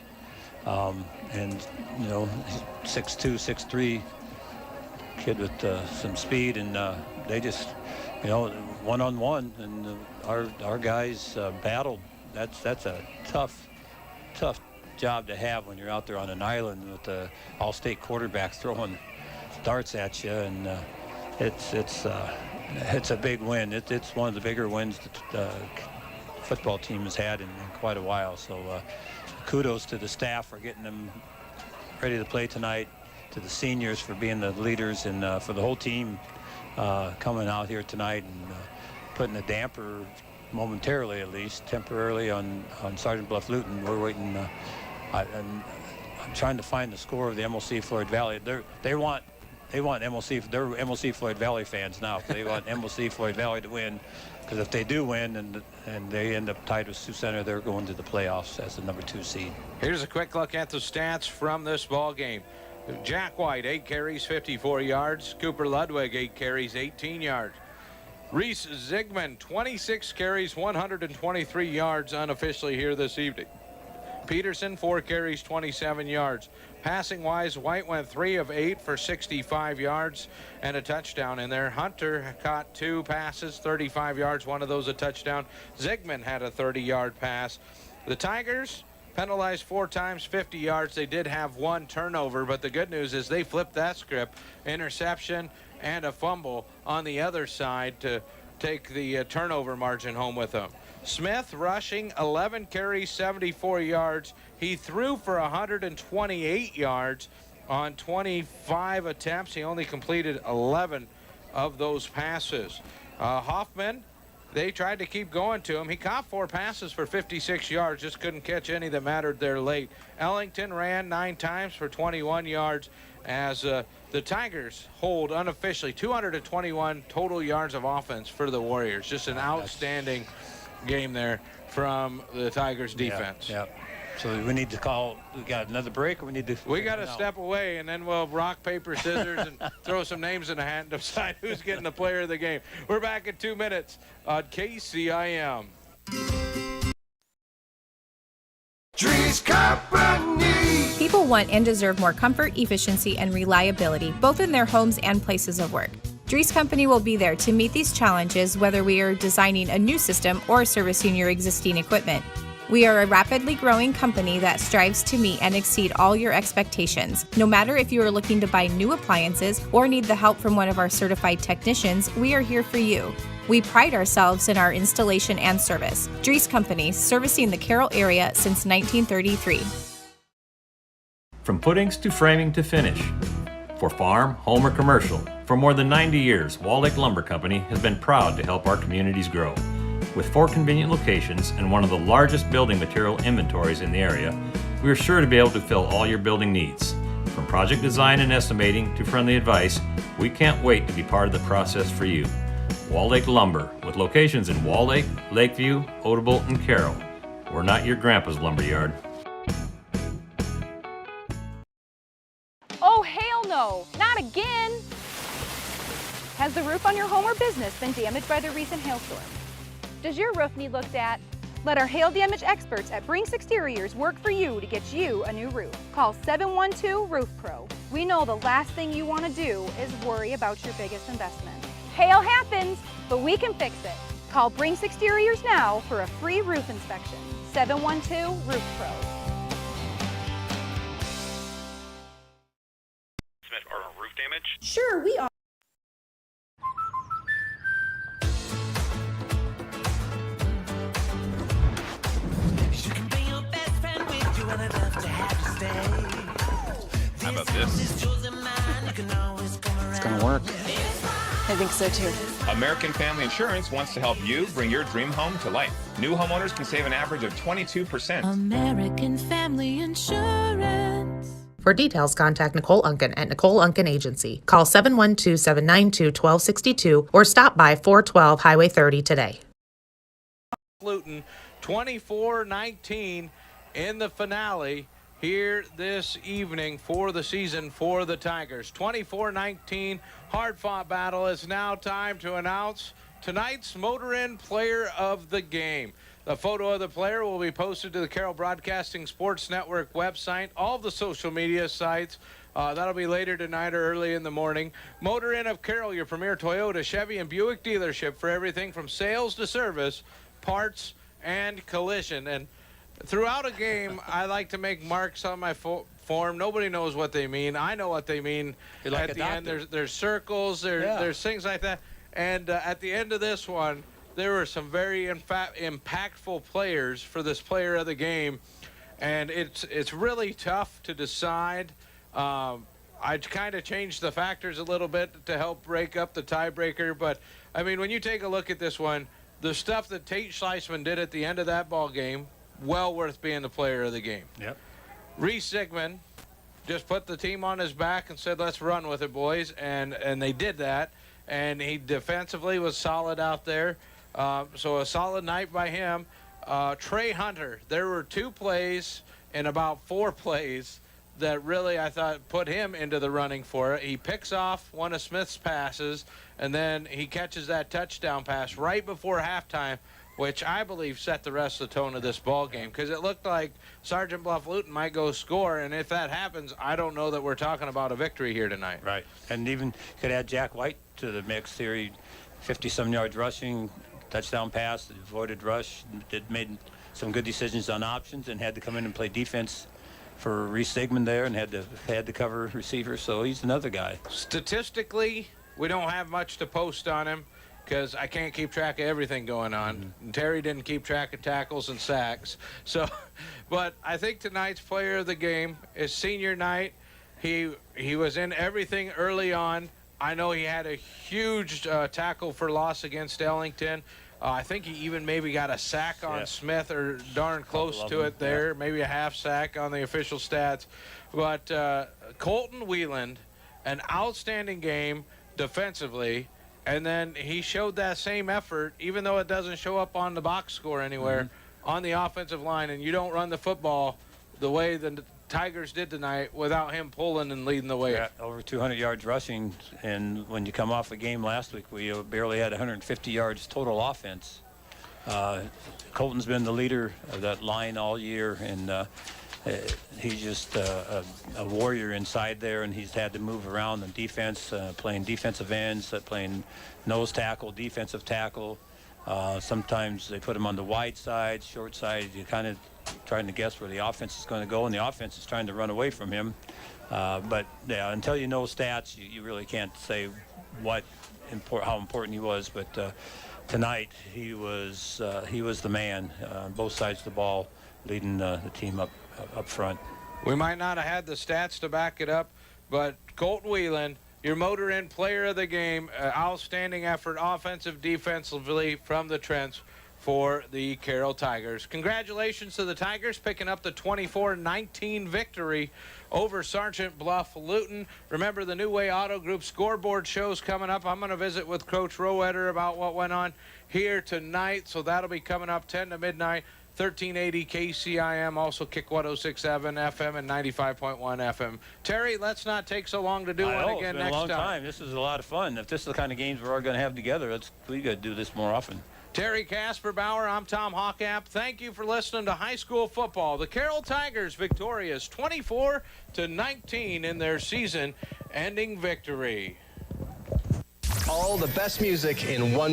And, you know, 6'2", 6'3", kid with some speed, and they just, you know, one-on-one, and our guys battled. That's a tough job to have when you're out there on an island with the all-state quarterback throwing darts at you, and it's a big win. It's one of the bigger wins that the football team has had in quite a while. So kudos to the staff for getting them ready to play tonight, to the seniors for being the leaders, and for the whole team coming out here tonight and putting a damper, momentarily at least, temporarily on Sergeant Bluff Luton. We're waiting. I'm trying to find the score of the MLC Floyd Valley. They want MLC. They're MLC Floyd Valley fans now. They want MLC Floyd Valley to win, because if they do win and they end up tied with Sioux Center, they're going to the playoffs as the number 2 seed. Here's a quick look at the stats from this ball game. Jack White, 8 carries, 54 yards. Cooper Ludwig, 8 carries, 18 yards. Reese Zigman, 26 carries, 123 yards unofficially here this evening. Peterson, 4 carries, 27 yards. Passing-wise, White went 3 of 8 for 65 yards and a touchdown in there. Hunter caught 2 passes, 35 yards, one of those a touchdown. Zigman had a 30-yard pass. The Tigers penalized 4 times, 50 yards. They did have 1 turnover, but the good news is they flipped that script. Interception and a fumble on the other side to take the turnover margin home with them. Smith rushing, 11 carries, 74 yards. He threw for 128 yards on 25 attempts. He only completed 11 of those passes. Hoffman, they tried to keep going to him. He caught 4 passes for 56 yards, just couldn't catch any that mattered there late. Ellington ran 9 times for 21 yards as the Tigers hold unofficially 221 total yards of offense for the Warriors. Just an outstanding game there from the Tigers defense. Yeah. So we need to call. We got another break, or we need to. We got to step away, and then we'll rock, paper, scissors, and throw some names in a hat and decide who's getting the player of the game. We're back in 2 minutes on KCIM. Dries Company. People want and deserve more comfort, efficiency, and reliability, both in their homes and places of work. Dries Company will be there to meet these challenges, whether we are designing a new system or servicing your existing equipment. We are a rapidly growing company that strives to meet and exceed all your expectations. No matter if you are looking to buy new appliances or need the help from one of our certified technicians, we are here for you. We pride ourselves in our installation and service. Dries Company, servicing the Carroll area since 1933. From footings to framing to finish. For farm, home, or commercial, for more than 90 years, Wall Lake Lumber Company has been proud to help our communities grow. With 4 convenient locations and one of the largest building material inventories in the area, we are sure to be able to fill all your building needs. From project design and estimating to friendly advice, we can't wait to be part of the process for you. Wall Lake Lumber, with locations in Wall Lake, Lakeview, Odebolt, and Carroll. We're not your grandpa's lumberyard. Oh, hell no! Not again! Has the roof on your home or business been damaged by the recent hailstorm? Does your roof need looked at? Let our hail damage experts at Brinks Exteriors work for you to get you a new roof. Call 712 Roof Pro. We know the last thing you want to do is worry about your biggest investment. Hail happens, but we can fix it. Call Brinks Exteriors now for a free roof inspection. 712 Roof Pro. Smith, are roof damage? Sure, we are. How about this? It's gonna work. I think so too. American Family Insurance wants to help you bring your dream home to life. New homeowners can save an average of 22%. American Family Insurance. For details, contact Nicole Unken at Nicole Unken Agency. Call 712-792-1262 or stop by 412 Highway 30 today. Luton 24-19 in the finale here this evening for the season for the Tigers. 24-19, hard-fought battle. It's now time to announce tonight's Motor Inn Player of the Game. The photo of the player will be posted to the Carroll Broadcasting Sports Network website, all the social media sites. That'll be later tonight or early in the morning. Motor Inn of Carroll, your premier Toyota, Chevy, and Buick dealership for everything from sales to service, parts, and collision. And throughout a game, I like to make marks on my form. Nobody knows what they mean. I know what they mean. Like at the end, there's circles, there's things like that. And at the end of this one, there were some very impactful players for this player of the game. And it's really tough to decide. I kind of changed the factors a little bit to help break up the tiebreaker. But, I mean, when you take a look at this one, the stuff that Tate Schleisman did at the end of that ball game, well worth being the player of the game. Yep. Reese Sigmund just put the team on his back and said, let's run with it, boys. And they did that. And he defensively was solid out there. So a solid night by him. Trey Hunter, there were 2 plays in about 4 plays that really, I thought, put him into the running for it. He picks off one of Smith's passes, and then he catches that touchdown pass right before halftime, which I believe set the rest of the tone of this ball game, because it looked like Sergeant Bluff Luton might go score, and if that happens, I don't know that we're talking about a victory here tonight. Right, and even could add Jack White to the mix here. He 50-some yards rushing, touchdown pass, avoided rush, made some good decisions on options, and had to come in and play defense for Reese Sigmund there, and had to cover receivers, so he's another guy. Statistically, we don't have much to post on him because I can't keep track of everything going on. Mm-hmm. Terry didn't keep track of tackles and sacks. So, but I think tonight's player of the game is senior night. He was in everything early on. I know he had a huge tackle for loss against Ellington. I think he even maybe got a sack on Smith, or darn close to it there, maybe a half sack on the official stats. But Colton Wieland, an outstanding game defensively, and then he showed that same effort, even though it doesn't show up on the box score anywhere, on the offensive line, and you don't run the football the way the Tigers did tonight without him pulling and leading the way. Yeah, over 200 yards rushing, and when you come off a game last week, we barely had 150 yards total offense. Colton's been the leader of that line all year, and he's just a warrior inside there, and he's had to move around on defense, playing defensive ends, playing nose tackle, defensive tackle. Sometimes they put him on the wide side, short side. You kind of trying to guess where the offense is going to go, and the offense is trying to run away from him. But yeah, until you know stats, you really can't say how important he was. But tonight he was the man on both sides of the ball, leading the team up front. We might not have had the stats to back it up, but Colton Wieland, your Motor Inn player of the game, outstanding effort, offensive, defensively from the trench for the Carroll Tigers. Congratulations to the Tigers picking up the 24-19 victory over Sergeant Bluff Luton. Remember, the New Way Auto Group scoreboard show's coming up. I'm going to visit with Coach Roeder about what went on here tonight, so that'll be coming up 10 to midnight. 1380 KCIM, also Kick 106.7 FM and 95.1 FM. Terry, let's not take so long to do one again next time. It's been a long time. This is a lot of fun. If this is the kind of games we're all going to have together, we got to do this more often. Terry Casper Bauer, I'm Tom Hawkamp. Thank you for listening to High School Football. The Carroll Tigers victorious 24-19 in their season-ending victory. All the best music in one